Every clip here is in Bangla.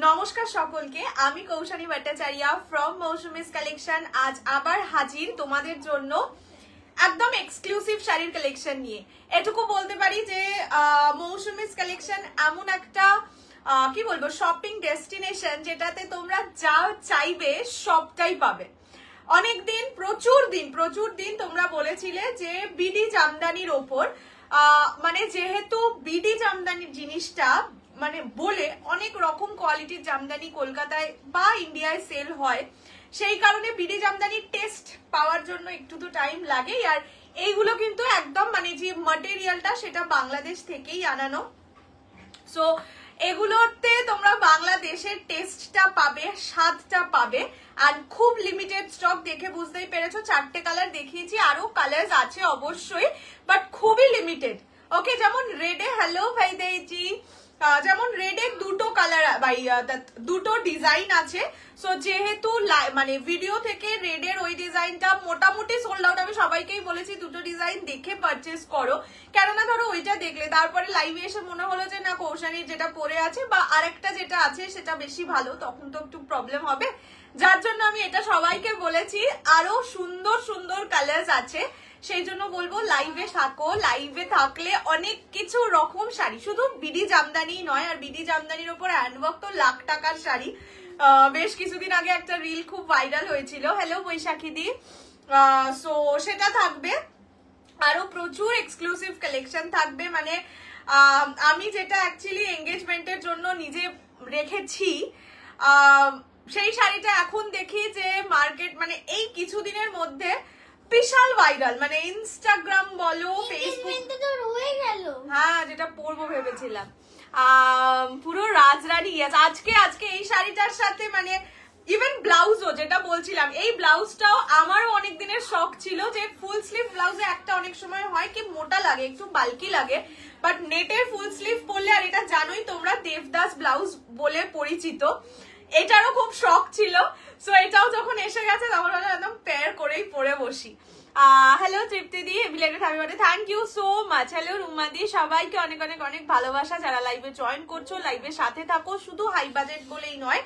নমস্কার সকলকে, আমি কৌশানী ভট্টাচার্য ফ্রম মৌসুমিস কালেকশন। আজ আবার হাজির তোমাদের জন্য একদম এক্সক্লুসিভ শাড়ির কালেকশন নিয়ে। এটুকু বলতে পারি যে মৌসুমিস কালেকশন এমন একটা কি বলবো শপিং ডেস্টিনেশন যেটাতে তোমরা যা চাইবে সবটাই পাবে। অনেকদিন প্রচুর দিন তোমরা বলেছিলে যে বিডি জামদানির ওপর মানে যেহেতু বিডি জামদানির জিনিসটা মানে বলে অনেক রকম কোয়ালিটির জামদানি কলকাতায় বা ইন্ডিয়ায় সেল হয়, সেই কারণে বিডি জামদানির টেস্ট পাওয়ার জন্য একটু তো টাইম লাগেই। আর এইগুলো কিন্তু একদম মানে যে ম্যাটেরিয়ালটা সেটা বাংলাদেশ থেকেই আনানো। সো এগুলোতে তোমরা বাংলাদেশের টেস্টটা পাবে, স্বাদটা পাবে। আর খুব লিমিটেড স্টক, দেখে বুঝতেই পেরেছো। 4টে কালার দেখিয়েছি, আরো কালার্স আছে অবশ্যই, বাট খুবই লিমিটেড। ওকে, যেমন রেডে হ্যালো ভাই দেইজি, যেমন রেডের দুটো কালার দুটো ডিজাইন আছে। সো যেহেতু মানে ভিডিও থেকে রেডের ওই ডিজাইনটা মোটামুটি সোল্ড আউট, আমি সবাইকেই বলেছি দুটো ডিজাইন দেখে পারচেস করো, কেননা ধরো ওইটা দেখলে তারপরে লাইভে এসে মনে হলো যে না কৌশানীর যেটা পরে আছে বা আরেকটা যেটা আছে সেটা বেশি ভালো, তখন তো একটু প্রবলেম হবে। যার জন্য আমি এটা সবাইকে বলেছি। আরো সুন্দর সুন্দর কালার্স আছে, সেই জন্য বলবো লাইভে থাকো। লাইভে থাকলে অনেক কিছু রকম শাড়ি, শুধু বিডি জামদানি নয়, আর বিডি জামদানির ওপর হ্যান্ডওয়ার্ক তো লাখ টাকার শাড়ি। বেশ কিছুদিন আগে একটা রিল খুব ভাইরাল হয়েছিল, হ্যালো বৈশাখী দি। সো সেটা থাকবে, আরো প্রচুর এক্সক্লুসিভ কালেকশন থাকবে। মানে আমি যেটা অ্যাকচুয়ালি এঙ্গেজমেন্টের জন্য নিজে রেখেছি সেই শাড়িটা এখন দেখি যে মার্কেট মানে এই কিছুদিনের মধ্যে বিশাল ভাইরাল, মানে ইনস্টাগ্রাম বলো ফেসবুক, হ্যাঁ যেটা পরবো ভেবেছিলাম পুরো রাজরানী। আজকে এই শাড়িটার সাথে মানে ইভেন ব্লাউজও যেটা বলছিলাম, এই ব্লাউজটাও আমারও অনেক দিনের শখ ছিল যে ফুল স্লিভ ব্লাউজে একটা অনেক সময় হয় কি মোটা লাগে, একটু বাল্কি লাগে, বাট নেটের ফুল স্লিভ পরলে, আর এটা জানোই তোমরা দেবদাস ব্লাউজ বলে পরিচিত, এটারও খুব শখ ছিল। সো এটাও যখন এসে গেছে তখন একদম পেয়ার করেই পরে বসি। Hello Tripti di, belated happy birthday, thank you so much. Hello Ruma di, সবাইকে অনেক অনেক অনেক ভালোবাসা। যারা লাইভে জয়েন করছো, লাইভের সাথে থাকো। শুধু হাই বাজেট বলেই নয়,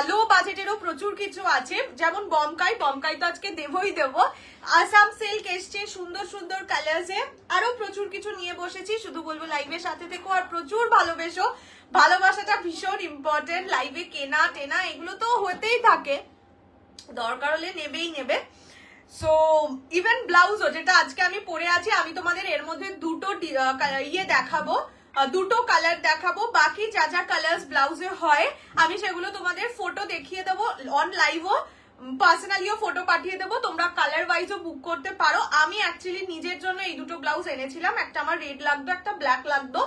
লো বাজেটেরও প্রচুর কিছু আছে, যেমন বমকাই তো আজকে দেবই দেবো। আসাম সিল্ক এসছে সুন্দর সুন্দর কালার্সে, আরো প্রচুর কিছু নিয়ে বসেছি। শুধু বলবো লাইভের সাথে থেকো আর প্রচুর ভালোবেসো। ভালোবাসাটা ভীষণ ইম্পর্টেন্ট। লাইভে কেনা টেনা এগুলো তো হতেই থাকে, দরকার হলে নেবে। সো ইভেন ব্লাউজও যেটা আজকে আমি পরে আছি, আমি তোমাদের এর মধ্যে দুটো দেখাবো, দুটো কালার দেখাবো। বাকি যা যা কালার্স ব্লাউজে হয় আমি সেগুলো তোমাদের ফটো দেখিয়ে দেবো অন লাইভও, পার্সোনালিও ফটো পাঠিয়ে দেবো, তোমরা কালার ওয়াইজও বুক করতে পারো। আমি অ্যাকচুয়ালি নিজের জন্য এই দুটো ব্লাউজ এনেছিলাম, একটা আমার রেড লাগতো, একটা ব্ল্যাক লাগতো।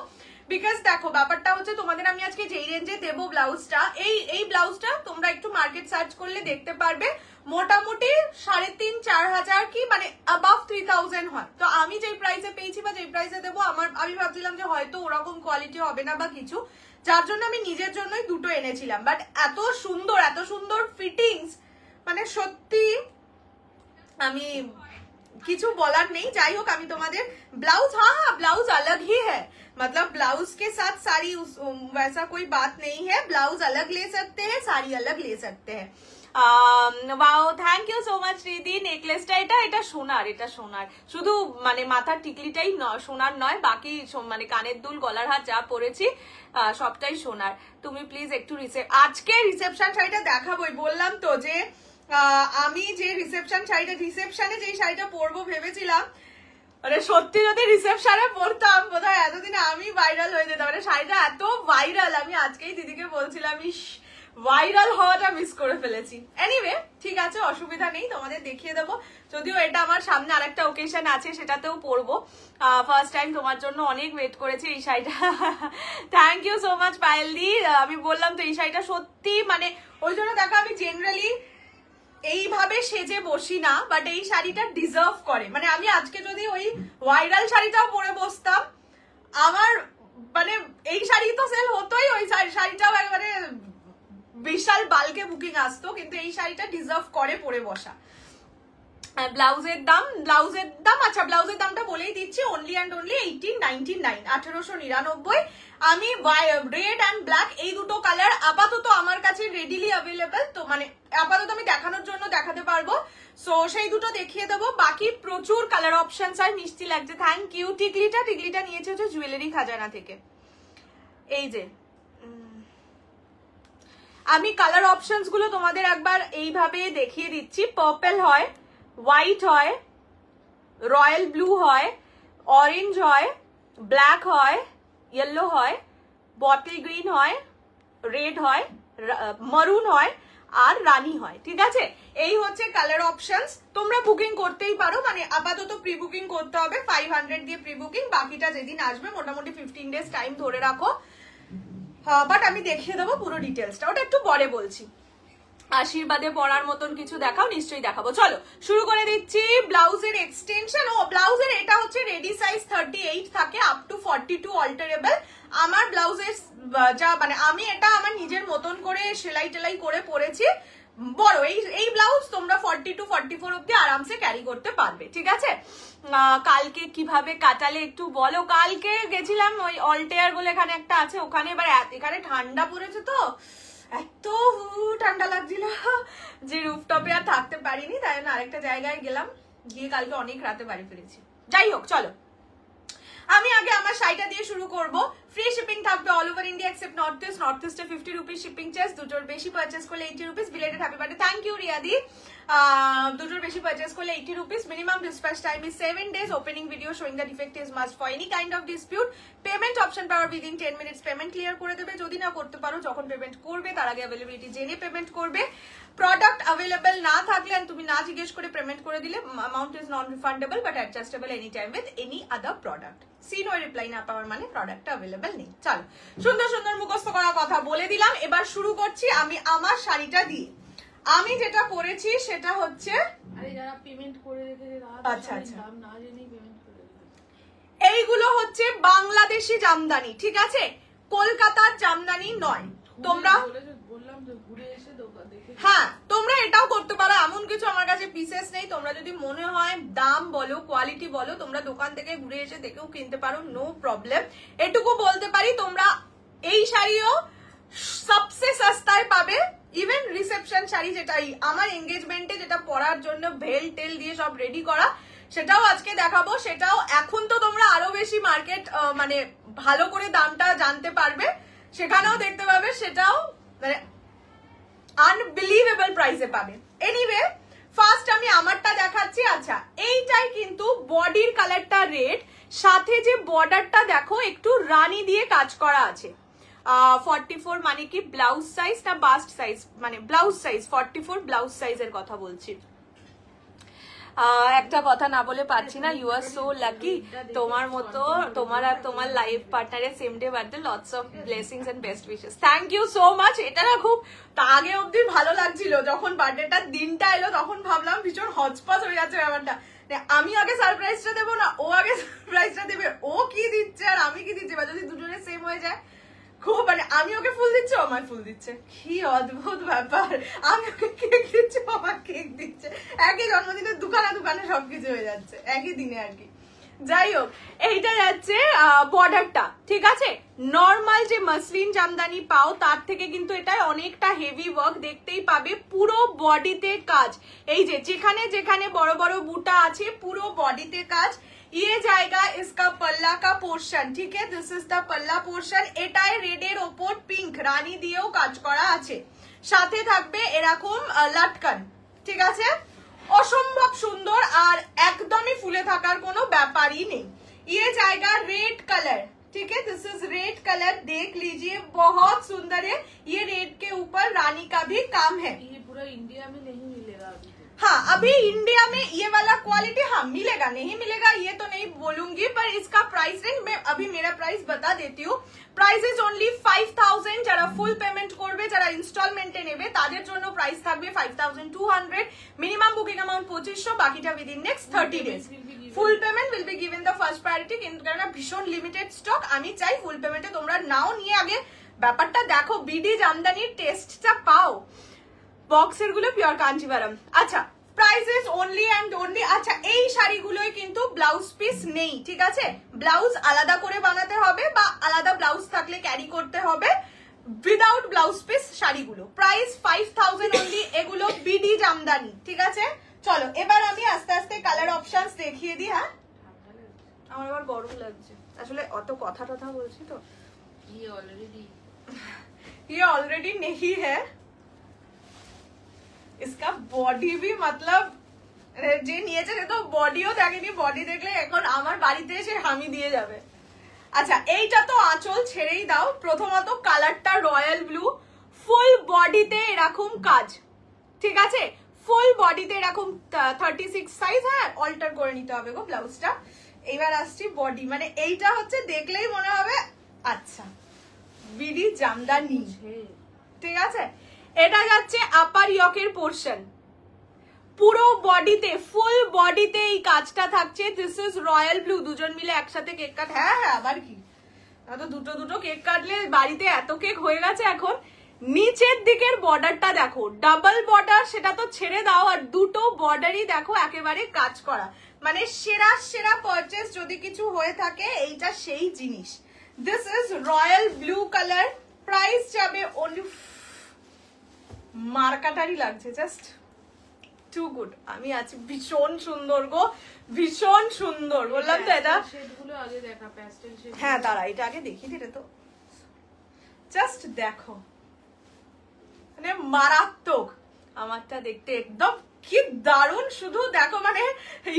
বিকজ দেখো ব্যাপারটা হচ্ছে তোমাদের আমি আজকে যেই রেঞ্জে দেবো ব্লাউজটা, এই ব্লাউজটা তোমরা একটু মার্কেট সার্চ করলে দেখতে পারবে মোটামুটি 3,500-4 হাজার কি মানে অ্যাবাভ 3,000 হয়। তো আমি যেই প্রাইসে পেয়েছি বা যেই প্রাইসে দেবো, আমি ভাবছিলাম যে হয়তো ওরকম কোয়ালিটি হবে না বা কিছু, যার জন্য আমি নিজের জন্যই দুটো এনেছিলাম। বাট এত সুন্দর ফিটিংস, মানে সত্যি আমি কিছু বলার নেই। যাই হোক, আমি তোমাদের ब्लाउज हाँ ब्लाउज अलग ही है, मतलब ब्लाउज के साथ साड़ी वैसा कोई बात नहीं है। ब्लाउज अलग ले सकते हैं, साड़ी अलग ले सकते हैं। वाओ, थैंक यू सो माच রিদি। নেকলেসটা এটা সোনার, শুধু মানে মাথার টিকলিটাই সোনার নয়, বাকি মানে কানের দুল গলার হার যা পরেছি সবটাই সোনার। তুমি প্লিজ একটু আজকে রিসেপশন শাড়িটা দেখাবোই, বললাম তো যে আমি যে রিসেপশনে যে শাড়িটা পরবো ভেবেছিলাম, মানে সত্যি যদি রিসেপশনে পরতাম বোধহয় এতদিনে আমি ভাইরাল হয়ে যেতাম। মানে শাড়িটা এত ভাইরাল, আমি আজকেই দিদিকে বলছিলাম ভাইরাল হওয়াটা মিস করে ফেলেছি। এনিওয়ে ঠিক আছে, অসুবিধা নেই, তোমাদের দেখিয়ে দেবো। যদিও এটা আমার সামনে আরেকটা ওকেশন আছে, সেটাতেও পরবো। ফার্স্ট টাইম তোমার জন্য অনেক ওয়েট করেছি এই শাড়িটা। Thank you so much Payel di. আমি বললাম তো এই শাড়িটা সত্যি মানে ওই জন্য দেখো আমি জেনারেলি এইভাবে সেজে বসি না, বাট এই শাড়িটা ডিজার্ভ করে। মানে আমি আজকে যদি ওই ভাইরাল শাড়িটাও পরে বসতাম, আমার মানে এই শাড়ি তো সেল হতোই, ওই শাড়িটাও মানে বিশাল বাল্কে বুকিং আসতো, কিন্তু এই শাড়িটা ডিজার্ভ করে পরে বসা। ব্লাউজের দাম আচ্ছা ব্লাউজের দামটা বলেই দিচ্ছি, অনলি অ্যান্ড অনলি 1899, 1899। আমি রেড অ্যান্ড ব্ল্যাক এই দুটো কালার আপাতত আমার কাছে রেডিলি অ্যাভেলেবল, তো মানে আপাতত আমি দেখানোর জন্য দেখাতে পারবো, সো সেই দুটো দেখিয়ে দেবো। বাকি প্রচুর কালার অপশনস আর মিষ্টি লাগছে, থ্যাংক ইউ। টিকলিটা নিয়েছে হচ্ছে জুয়েলারি খাজানা থেকে। এই যে আমি কালার অপশনস গুলো তোমাদের একবার এইভাবে দেখিয়ে দিচ্ছি। পার্পল হয়, হোয়াইট হয়, রয়্যাল ব্লু হয়, অরেঞ্জ হয়, ব্ল্যাক হয়, ইয়েলো হয়, বটল গ্রিন হয়, রেড হয়, মারুন হয় আর রানী হয়, ঠিক আছে? এই হচ্ছে কালার অপশনস। তোমরা বুকিং করতেই পারো, মানে আপাতত প্রি বুকিং করতে হবে 500 দিয়ে প্রি বুকিং, বাকিটা যেদিন আসবে মোটামুটি 15 ডেজ টাইম ধরে রাখো। বাট আমি দেখিয়ে দেবো পুরো ডিটেলসটা, ওটা একটু পরে বলছি। আশীর্বাদে পরার মতন কিছু দেখাও, নিশ্চয়ই দেখাবো। চলো শুরু করে দিচ্ছি। ব্লাউজের এক্সটেনশন, ও ব্লাউজের এটা হচ্ছে রেডি সাইজ 38 থাকে আপ টু 42 অল্টারেবল। আমার ব্লাউজের যা মানে আমি এটা আমার নিজের মতন করে সেলাই টেলাই করে পরেছি। বড় এই ব্লাউজ তোমরা 40 টু 44 অব্দি আরামসে ক্যারি করতে পারবে, ঠিক আছে? কালকে কিভাবে কাটালে একটু বলো। কালকে গেছিলাম ওই অল্টেয়ার বলে এখানে একটা আছে, ওখানে এবার এখানে ঠান্ডা পড়েছে তো এত ঠান্ডা লাগছিল যে রুফটপে আর থাকতে পারিনি, তাই জন্য আরেকটা জায়গায় গেলাম, গিয়ে কালকে অনেক রাতে বাড়ি ফিরেছি। যাই হোক চলো, আমি আগে আমার শাড়িটা দিয়ে শুরু করব। ফ্রি শিপিং থাকবে all over India except north ইস্টে 50 রুপিস শিপিং চার্জ, দুটোর বেশি পারচেস করলে 80 rupees. Belated happy birthday, thank you রিয়াদি। দুটোর বেশি পারচেস করলে 80 rupees. Minimum dispatch time is 7 days। Opening video showing the defect is must for any kind of dispute. Payment option পাওয়ার উইদিন 10 minutes পেমেন্ট ক্লিয়ার করে দেবে। যদি না করতে পারো, যখন পেমেন্ট করবে তার আগে অ্যাভেলেবিলিটি জেনে পেমেন্ট করবে। প্রোডাক্ট অ্যাভেলেবল না থাকলে তুমি না জিজ্ঞেস করে পেমেন্ট করে দিলে amount is non refundable but adjustable any time with any other product. See no reply না পাওয়ার মানে প্রোডাক্টটা অ্যাভেলেবল নেই। চলো সুন্দর সুন্দর মুখস্থ করা কথা বলে দিলাম, এবার শুরু করছি আমি আমার শাড়িটা দিয়ে। আমি যেটা পরেছি সেটা হচ্ছে আচ্ছা এইগুলো হচ্ছে বাংলাদেশি জামদানি, ঠিক আছে? কলকাতার জামদানি নয়। তোমরা হ্যাঁ তোমরা এটাও করতে পারো, এমন কিছু আমার কাছে পিসেস নেই। তোমরা যদি মনে হয় দাম বলো কোয়ালিটি বলো, তোমরা দোকান থেকে ঘুরে এসে দেখেও কিনতে পারো, নো প্রবলেম। এটুকু বলতে পারি তোমরা এই শাড়িও সবচেয়ে সস্তায় পাবে। ইভেন রিসেপশন শাড়ি, যেটা আমার এঙ্গেজমেন্টে যেটা পরার জন্য ভেল টেল দিয়ে সব রেডি করা, সেটাও আজকে দেখাবো। সেটাও এখন তো তোমরা আরো বেশি মার্কেট মানে ভালো করে দামটা জানতে পারবে, সেখানেও দেখতে পাবে, সেটাও মানে আনবিলিভেবল প্রাইসে পাবে। এনিওয়ে ফার্স্ট আমি আমারটা দেখাচ্ছি। আচ্ছা এইটাই কিন্তু বডির কালারটা রেড, সাথে যে বর্ডারটা দেখো একটু রানী দিয়ে কাজ করা আছে। 44 মানে কি ব্লাউজ সাইজ না বাস্ট সাইজ, মানে ব্লাউজ সাইজ 44 ব্লাউজ সাইজের কথা বলছি। একটা কথা না বলে পারছি না, ইউ আর সো লাকি। তোমার মতো তোমার আর তোমার লাইফ পার্টনারের same day birthday, lots of blessings and best wishes. Thank you so much. এটা না খুব আগে অব্দি ভালো লাগছিল, যখন বার্থডেটার দিনটা এলো তখন ভাবলাম ভীষণ হজপজ হয়ে যাচ্ছে ব্যাপারটা। আমি আগে সারপ্রাইজটা দেবো না, ও আগে সারপ্রাইজটা দেবে, ও কি দিচ্ছে আর আমি কি দিচ্ছি, বা যদি দুজনের সেম হয়ে যায় খুব মানে আমি ওকে ফুল দিচ্ছি ও আমায় ফুল দিচ্ছে, কি অদ্ভুত ব্যাপার। আমি ওকে কেক দিচ্ছি ও আমার কেক দিচ্ছে, একই জন্মদিনের দোকানে দোকানে সবকিছু হয়ে যাচ্ছে একই দিনে আর কি। যাই হোক এইটা যাচ্ছে বর্ডারটা, ঠিক আছে? নর্মাল যে মাসলিন জামদানি পাও তার থেকে কিন্তু এটা অনেকটা হেভি ওয়ার্ক দেখতেই পাবে। পুরো বডিতে কাজ, এই যে যেখানে যেখানে বড় বড় বুটা আছে পুরো বডিতে কাজ। ये जाएगा इसका पल्ला का पोर्शन, ठीक है? दिस इज द पल्ला पोर्शन। এটাই রেডের ওপর পিঙ্ক রানী দিয়েও কাজ করা আছে, সাথে থাকবে এরকম লাটকান, ঠিক আছে? অসম্ভব সুন্দর আর একদমই ফুলে থাকার কোনো ব্যাপারই নেই। ये जाएगा रेड कलर, ठीक है? दिस इज रेड कलर, देख लीजिए बहुत सुंदर है। ये रेड के ऊपर रानी का भी काम है। ये पूरा इंडिया में नहीं मिलेगा अभी। हाँ अभी इंडिया में ये वाला क्वालिटी हाँ मिलेगा, नहीं मिलेगा ये तो नहीं बोलूंगी, पर इसका प्राइस रेंज मैं अभी मेरा प्राइस बता देती हूँ। Price is only 5000। যারা ফুল পেমেন্ট করবে, যারা ইনস্টলমেন্টে নেবে তাদের জন্য প্রাইস থাকবে 5200। মিনিমাম বুকিং অ্যামাউন্ট 2500, বাকিটা within next 30 days। Full payment will be given the first priority, কিন্তু কারণ ভীষণ লিমিটেড স্টক, আমি চাই ফুল পেমেন্টে তোমরা নাও, নিয়ে আগে ব্যাপারটা দেখো, বিডি জামদানির টেস্টটা পাও। বক্সের গুলো পিওর কাঞ্জিভারম। আচ্ছা price price is only and only, আচ্ছা এই শাড়িগুলোই কিন্তু ব্লাউজ পিস নেই, ঠিক আছে? ব্লাউজ আলাদা করে বানাতে হবে বা আলাদা ব্লাউজ থাকলে ক্যারি করতে হবে। উইদাউট ব্লাউজ পিস শাড়িগুলো প্রাইস 5000 অনলি, এগুলো বিডি জামদানি, ঠিক আছে? চলো এবার আমি আস্তে আস্তে কালার অপশনস দেখিয়ে দিই। হ্যাঁ আমার আবার গরম লাগছে, আসলে অত কথা টথা বলছি তো। ये ऑलरेडी नहीं है, इसका বডি भी मतलब যে নিয়েছে সে তো বডিও দেখেনি, বডি দেখলে এখন আমার বাড়িতে এসে হামি দিয়ে যাবে। আচ্ছা এইটা তো আঁচল ছেড়েই দাও। প্রথমত কালারটা রয়্যাল ব্লু, ফুল বডিতে এরকম কাজ, ঠিক আছে? ফুল বডিতে এরকম 36 সাইজ। হ্যাঁ অল্টার করে নিতে হবে গো ব্লাউজটা। এইবার আসছি বডি, মানে এইটা হচ্ছে দেখলেই মনে হবে আচ্ছা বিডি জামদানি, ঠিক আছে? এটা যাচ্ছে আপার ইয়কের পোর্শন, পুরো বডিতে ফুল বডিতে এই কাজটা থাকছে। This is royal blue. দুজন মিলে একসাথে কেক কাট, হ্যাঁ হ্যাঁ আবার কি, তো দুটো দুটো কেক কাটলে বাড়িতে এত কেক হয়ে গেছে এখন। নিচের দিকের বর্ডারটা দেখো, ডাবল বর্ডার, সেটা তো ছেড়ে দাও, আর দুটো বর্ডারই দেখো একেবারে কাজ করা, মানে সেরা সেরা পারচেজ যদি কিছু হয়ে থাকে এইটা সেই জিনিস। This is royal blue colour, price যাবে অনলি, মার্কাটারি লাগছে, জাস্ট টু গুড। আমি আছি ভীষণ সুন্দর গো, ভীষণ সুন্দর, বললাম তো এটা। হ্যাঁ দাঁড়া এটা আগে দেখি, এটা তো জাস্ট দেখো, মানে মারাত্মক। আমারটা দেখতে একদম কি দারুণ, শুধু দেখো, মানে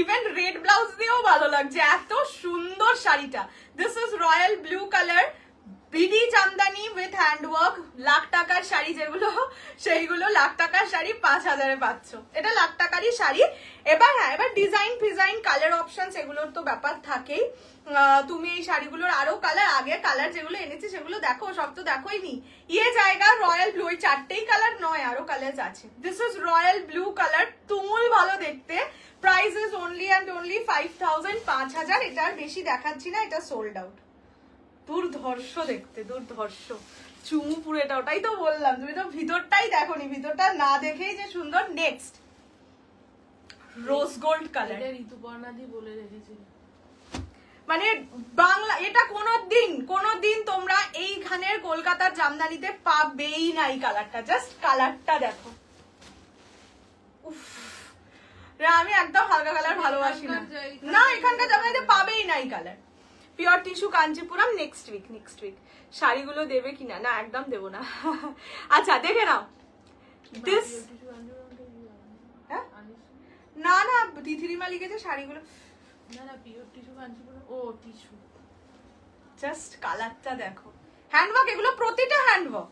ইভেন রেড ব্লাউজ দিয়েও ভালো লাগছে, এত সুন্দর শাড়িটা। This is royal blue colour, BD Jamdani with handwork. Lakh টাকার শাড়ি যেগুলো, সেইগুলো লাখ টাকার শাড়ি 5000-এ পাচ্ছ, এটা লাখ টাকারই শাড়ি। এবার হ্যাঁ এবার ডিজাইন ফিজাইন কালার অপশন এগুলোর তো ব্যাপার থাকেই। তুমি এই শাড়িগুলোর আরো কালার, আগে কালার যেগুলো এনেছি সেগুলো দেখো, সব তো দেখোই নি। ইয়ে জায়গা রয়্যাল ব্লু, এই চারটেই কালার নয়, আরো কালার আছে। This is royal blue colour, তুমুল ভালো দেখতে। Price is only and only 5000, 5000। এটা আর বেশি দেখাচ্ছি না, এটা সোল্ড আউট। দুর্ধর্ষ দেখতে, দুর্ধর্ষ চুমু পুরেটা, ওটাই তো বললাম, তুমি তো ভিতরটাই দেখোনি, ভিতরটা না দেখেই যে সুন্দর। Next rose gold colour, Rituparna di বলে রেখেছিল, মানে বাংলা, এটা কোনোদিন তোমরা এইখানের কলকাতার জামদানিতে পাবেই না এই কালারটা। জাস্ট কালারটা দেখো, উফ, আমি একদম হালকা কালার ভালোবাসি না, না এখানকার জামদানিতে পাবেই না এই colour. Pure tissue Kanchipuram. Next week শাড়িগুলো দেবে কিনা, না একদম দেবো না। আচ্ছা দেখে নাও দিস, না না তিথিরিমা লিখেছে শাড়িগুলো, না না পিওর টিস্যু কাঞ্চিপুরম, ও টিস্যু। জাস্ট কালারটা দেখো, হ্যান্ডওয়ার্ক, এগুলো প্রতিটা হ্যান্ডওয়ার্ক।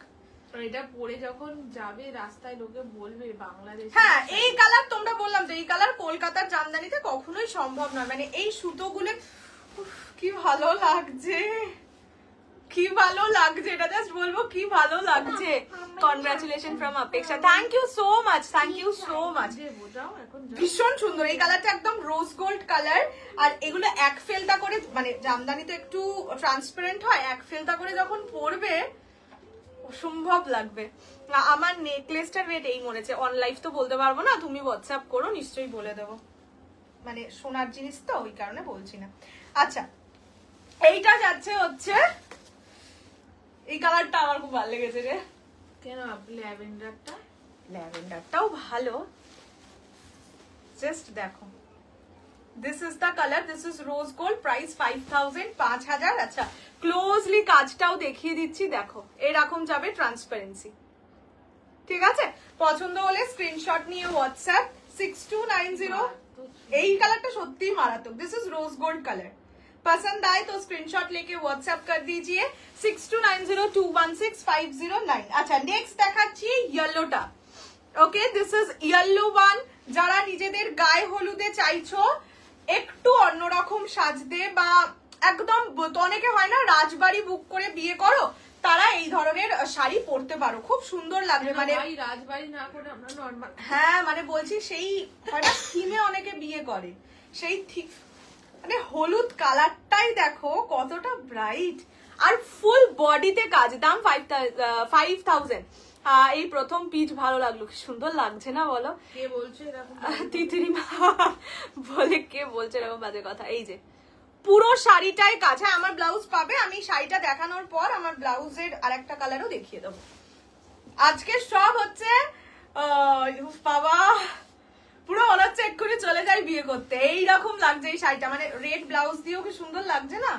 এটা পরে যখন যাবে রাস্তায় লোকে বলবে বাংলাদেশ। হ্যাঁ এই কালার তোমরা বললাম তো, এই কালার কলকাতার জামদানিতে কখনোই সম্ভব নয়। মানে এই সুতোগুলো কি ভালো লাগছে, কি ভালো লাগছে, এটা জাস্ট বলবো কি ভালো লাগছে। Congratulation from Apeksha, thank you so much, thank you so much. ভীষণ সুন্দর এই কালারটা, একদম রোজ গোল্ড কালার। আর এগুলো এক ফেলতা করে, মানে জামদানি তো একটু ট্রান্সপারেন্ট হয়, এক ফেলতা করে যখন পরবে অসম্ভব লাগবে। আমার নেকলেসটার রেট এই মরেছে, অনলাইভ তো বলতে পারবো না, তুমি হোয়াটসঅ্যাপ করো, নিশ্চয়ই বলে দেবো, মানে সোনার জিনিস তো ওই কারণে বলছি না। আচ্ছা এইটা যাচ্ছে হচ্ছে, এই কালারটা আমার খুব ভালো লেগেছে রে। কেন? ল্যাভেন্ডারটা, ল্যাভেন্ডারটাও ভালো, জাস্ট দেখো। This is the colour, this is rose gold, price 5000, 5000। আচ্ছা ক্লোজলি কাজটাও দেখিয়ে দিচ্ছি, দেখো এরকম যাবে ট্রান্সপারেন্সি, ঠিক আছে? পছন্দ হলে স্ক্রিনশট নিয়ে হোয়াটসঅ্যাপ 6290। এই কালারটা সত্যিই মারাত্মক, this is rose gold colour. पसंद आए तो स्क्रीनशॉट लेके व्हाट्सएप कर दीजिए 6290216509। अच्छा नेक्स्ट দেখাচ্ছি ইয়েলোটা। Okay this is yellow one. যারা নিজেদের গায়ে হলুদে চাইছো একটু অন্যরকম সাজতে, বা একদম অনেকে হয় না রাজবাড়ি বুক করে বিয়ে করো, তারা এই ধরনের শাড়ি পরতে পারো, খুব সুন্দর লাগবে। মানে রাজবাড়ি না করে আমরা নরমাল, হ্যাঁ মানে বলছি সেই হয় না থিমে অনেকে বিয়ে করে, সেই ঠিক মানে হলুদ কালারটাই দেখো কতটা ব্রাইট, আর ফুল বডিতে কাজ। দাম 5000। এই প্রথম পিচ ভালো লাগলো, কি সুন্দর লাগছে না বলো? কে বলছে এরকম? তিতিরি মা বলে কে বলছে এরকম বাজে কথা। এই যে পুরো শাড়িটাই কাজ। হ্যাঁ আমার ব্লাউজ পাবে, আমি শাড়িটা দেখানোর পর আমার ব্লাউজের আরেকটা কালারও দেখিয়ে দেবো। আজকে সব হচ্ছে বাবা পুরো মনে হচ্ছে এক্ষুনি চলে যাই বিয়ে করতে, এইরকম লাগছে এই শাড়িটা। মানে রেড ব্লাউজ দিয়েও কি সুন্দর লাগছে না?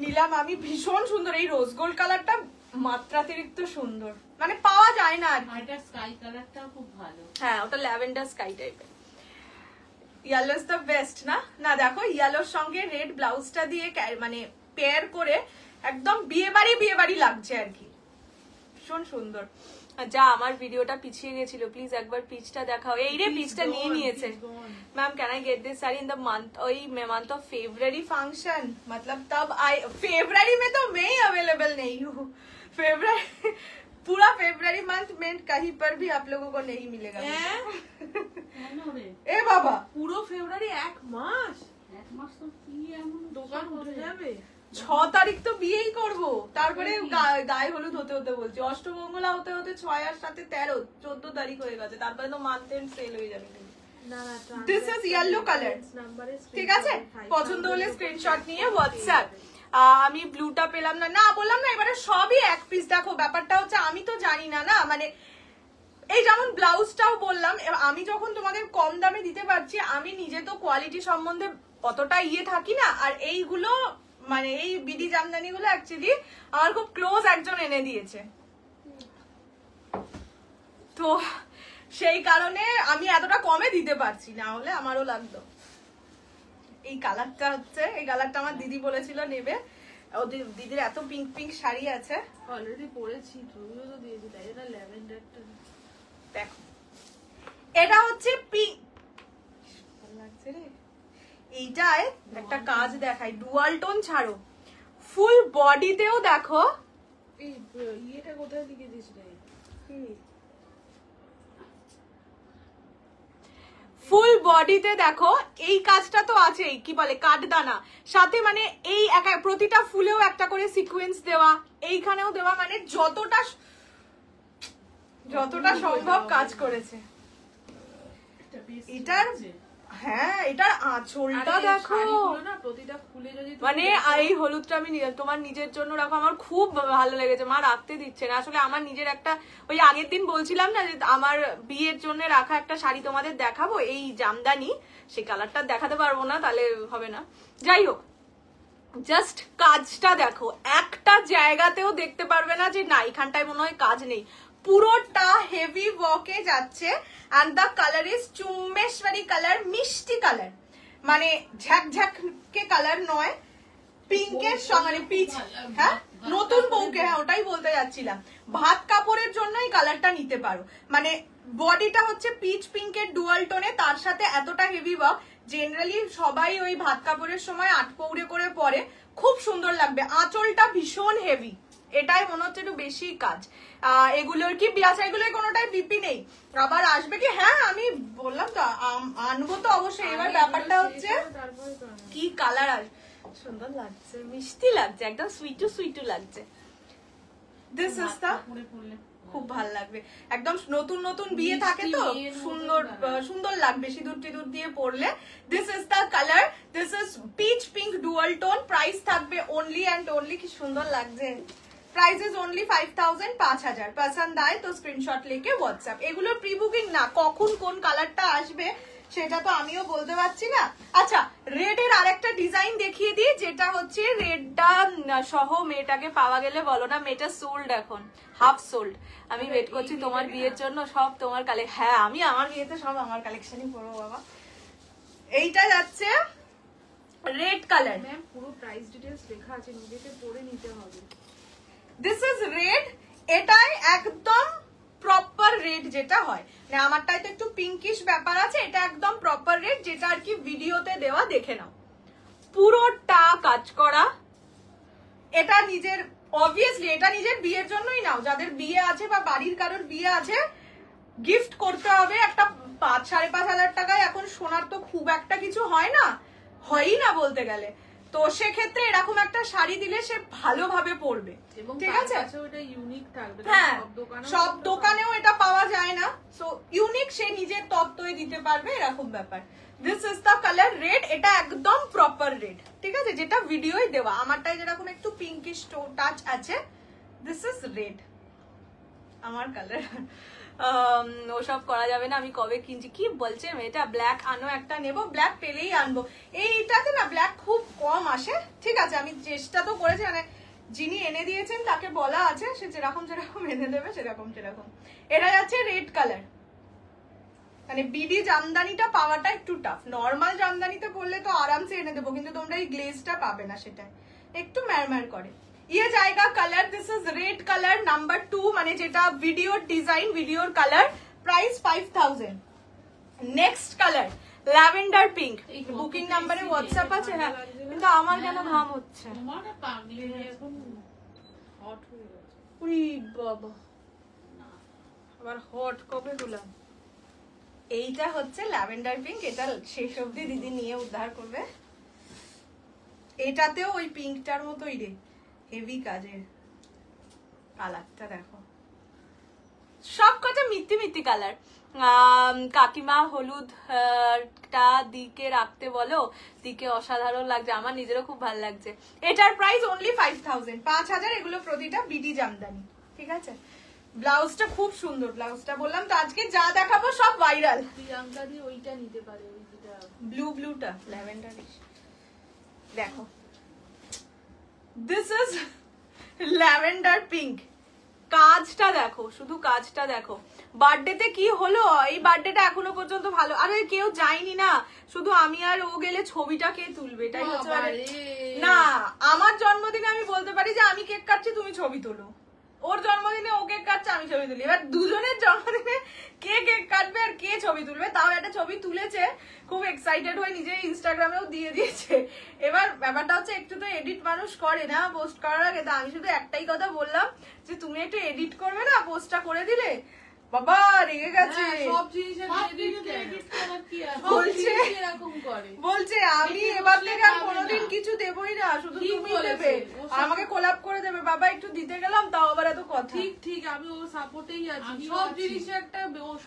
নিলাম আমি, ভীষণ সুন্দর। এই রোজ গোল্ড কালারটা মাত্রাতিরিক্ত সুন্দর, মানে পাওয়া যায় না আর কি। এটা স্কাই কালারটা খুব ভালো। হ্যাঁ ওটা ল্যাভেন্ডার স্কাই টাইপের। ইয়েলো ইজ দ্য বেস্ট না? না দেখো ইয়েলোর সঙ্গে রেড ব্লাউজটা দিয়ে মানে পেয়ার করে একদম বিয়ে বাড়ি লাগছে আর কি, ভীষণ সুন্দদ। যা আমার ভিডিওটা পিছিয়ে গেছিল, প্লিজ একবার পিচটা দেখাও। এই রে পিচটা নিয়ে নিয়েছে। Ma'am can I get this sari in the month month of February function, मतलब तब आई फेब्रुअरी में तो मैं ही अवेलेबल नहीं हूँ। फेब्रुअरी पूरा फेब्रुअरी मंथ में कहीं पर भी आप लोगों को नहीं मिलेगा। ए बाबा পুরো ফেব্রুয়ারি এক মাস তো কি এমন দোকান উঠে যাবে। 6 তারিখ তো বিয়েই করবো, তারপরে গায়ে হলুদ হতে হতে বলছি, অষ্টমঙ্গলা হতে হতে 6 আর 7 13 14 তারিখ হয়ে গেছে, তারপরে তো মান্থ এন্ড সেল হয়ে যাবে। দিস ইজ ইয়েলো কালার, ঠিক আছে? পছন্দ হলে স্ক্রিনশট নিয়ে হোয়াটসঅ্যাপ। আমি ব্লুটা পেলাম না, না বললাম না এবারে সবই এক পিস। দেখো ব্যাপারটা হচ্ছে আমি তো জানি না না, মানে এই যেমন ব্লাউজটাও বললাম, আমি যখন তোমাদের কম দামে দিতে পারছি, আমি নিজে তো কোয়ালিটি সম্বন্ধে অতটা থাকি না। আর এইগুলো মানে এই বিডি জামদানি গুলো অ্যাকচুয়ালি আমার খুব ক্লোজ একজন এনে দিয়েছে, তো সেই কারণে আমি এতটা কমে দিতে পারছি, না হলে আমারও লাগতো। এই কালারটা হচ্ছে, এই কালারটা আমার দিদি বলেছিল নেবে, ওদের দিদির এত পিঙ্ক পিঙ্ক শাড়ি আছে, অলরেডি পরেছি, ছবিও তো দিয়েছি, তাই এটা ল্যাভেন্ডারটা দেখো। এটা হচ্ছে পিঙ্ক, ভালো লাগছে রে। এইটায় একটা কাজ দেখাই, ডুয়াল টোন ছাড়ো, ফুল বডিতেও দেখো। এই ইয়েটা কোথায় লিখে দিয়েছিল? ফুল বডিতে দেখো এই কাজটা তো আছেই, কি বলে কাঠদানা, সাথে মানে এই প্রতিটা ফুলেও একটা করে সিকোয়েন্স দেওয়া, এইখানেও দেওয়া, মানে যতটা সম্ভব কাজ করেছে। এটার হ্যাঁ এটার আঁচলটা দেখো, মানে এই হলুদটা আমি তোমার নিজের জন্য রাখো, আমার খুব ভালো লেগেছে। মা রাখতে দিচ্ছে না, আসলে আমার নিজের একটা, ওই আগের দিন বলছিলাম না যে আমার বিয়ের জন্য রাখা একটা শাড়ি তোমাদের দেখাবো, এই জামদানি, সেই কালারটা দেখাতে পারবো না, তাহলে হবে না। যাই হোক, জাস্ট কাজটা দেখো, একটা জায়গাতেও দেখতে পারবে না যে না এখানটায় মনে হয় কাজ নেই, পুরোটা হেভি ওয়ার্কে যাচ্ছে। এন্ড দ্য কালার ইজ চুম্বেশ্বরী কালার, মিষ্টি কালার, মানে ঝাকঝাকে কালার নয়, পিঙ্কের সঙ্গে পিচ। হ্যাঁ নতুন বউকে, হ্যাঁ ওটাই বলতে যাচ্ছিলাম, ভাত কাপড়ের জন্য এই কালারটা নিতে পারো। মানে বডিটা হচ্ছে পিচ পিঙ্কের ডুয়াল টোনে, তার সাথে এতটা হেভি ওয়ার্ক। জেনারেলি সবাই ওই ভাত কাপড়ের সময় আটপৌড়ে করে পরে, খুব সুন্দর লাগবে। আঁচলটা ভীষণ হেভি, এটাই মনে হচ্ছে একটু বেশি কাজ। এগুলোর কি বিয়াস, এগুলোর কোনোটাই বিপি নেই। আবার আসবে কি, হ্যাঁ আমি বললাম তো আনবো তো অবশ্যই। এবার ব্যাপারটা হচ্ছে কি কালার আসবে, সুন্দর লাগছে, মিষ্টি লাগছে, একদম সুইটু সুইটু লাগছে। দিস ইজ দা, খুব ভালো লাগবে, একদম নতুন নতুন বিয়ে থাকে তো সুন্দর সুন্দর লাগবে সিঁদুর টিঁদুর দিয়ে পরলে। This is the colour, this is peach pink dual tone. Price থাকবে অনলি অ্যান্ড অনলি, কি সুন্দর লাগছে, প্রাইস ইজ অনলি 5000, 5000। পছন্দ আয় তো স্ক্রিনশট লেকে হোয়াটসঅ্যাপ। এগুলো প্রি বুকিং না, কখন কোন কালারটা আসবে সেটা তো আমিও বলতে পারছি না। আচ্ছা রেড এর আরেকটা ডিজাইন দেখিয়ে দিই, যেটা হচ্ছে রেডটা সহ মেয়েটাকে পাওয়া গেলে বলো না, মেয়েটা সোল্ড, এখন হাফ সোল্ড। আমি ওয়েট করছি তোমার বিয়ের জন্য, সব তোমার হ্যাঁ আমি আমার বিয়েতে সব আমার কালেকশনই পরবো বাবা। এইটা যাচ্ছে রেড কালার, ম্যাম পুরো প্রাইস ডিটেইলস লেখা আছে, নিজেকে পড়ে নিতে হবে। দিস ইজ রেড, এটাই একদম প্রপার রেড যেটা হয়, না আমারটাই তো একটু পিঙ্কিশ ব্যাপার আছে, এটা একদম প্রপার রেড যেটা আর কি ভিডিওতে দেওয়া, দেখে নাও। পুরোটা কাজ করা, এটা নিজের অবভিয়াসলি এটা নিজের বিয়ের জন্যই নাও, যাদের বিয়ে আছে বা বাড়ির কারোর বিয়ে আছে, গিফট করতে হবে। একটা 5-5.5 হাজার টাকায় এখন সোনার তো খুব একটা কিছু হয় না, হয়ই না বলতে গেলে, তো তো সেক্ষেত্রে এরকম একটা শাড়ি দিলে সে ভালোভাবে পরবে, এবং ঠিক তার আছে? কাছেও এটা ইউনিক থাকবে, হ্যাঁ, সব করতে দোকানেও এটা পাওয়া যায় না, সো ইউনিক সে নিজের তত্ত্বই দিতে পারবে, এরকম ব্যাপার। This is the colour red, এটা একদম প্রপার রেড, ঠিক আছে, যেটা ভিডিওই দেওয়া। আমারটাই যেরকম একটু পিঙ্কিশ টাচ আছে, দিস ইজ রেড আমার কালার। ওসব করা যাবে না, আমি কবে কিনছি, কি বলছে মেয়েটা, ব্ল্যাক আনো, একটা নেবো, ব্ল্যাক পেলেই আনবো। এইটাতে না ব্ল্যাক খুব কম আসে, ঠিক আছে, আমি চেষ্টা তো করেছি, মানে যিনি এনে দিয়েছেন তাকে বলা আছে, সে যেরকম যেরকম এনে দেবে সেরকম সেরকম। এটা যাচ্ছে রেড কালার, মানে বিডি জামদানিটা পাওয়াটা একটু টাফ, নর্মাল জামদানিতে পড়লে তো আরামসে এনে দেবো, কিন্তু তোমরা এই গ্লেজটা পাবে না, সেটা একটু ম্যারম্যার করে। ये जाएगा colour, this is red colour number 2, মানে যেটা ভিডিওর ডিজাইন, ভিডিওর colour, price 5000। Next colour lavender pink, booking নাম্বারে হোয়াটসঅ্যাপ আছে। হ্যাঁ, কিন্তু আমার কেন ঘাম হচ্ছে, তোমার পাগলি এখন হট হয়ে গেছে। উই বাবা, আবার হট কবে হলাম। এইটা হচ্ছে ল্যাভেন্ডার পিঙ্ক, এটা শেষ অবধি দিদি নিয়ে উদ্ধার করবে। এটাতেও ওই পিঙ্কটার মতোই রে, হেভি কাজের, কালারটা দেখো, সব কটা মিত্তি মিত্তি কালার। কাকিমা হলুদ টা দিকে রাখতে বলো, দিকে অসাধারণ লাগছে, আমার নিজেরও খুব ভালো লাগছে। এটার প্রাইস অনলি 5000, 5000, এগুলো প্রতিটা বিডি জামদানি, ঠিক আছে। ব্লাউজটা খুব সুন্দর, ব্লাউজটা বললাম তো আজকে যা দেখাবো সব ভাইরাল। প্রিয়াঙ্কা দি ওইটা নিতে পারে, ওই যেটা ব্লুটা ল্যাভেন্ডার, দেখো, দিস ইজ ল্যাভেন্ডার পিঙ্ক, কাজটা দেখো, শুধু কাজটা দেখো। বার্থডেতে কি হলো, এই বার্থডেটা এখনো পর্যন্ত ভালো, আরে কেউ যায়নি না, শুধু আমি আর ও গেলে ছবিটা কে তুলবে, এটাই হচ্ছে। না, আমার জন্মদিনে আমি বলতে পারি যে আমি কেক কাটছি, তুমি ছবি তোলো, ওর জন্মদিনে ও কেক কাটছে, আমি ছবি তুলি, এবার দুজনের জন্মদিনে কে কেক কাটবে আর কে ছবি তুলবে। তাও একটা ছবি তুলেছে, খুব এক্সাইটেড হয়ে নিজে ইনস্টাগ্রামেও দিয়ে দিয়েছে। এবার ব্যাপারটা হচ্ছে একটু তো এডিট মানুষ করে না পোস্ট করার আগে, তা আমি শুধু একটাই কথা বললাম যে তুমি একটু এডিট করবে না, পোস্টটা করে দিলে, বাবা রেগে গেছে। সব জিনিসের এডিট করার কি আছে? বলছে এরকম করে, বলছে আমি এবার থেকে আর কোনোদিন কিছু দেবই না, শুধু ঠিক তুমি বলেছে। দেবে, ও আর আমাকে কোলাপ করে দেবে। বাবা একটু দিতে গেলাম, তাও আবার এত কথা। ঠিক ঠিক, আমি ও সাপোর্টেই আছি, আমিও সব আছি। জিনিসে একটা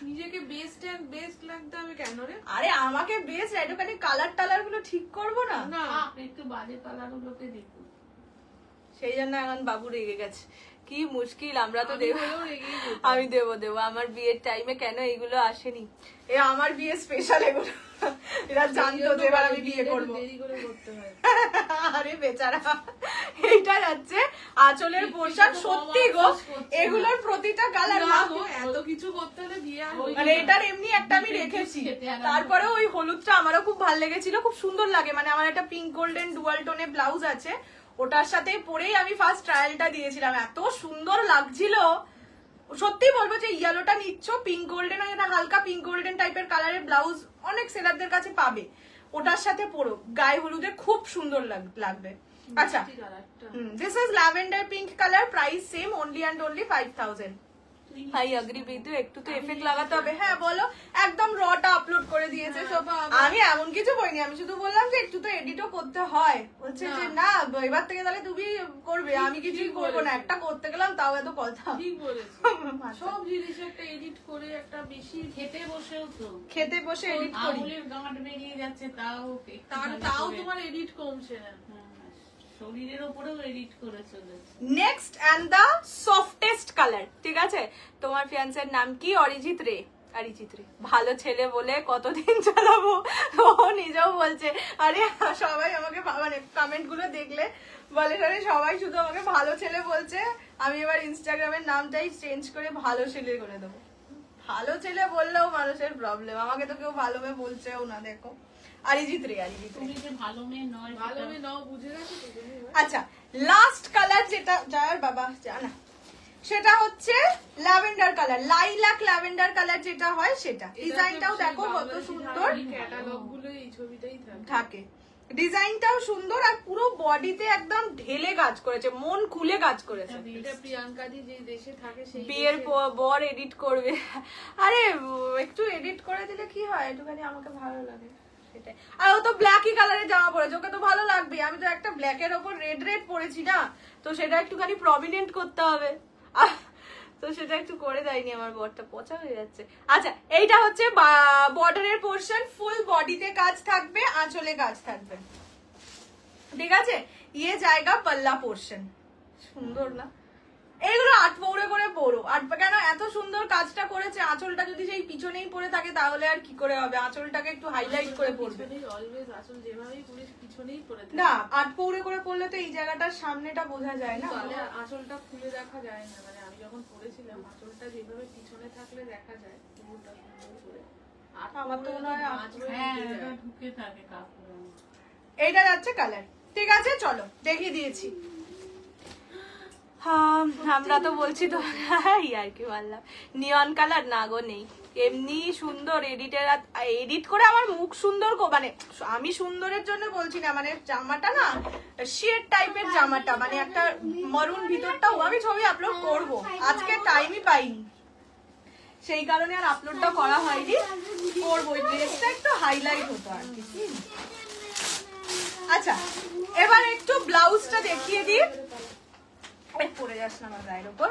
নিজেকে বেস্ট এন্ড বেস্ট লাগতে হবে কেন রে? আরে আমাকে বেশ একটুখানি কালার টালার গুলো ঠিক করবো না, না একটু বাজে কালার গুলোকে দেখুন। সেই জন্য এখন বাবু রেগে গেছে। কি মুশকিল, আমরা তো আমি দেবো, হলেও রেগেই যেতাম। আমি দেবো, আমার বিয়ের টাইমে কেন এইগুলো আসেনি, এ আমার বিয়ে স্পেশাল, এগুলো এরা জানতো যে এবার আমি বিয়ে করবো। দেরি করে করতে হয়। আরে বেচারা, এইটা যাচ্ছে আঁচলের পোশাক, সত্যি গো, এগুলোর প্রতিটা কালার না গো, এত কিছু করতে হলে বিয়ে আর হয় না। মানে এটার এমনি একটা আমি রেখেছি, তারপরে ওই হলুদটা আমারও খুব ভালো লেগেছিল, খুব সুন্দর লাগে, মানে আমার একটা পিঙ্ক গোল্ডেন ডুয়াল টোনে ব্লাউজ আছে, ওটার সাথে পরেই আমি ফার্স্ট ট্রায়ালটা দিয়েছিলাম, এত সুন্দর লাগছিল। সত্যি বলবো যে ইয়েলোটা নিচ্ছ, পিঙ্ক গোল্ডেন, এটা হালকা পিঙ্ক গোল্ডেন টাইপের কালারের ব্লাউজ অনেক সেলারদের কাছে পাবে, ওটার সাথে পরো, গায়ে হলুদে খুব সুন্দর লাগবে। আচ্ছা, this is lavender pink colour, price same, only and only 5000। ভাই অ্যাগ্রি বিদ্যু, একটু তো এফেক্ট লাগাতে হবে। হ্যাঁ বলো, একদম রটা আপলোড করে দিয়েছে সব, আমি এমন কিছু বলিনি, আমি শুধু বললাম যে একটু তো এডিটও করতে হয়, বলছে যে না এবার থেকে তাহলে তুমি করবে, আমি কিছুই করবো না, একটা করতে গেলাম তাও এত কথা। ঠিক বলেছে, সব জিনিস একটা এডিট করে একটা বেশি খেতে বসেও তো খেতে বসে এডিট করি, আঙুলের গাঁট বেরিয়ে যাচ্ছে, তাও তাও তোমার এডিট কমছে না। শরীরের ওপরেও এডিট করে চলেছে। Next and the softest colour, ঠিক আছে, তোমার ফিয়ান্সের নাম কি? অরিজিৎ রে। অরিজিৎ রে ভালো ছেলে বলে কতদিন চালাবো, ও নিজেও বলছে, আরে সবাই আমাকে মানে কমেন্ট গুলো দেখলে বলে আরে সবাই শুধু আমাকে ভালো ছেলে বলছে, আমি এবার ইনস্টাগ্রামের নামটাই চেঞ্জ করে ভালো ছেলে করে দেবো। ভালো ছেলে বললেও মানুষের প্রবলেম, আমাকে তো কেউ ভালো মেয়ে বলছেও না, দেখো অরিজিৎ রে, অরিজিৎ রে। তুমি যে ভালো মেয়ে নয়, ভালো মেয়ে নাও, বুঝে গেছো তো তুমি এবার? আচ্ছা, লাস্ট কালার যেটা যার বাবা জানা, সেটা হচ্ছে lavender colour, lilac lavender colour যেটা হয় সেটা। ডিজাইনটাও দেখো কত সুন্দর, ক্যাটালগ গুলো এই ছবিটাই থাকে, ডিজাইনটাও সুন্দর, আর পুরো বডিতে একদম ঢেলে কাজ করেছে, মন খুলে কাজ করেছে। এটা প্রিয়াঙ্কা দি যে দেশে থাকে সেই বিয়ের বর এডিট করবে, আরে একটু এডিট করে দিলে কি হয়, একটুখানি আমাকে ভালো লাগে। সেটাই। আর ও তো ব্ল্যাকই কালারের জামা পরেছে, ওকে তো ভালো লাগবে। আমি তো একটা ব্ল্যাকের ওপর রেড রেড পরেছি না, তো সেটা একটুখানি প্রমিনেন্ট করতে হবে, তো সেটা একটু করে দেয়নি আমার বরটা, পচা হয়ে যাচ্ছে। আচ্ছা, এইটা হচ্ছে বর্ডারের পোর্শন, ফুল বডিতে কাজ থাকবে, আঁচলে কাজ থাকবে, ঠিক আছে। ইয়ে জায়গা পাল্লা পোর্শন, সুন্দর না? এইগুলো 8 পৌড়ে করে পরো। আর কেন এত সুন্দর কাজটা করেছে, আঁচলটা যদি সেই পিছনেই পড়ে থাকে তাহলে আর কি করে হবে, আঁচলটাকে একটু হাইলাইট করে পরবে। অলওয়েজ আঁচল যেভাবেই পরিস পিছনেই পরে থাকে। না, 8 পৌড়ে করে পরলে তো এই জায়গাটার সামনেটা বোঝা যায় না, তাহলে আঁচলটা খুলে দেখা যায় না। মানে আমি যখন পরেছিলাম আঁচলটা যেভাবে পিছনে থাকলে দেখা যায় পুরোটা সুন্দর করে। আমার তো মনে হয় হ্যাঁ এটা ঢুকে থাকে কাপড়ে। এইটা যাচ্ছে কালার, ঠিক আছে। চলো দেখিয়ে দিয়েছি। হ্যাঁ, আমরা তো বলছি তো আর কি বললাম, নিয়ন কালার না গো, নেই। এমনি সুন্দর এডিট করে আমার মুখ সুন্দর, মানে আমি সুন্দরের জন্য বলছি না, মানে জামাটা না শেড টাইপের জামাটা, মানে একটা মরুন ভিতরটাও। আমি ছবি আপলোড করব, আজকে টাইমই পাইনি, সেই কারণে আর আপলোডটা করা হয়নি। করবো, ওই ড্রেসটা একটু হাইলাইট হতো আর কি। আচ্ছা, এবার একটু ব্লাউজটা দেখিয়ে দিই। পরে যাস না আমার গায়ের উপর।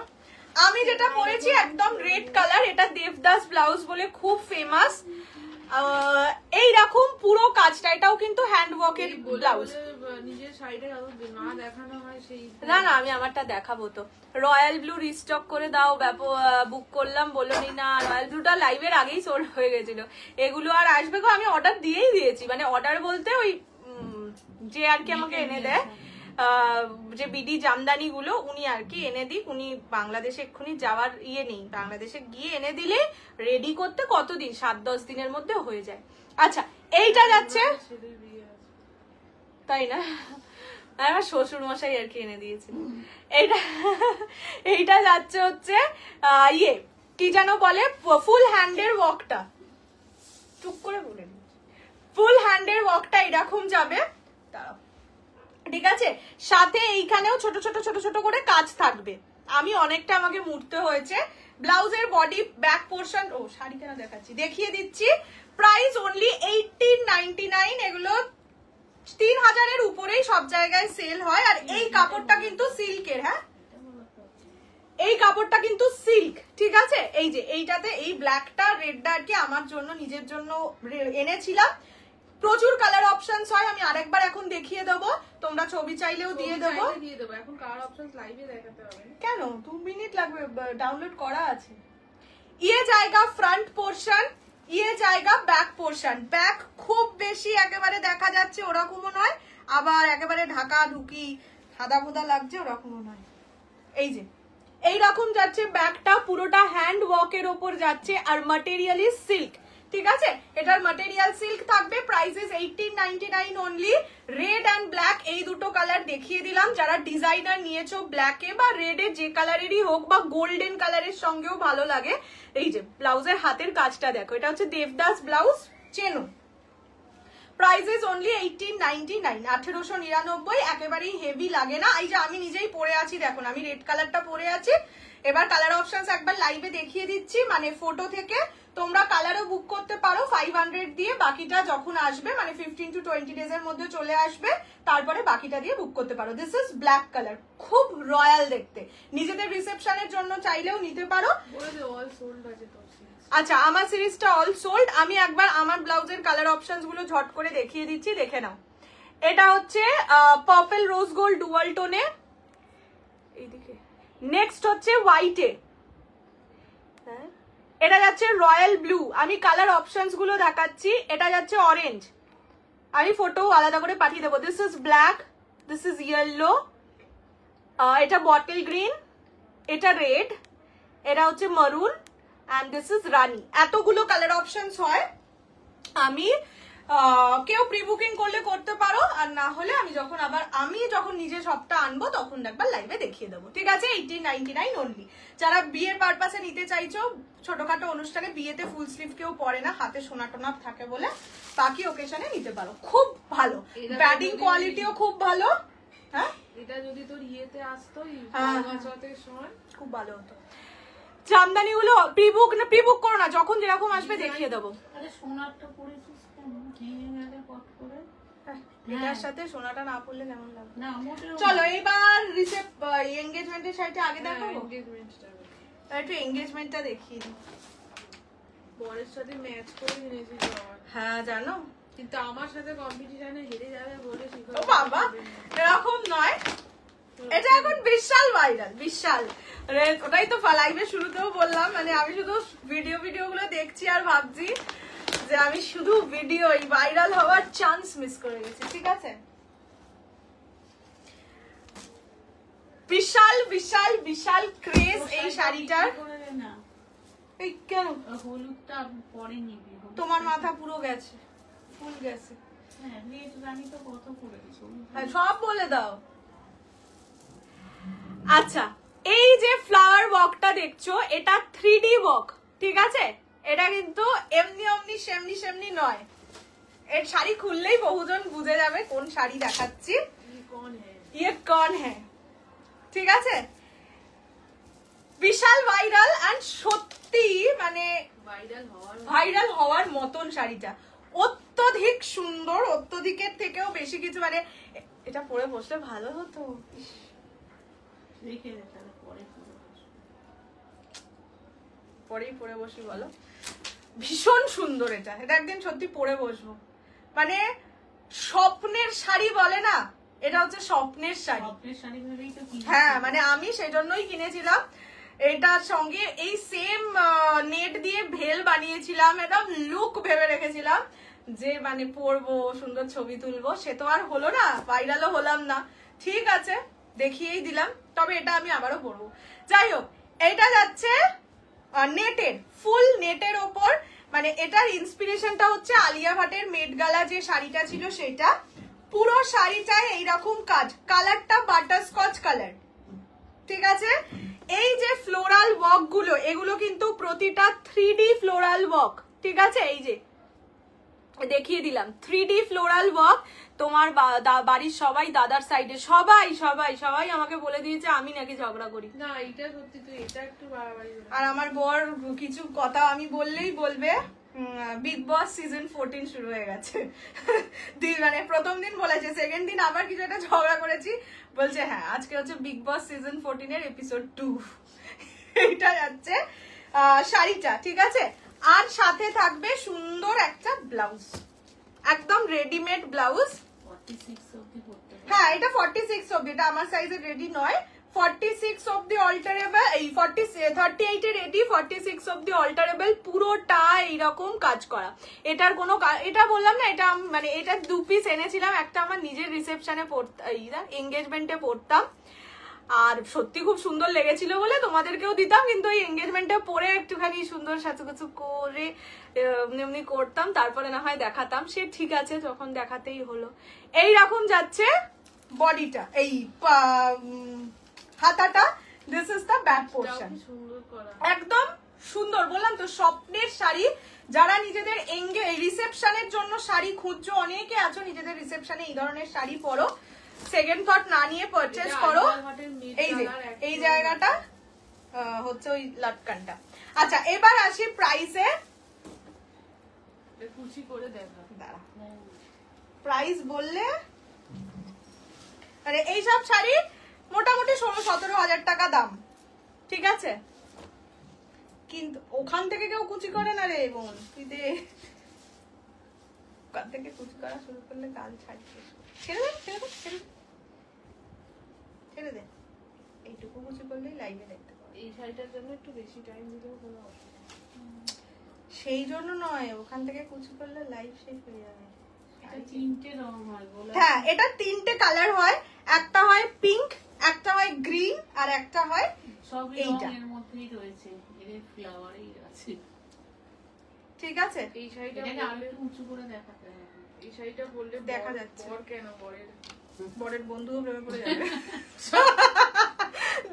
আমি যেটা পরেছি একদম রেড কালার, এটা দেবদাস ব্লাউজ বলে খুব ফেমাস। এইরকম পুরো কাজটা, এটাও কিন্তু হ্যান্ড ওয়ার্কের ব্লাউজ। নিজের সাইডে না দেখানো হয় সেই না না, আমি আমারটা দেখাবো তো। রয়্যাল ব্লু রিস্টক করে দাও, বুক করলাম, বললো নি না। রয়্যাল ব্লুটা লাইভের আগেই সোল্ড হয়ে গেছিল, এগুলো আর আসবে গো। আমি অর্ডার দিয়েই দিয়েছি, মানে অর্ডার বলতে ওই যে আর কি আমাকে এনে দেয়, যে বিডি জামদানি গুলো, উনি আর কি এনে দিক। উনি বাংলাদেশে এক্ষুনি যাওয়ার ইয়ে নেই, বাংলাদেশে গিয়ে এনে দিলে রেডি করতে কতদিন, 7-10 দিনের মধ্যে হয়ে যায়। আচ্ছা, এইটা যাচ্ছে, তাই না? আমার শ্বশুর মশাই আর কি এনে দিয়েছিল। এইটা যাচ্ছে হচ্ছে ইয়ে কি যেন বলে, ফুল হ্যান্ডের ওয়ার্কটা, চুপ করে বলে, ফুল হ্যান্ডের ওয়ার্কটা এরকম যাবে, দাঁড়াও, ঠিক আছে। সাথে এইখানেও ছোট ছোট ছোট ছোট করে কাজ থাকবে। আমি অনেকটা আমাকে মুড়তে হয়েছে। ব্লাউজের বডি ব্যাক পোর্শন, ও শাড়ি কেন দেখাচ্ছি, দেখিয়ে দিচ্ছি। Price only 1899। এগুলো 3000-এর উপরেই সব জায়গায় সেল হয়। আর এই কাপড়টা কিন্তু সিল্কের, হ্যাঁ এই কাপড়টা কিন্তু সিল্ক, ঠিক আছে। এই যে এইটাতে এই ব্ল্যাকটা রেডটা আর কি আমার জন্য, নিজের জন্য এনেছিলাম। প্রচুর কালার অপশনস হয়, আমি আরেকবার এখন দেখিয়ে দেবো, তোমরা ছবি চাইলেও দিয়ে দেবো। এখন কালার অপশনস লাইভে দেখাতে হবে কেন, 2 মিনিট লাগবে, ডাউনলোড করা আছে। ইয়ে জায়গা ফ্রন্ট পোর্শন, ইয়ে জায়গা ব্যাক পোর্শন। ব্যাক খুব বেশি একেবারে দেখা যাচ্ছে ওরকমও নয়, আবার একেবারে ঢাকা ঢুকি সাদা ভোদা লাগছে ওরকমও নয়। এই যে এইরকম যাচ্ছে ব্যাকটা, পুরোটা হ্যান্ড ওয়ার্কের ওপর যাচ্ছে, আর ম্যাটেরিয়াল ইজ সিল্ক, ঠিক আছে। এটার ম্যাটেরিয়াল সিল্ক থাকবে। Prices 1899 only. Red and black এই দুটো কালার দেখিয়ে দিলাম। যারা ডিজাইনার নিয়েছো ব্ল্যাকে বা রেডে, যে কালারেরই হোক, বা গোল্ডেন কালারের সঙ্গেও ভালো লাগে। এই যে ব্লাউজের হাতের কাজটা দেখো, এটা হচ্ছে দেবদাস ব্লাউজ, চেনো। Prices only 1899, 1899। একেবারেই হেভি লাগে না। এই যে আমি নিজেই পরে আছি, দেখুন আমি রেড কালারটা পরে আছি। এবার কালার অপশনস একবার লাইভে দেখিয়ে দিচ্ছি, মানে ফটো থেকে। তোমরা কালারও বুক করতে পারো 500 দিয়ে, বাকিটা যখন আসবে মানে 15 to 20 ডেজ এর মধ্যে চলে আসবে, তারপরে বাকিটা দিয়ে বুক করতে পারো। দিস ইজ ব্ল্যাক কালার, খুব রয়্যাল দেখতে। নিজেদের রিসেপশনের জন্য চাইলেও নিতে পারো। আচ্ছা, আমার সিরিজটা অল সোল্ড। আমি একবার আমার ব্লাউজের কালার অপশনস গুলো ঝট করে দেখিয়ে দিচ্ছি, দেখে নাও। এটা হচ্ছে পার্পল রোজ গোল্ড ডুয়াল টোনে, এইদিকে। নেক্সট হচ্ছে হোয়াইটে, হ্যাঁ এটা যাচ্ছে রয়্যাল ব্লু। আমি কালার অপশনস গুলো দেখাচ্ছি। এটা যাচ্ছে অরেঞ্জ, আমি ফটো আলাদা করে পাঠিয়ে দেবো। This is black, this is yellow, এটা বটল গ্রিন, এটা রেড, এটা হচ্ছে মারুন, and this is রানী। এতগুলো কালার অপশনস হয়। আমি কেউ প্রি বুকিং করলে করতে পারো, আর না হলে আমি যখন নিজে সবটা আনবো তখন একবার লাইভে দেখিয়ে দেবো, ঠিক আছে। 1899 অনলি। যারা বিয়ের পারপাসে নিতে চাইছো, ছোটখাটো অনুষ্ঠানে, বিয়েতে ফুল স্লিভ কেউ পরে না, হাতে সোনা টোনা থাকে বলে, বাকি ওকেশনে নিতে পারো। খুব ভালো, ব্যাডিং কোয়ালিটিও খুব ভালো। হ্যাঁ, এটা যদি তোর ইয়েতে আসতো সময় খুব ভালো হতো। জামদানি গুলো প্রি বুক করো না, যখন যেরকম আসবে দেখিয়ে দেবো। আরে সোনারটা পরেছিস ভেঙে গেলে পট করে। এটার সাথে সোনাটা না পড়লে কেমন লাগবে? না মোটেও চলো এবার এঙ্গেজমেন্টের শাড়িটা আগে দেখাবো। এনগেজমেন্টটা একটু এঙ্গেজমেন্টটা দেখিয়ে দিই। বরের সাথে ম্যাচ করে কিনেছি আমার, হ্যাঁ জানো, কিন্তু আমার সাথে কম্পিটিশনে হেরে যাবে বলে ও বাবা এরকম নয়, এটা এখন বিশাল ভাইরাল, বিশাল। ওটাই তো লাইভের শুরুতেও বললাম, মানে আমি শুধু ভিডিও গুলো দেখছি আর ভাবছি যে আমি শুধু ভিডিও ভাইরাল হওয়ার চান্স মিস করে গেছি। ঠিক আছে, বিশাল বিশাল বিশাল ক্রেজ এই শাড়িটার। করে দে না, এই কেন হলুদটা পরে নিবি। তোমার মাথা পুরো গেছে, ফুল গেছে। হ্যাঁ রেড রানী তো কত করে দিছো। হ্যাঁ, সব বলে দাও। আচ্ছা, এই যে ফ্লাওয়ার ওয়ার্কটা দেখছো, এটা 3D ওয়ার্ক, ঠিক আছে? এটা কিন্তু এমনি এমনি সেমনি সেমনি নয়। এর শাড়ি খুললেই বহুজন বুঝে যাবে কোন শাড়ি দেখাচ্ছি। ইয়ে কন হ্যাঁ, ঠিক আছে? বিশাল ভাইরাল এন্ড সত্যি মানে ভাইরাল হওয়ার মতন শাড়িটা। অত্যধিক সুন্দর, অত্যধিকের থেকেও বেশি কিছু, মানে এটা পরে বসলে ভালো হতো। রেখে দে তাহলে পরে পুরো। পরেই পরে বসি বলো। ভীষণ সুন্দর এটা, এটা একদিন সত্যি পরে বসবো। মানে স্বপ্নের শাড়ি বলে না, এটা হচ্ছে স্বপ্নের শাড়ি। স্বপ্নের শাড়ি ভেবেই তো কিনেছি। হ্যাঁ মানে আমি সেই জন্যই কিনেছিলাম। এটার সঙ্গে এই সেম নেট দিয়ে ভেল বানিয়েছিলাম, একদম লুক ভেবে রেখেছিলাম যে মানে পরবো, সুন্দর ছবি তুলবো। সে তো আর হলো না, ভাইরালও হলাম না। ঠিক আছে, দেখিয়েই দিলাম, তবে এটা আমি আবারও পরবো। যাই হোক, এটা যাচ্ছে নেটের, ফুল নেটের ওপর। মানে এটার ইন্সপিরেশনটা হচ্ছে আলিয়া ভাটের মেট গালা যে শাড়িটা ছিল সেটা। পুরো শাড়িটায় এইরকম কাজ, কালারটা বাটারস্কচ কালার, ঠিক আছে? এই যে ফ্লোরাল ওয়ার্ক গুলো, এগুলো কিন্তু প্রতিটা 3D ফ্লোরাল ওয়ার্ক, ঠিক আছে? এই যে দেখিয়ে দিলাম 3D ফ্লোরাল ওয়ার্ক। তোমার বাড়ির সবাই, দাদার সাইডে সবাই সবাই সবাই আমাকে বলে দিয়েছে আমি নাকি ঝগড়া করি। না এটা সত্যি, তো এটা একটু বাড়াবাড়ি। আর আমার বর কিছু কথা আমি বললেই বলবে বিগ বস সিজন 14 শুরু হয়ে গেছে। মানে প্রথম দিন বলেছে, সেকেন্ড দিন আবার কিছু একটা ঝগড়া করেছি, বলছে হ্যাঁ আজকে হচ্ছে বিগ বস সিজন 14 এর এপিসোড 2। এটা যাচ্ছে শাড়িটা, ঠিক আছে? আর সাথে থাকবে সুন্দর একটা ব্লাউজ, একদম রেডিমেড ব্লাউজ। 46 অবধি করতে হবে। হ্যাঁ এটা 46 অবধি, এটা আমার সাইজের রেডি নয়। 46 অবধি অল্টারেবল, এই 38 এর রেডি, 46 অবধি অল্টারেবল। পুরোটা এইরকম কাজ করা। এটার কোনো, এটা বললাম না, এটা মানে এটা 2 পিস এনেছিলাম। একটা আমার নিজের রিসেপশনে পড়তাম, এঙ্গেজমেন্টে পড়তাম, আর সত্যি খুব সুন্দর লেগেছিল বলে তোমাদেরকেও দিতাম। কিন্তু এই এঙ্গেজমেন্টে পরে একটুখানি সুন্দর সাজুগুজু করে এমনি করতাম, তারপরে না হয় দেখাতাম। সে ঠিক আছে, যখন দেখাতেই হলো। এইরকম যাচ্ছে বডিটা, এই হাতাটা। This is the back portion, একদম সুন্দর। বললাম তো স্বপ্নের শাড়ি। যারা নিজেদের রিসেপশনের জন্য শাড়ি খুঁজছো, অনেকে আছো নিজেদের রিসেপশনে এই ধরনের শাড়ি পরো, সেকেন্ড থট না নিয়ে পারচেজ করো। এই যে এই জায়গাটা হচ্ছে ওই লটকানটা। আচ্ছা এবার আসি প্রাইসে। কুচি করে দেখা, দাঁড়া, প্রাইস বললে মানে এইসব শাড়ি মোটামুটি 16-17 হাজার টাকা দাম, ঠিক আছে? কিন্তু ওখান থেকে কেউ কুচি করে না রে বোন, তুই দে। ওখান থেকে কুচি করা শুরু করলে গাল ছাড়ছে। ছেড়ে দে, ছেড়ে দে, ছেড়ে দে, ছেড়ে দে। এইটুকু কুচি করলেই লাইভে দেখতে পাবো। এই শাড়িটার জন্য একটু বেশি টাইম দিলেও কোনো অসুবিধা নেই। সেই জন্য নয়, ওখান থেকে কুচি করলে লাইভ শেষ হয়ে যাবে। এটা 3টে রং হয় বলে। হ্যাঁ এটা 3টে কালার হয়, একটা হয় পিঙ্ক, একটা হয় গ্রিন, আর একটা হয় সবই এইটা। রঙের মধ্যেই রয়েছে, এর ফ্লাওয়ারই আছে, ঠিক আছে? এই শাড়িটা এটাকে আরো একটু উঁচু করে দেখাতে হবে। এই শাড়িটা বললে দেখা যাচ্ছে। বর কেন, বরের বরের বন্ধুও প্রেমে পড়ে যাবে।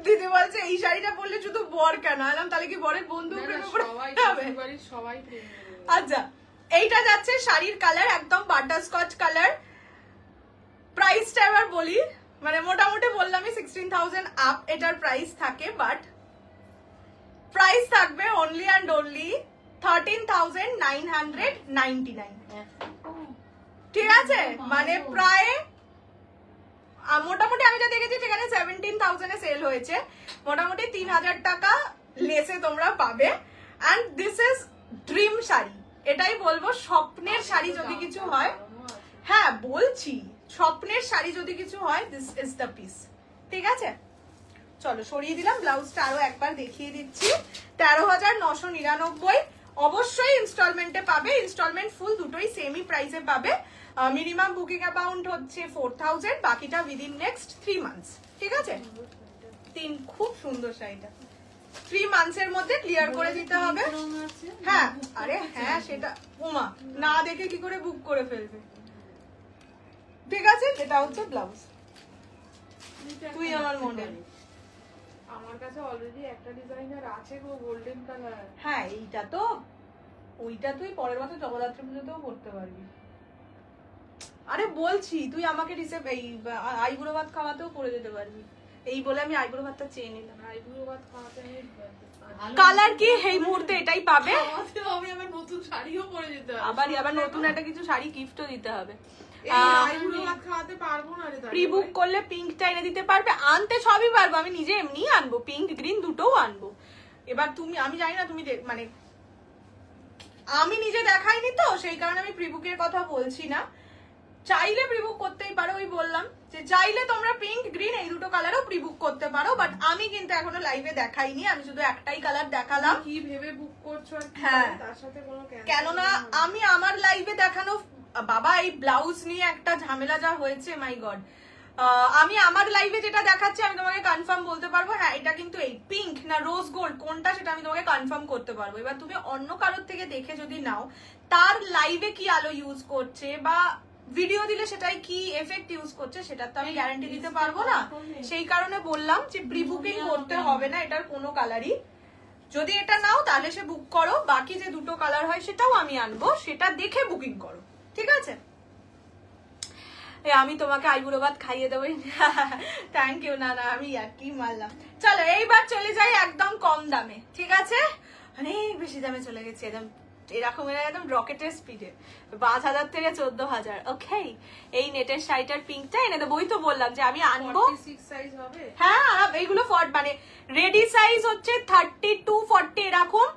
দিদি বলছে এই শাড়িটা পরলে শুধু বর কেন, আলাম তাহলে কি বরের বন্ধু প্রেমে পড়ে সবাই যাবে? বাড়ির সবাই প্রেমে পড়ে যাবে। আচ্ছা এইটা যাচ্ছে শাড়ির কালার, একদম বাটারস্কচ কালার। প্রাইসটা এবার বলি, মানে মোটামুটি বললামই 16,000 আপ এটার প্রাইস থাকে, বাট প্রাইস থাকবে অনলি অ্যান্ড অনলি 13,999। ঠিক আছে, মানে প্রায় মোটামুটি আমি যা দেখেছি সেখানে 17,000 এ সেল হয়েছে, মোটামুটি 3,000 টাকা লেসে তোমরা পাবে। And this is dream sari, এটাই বলবো। স্বপ্নের শাড়ি যদি কিছু হয়, হ্যাঁ বলছি, স্বপ্নের শাড়ি যদি কিছু হয়, দিস ইজ দ্য পিস। ঠিক আছে, চলো সরিয়ে দিলাম, ব্লাউজটা আরো একবার দেখিয়ে দিচ্ছি। 13,999, অবশ্যই ইনস্টলমেন্টে পাবে, ইনস্টলমেন্ট ফুল দুটোই সেমই প্রাইসে পাবে। মিনিমাম বুকিং অ্যামাউন্ট হচ্ছে 4,000, বাকিটা উইদিন নেক্সট 3 মান্থস। ঠিক আছে, খুব সুন্দর শাড়িটা 3 মান্থসের মধ্যে ক্লিয়ার করে দিতে হবে। হ্যাঁ, আরে হ্যাঁ, সেটা ওমা না দেখে কি করে বুক করে ফেলবে। ঠিক আছে, এটা হচ্ছে ব্লাউজ। তুই আমার মডেল। আমার কাছে অলরেডি একটা ডিজাইনার আছে গো, গোল্ডেন কালার। হ্যাঁ, এইটা তো ওইটা তুই পরের বছর জগদ্ধাত্রী পুজোতেও করতে পারবি। আরে বলছি, তুই আমাকে এই আইবুড়ো ভাত খাওয়াতেও করে যেতে পারবি। এই বলে আমি আইবুড়ো ভাতটা চেয়ে নিলাম। আইবুড়ো ভাত খাওয়াতে আমি কালার কি এই মুহূর্তে এটাই পাবে। আমি আবার নতুন শাড়িও পরে যেতে হবে, আবার নতুন একটা কিছু শাড়ি গিফটও দিতে হবে। আইবুড়ো ভাত খাওয়াতে পারবো না রে। প্রি বুক করলে পিঙ্কটা এনে দিতে পারবে, আনতে সবই পারবো, আমি নিজে এমনি আনবো, পিঙ্ক গ্রিন দুটোও আনবো। এবার তুমি, আমি জানি না তুমি মানে আমি নিজে দেখাইনি তো, সেই কারণে আমি প্রি বুকের কথা বলছি না। চাইলে প্রিবুক করতেই পারো, ওই বললাম যে চাইলে তোমরা পিঙ্ক গ্রিন এই দুটো কালারও প্রিবুক করতে পারো, বাট আমি কিন্তু এখনো লাইভে দেখাইনি, আমি শুধু একটাই কালার দেখালাম। কি ভেবে বুক করছো? হ্যাঁ, তার সাথে কোনো কেননা আমি আমার লাইভে দেখানো, বাবা এই ব্লাউজ নিয়ে একটা ঝামেলা যা হয়েছে, মাই গড, আমি আমার লাইভে যেটা দেখাচ্ছি আমি তোমাকে কনফার্ম বলতে পারবো, হ্যাঁ এটা কিন্তু এই পিঙ্ক না রোজ গোল্ড কোনটা সেটা আমি তোমাকে কনফার্ম করতে পারবো। এবার তুমি অন্য কারোর থেকে দেখে যদি নাও, তার লাইভে কি আলো ইউজ করছে বা ভিডিও দিলে সেটাই কি এফেক্ট ইউজ করছে, সেটা তো আমি গ্যারান্টি দিতে পারবো না। সেই কারণে বললাম যে প্রি বুকিং করতে হবে না এটার কোনো কালারই। যদি এটা নাও তাহলে সে বুক করো, বাকি যে দুটো কালার হয় সেটাও আমি আনবো, সেটা দেখে বুকিং করো। ঠিক আছে, আমি তোমাকে আইবুড়ো ভাত খাইয়ে দেবো। Thank you. না না, আমি আর কি মারলাম। চলো এইবার চলে যাই একদম কম দামে। ঠিক আছে, অনেক বেশি দামে চলে গেছে, এরকম একদম রকেটের স্পিডে 5,000 থেকে 14,000। ওকে, এই নেটের শাড়িটার পিঙ্কটা এনে দেবো। ওই তো বললাম যে আমি আনবো। 46 সাইজ হবে। হ্যাঁ, এইগুলো মানে রেডি সাইজ হচ্ছে 32, 40 এরকম।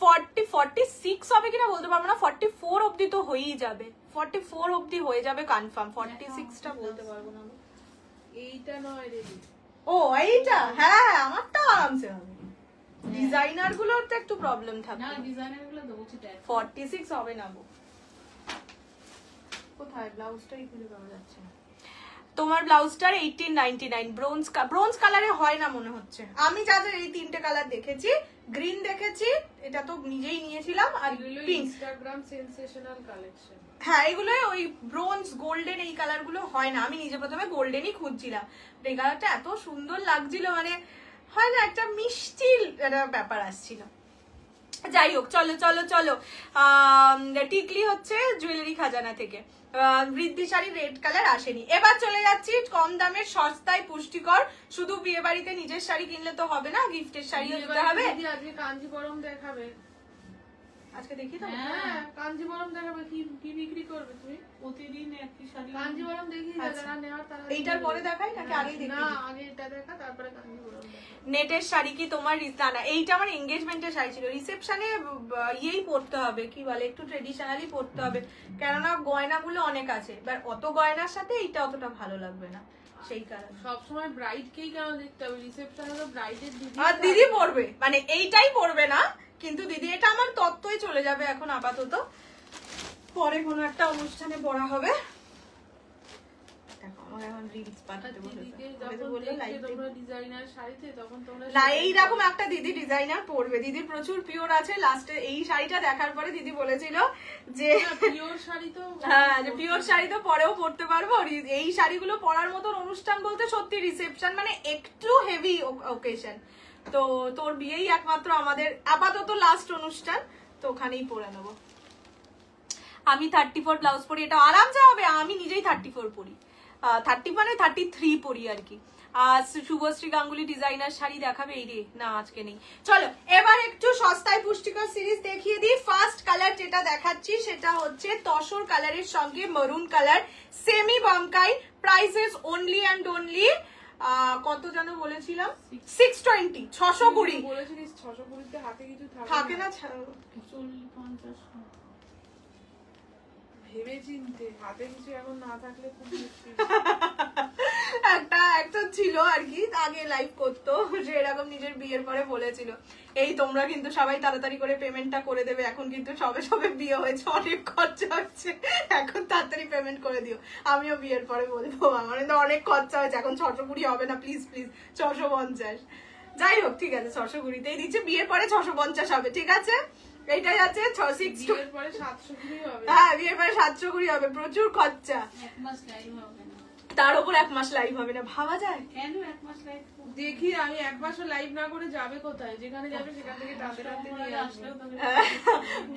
40, 46 হবে কিনা বলতে পারবো না, 44 অব্দি তো হয়েই যাবে, 44 অব্দি হয়ে যাবে কনফার্ম, 46টা বলতে পারবো না। এইটা নয় রেডি। ও এইটা, হ্যাঁ আমারটা আরামসে হবে। ডিজাইনার গুলোর তো একটু প্রবলেম থাকে, না ডিজাইনার গুলো দেবো চিটায়। 46 হবে না গো। কোথায় ব্লাউজটাই খুঁজে পাওয়া যাচ্ছে না। তোমার ব্লাউজটার 1899, ব্রোঞ্জ কালারে হয় না মনে হচ্ছে। আমি যা যা এই তিনটে কালার দেখেছি, গ্রিন দেখেছি, এটা তো নিজেই নিয়েছিলাম, আর পিঙ্ক। Instagram sensational collection. হ্যাঁ, এগুলো ওই ব্রোঞ্জ গোল্ডেন এই কালার গুলো হয় না। আমি নিজে প্রথমে গোল্ডেনই খুঁজছিলাম, এই কালারটা এত সুন্দর লাগছিল, মানে হয় না একটা মিষ্টি ব্যাপার আসছিল। যাই হোক, চলো চলো চলো, টিকলি হচ্ছে জুয়েলারি খাজানা থেকে, বৃদ্ধি শাড়ি রেড কালার আসেনি। এবার চলে যাচ্ছি কম দামের সস্তায় পুষ্টিকর। শুধু বিয়ে বাড়িতে নিজের শাড়ি কিনলে তো হবে না, গিফটের শাড়িও দিতে হবে। আজকে কাঞ্জিবরম দেখাবে, আজকে দেখি তো। হ্যাঁ কাঞ্জিবরম দেখাবে। কি বিক্রি করবে তুমি? প্রতিদিন একই শাড়ি কাঞ্জিবরম দেখি, যারা নেওয়ার তারা। এইটার পরে দেখাই নাকি আগেই দেখি? না, আগে এটা দেখা, তারপরে কাঞ্জিবরম দেখা। নেটের শাড়ি কি তোমার না, এইটা আমার এঙ্গেজমেন্টের শাড়ি ছিল, রিসেপশনে ইয়েই পরতে হবে, কি বলে একটু ট্রেডিশনালি পরতে হবে, কেননা গয়নাগুলো অনেক আছে, এবার অত গয়নার সাথে এইটা অতটা ভালো লাগবে না, সেই কারণে। সবসময় ব্রাইডকেই কেন দেখতে হবে? রিসেপশনে তো ব্রাইডের দিদি আর দিদি পরবে, মানে এইটাই পরবে না, কিন্তু দিদি এটা আমার তত্ত্বই চলে যাবে এখন আপাতত, পরে কোনো একটা অনুষ্ঠানে পড়া হবে। না, এইরকম একটা দিদি ডিজাইনার পরবে, দিদির প্রচুর পিওর আছে। লাস্টে এই শাড়িটা দেখার পরে দিদি বলেছিল যে পিওর শাড়ি তো, হ্যাঁ যে পিওর শাড়ি তো পরেও পরতে পারবো। এই শাড়িগুলো পরার মতন অনুষ্ঠান বলতে সত্যি রিসেপশন, মানে একটু হেভি ওকেশন। তো তোর বিয়েই একমাত্র আমাদের আপাতত লাস্ট অনুষ্ঠান, তো ওখানেই পরে নেবো। আমি 34 ব্লাউজ পরি, এটা আরামসে হবে, আমি নিজেই 34 পরি। 30 মানে 33 পরি আর কি। আর শুভশ্রী গাঙ্গুলি ডিজাইনার শাড়ি দেখাবে এই রে, না আজকে নেই। চলো এবার একটু সস্তায় পুষ্টিকর সিরিজ দেখিয়ে দিই। ফার্স্ট কালার যেটা দেখাচ্ছি সেটা হচ্ছে তসর কালারের সঙ্গে maroon colour, semi Bomkai, prices only and only কত যেন বলেছিলাম 620, 620 বলেছিলিস 620 তে হাতে কিছু থাকে না। 40-50 ভেবে চিনতে, হাতে কিছু এখন না থাকলে খুব মুশকিল। একটা ছিল আর কি আগে লাইভ করতো, যে এরকম নিজের বিয়ের পরে বলেছিল এই তোমরা কিন্তু সবাই তাড়াতাড়ি করে পেমেন্টটা করে দেবে, এখন কিন্তু সবে সবে বিয়ে হয়েছে, অনেক খরচা হচ্ছে, এখন তাড়াতাড়ি পেমেন্ট করে দিও। আমিও বিয়ের পরে বলবো আমার তো অনেক খরচা হয়েছে, এখন 620 হবে না প্লিজ প্লিজ, 650। যাই হোক ঠিক আছে 620তেই দিচ্ছে, বিয়ের পরে 650 হবে, ঠিক আছে। এইটাই আছে 660, বিয়ের পরে 720 হবে। হ্যাঁ বিয়ের পরে 720 হবে, প্রচুর খরচা। 1 মাস লাইভ হবে না, তার উপর 1 মাস লাইভ হবে না, ভাবা যায়? কেন 1 মাস লাইভ? দেখি আমি 1 মাসও লাইভ না করে যাবে কোথায়, যেখানে যাবে সেখান থেকে টানতে টানতে নিয়ে আসবে।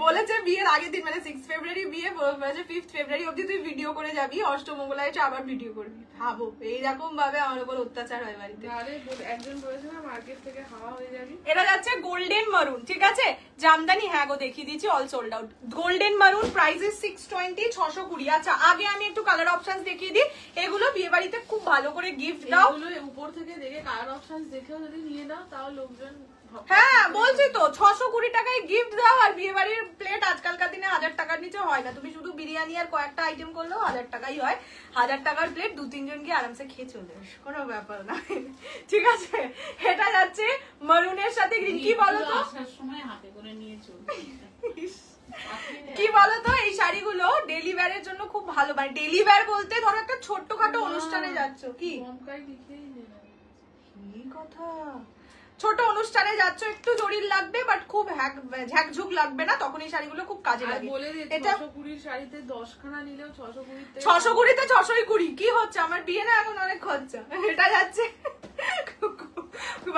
বলেছে বিয়ের আগের দিন মানে 6 ফেব্রুয়ারি বিয়ে, বলেছে 5 ফেব্রুয়ারি অবধি তুই ভিডিও করে যাবি, অষ্টমঙ্গলায় এসে আবার ভিডিও করবি। ভাবো এইরকম ভাবে আমার উপর অত্যাচার হয় বাড়িতে। আরে একজন বলেছে না মার্কেট থেকে হাওয়া হয়ে যাবি। এটা যাচ্ছে গোল্ডেন মারুন, ঠিক আছে। জামদানি হ্যাঁ গো দেখিয়ে দিচ্ছি, অল সোল্ড আউট। গোল্ডেন মারুন প্রাইসেস 620, 620। আচ্ছা আগে আমি একটু কালার অপশনস দেখিয়ে দিই, এগুলো বিয়ে বাড়িতে খুব ভালো করে গিফট দাও। এগুলো উপর থেকে দেখে কালার অপশনস দেখেও যদি নিয়ে নাও তাও লোকজন, হ্যাঁ বলছি তো 620 টাকায় গিফট দাও। আর বিয়ে বাড়ির প্লেট আজকালকার দিনে 1000 টাকার নিচে হয় না, তুমি শুধু বিরিয়ানি আর কয়েকটা আইটেম করলেও 1000 টাকাই হয়। 1000 টাকার প্লেট 2-3 জন গিয়ে আরামসে খেয়ে চলে আসে, কোনো ব্যাপার না, ঠিক আছে। এটা যাচ্ছে মারুনের সাথে গ্রিন। কি বলতো আসার সময় হাতে করে নিয়ে চলবে, কি বলতো এই শাড়িগুলো ডেলি ওয়্যারের জন্য খুব ভালো, মানে ডেলি ওয়্যার বলতে ধরো একটা ছোট্টখাটো অনুষ্ঠানে যাচ্ছ, কি কমকাই লিখেই নেবে। কি কথা, ছোট অনুষ্ঠানে যাচ্ছ একটু জরির লাগবে বাট খুব ঝাঁকঝুক লাগবে না, তখন এই শাড়িগুলো খুব কাজে লাগে। বলে দে এটা 620 শাড়িতে 10 খানা নিলেও 620 তে 620তে 620 কি হচ্ছে, আমার বিয়ে না এখন অনেক খরচা। এটা যাচ্ছে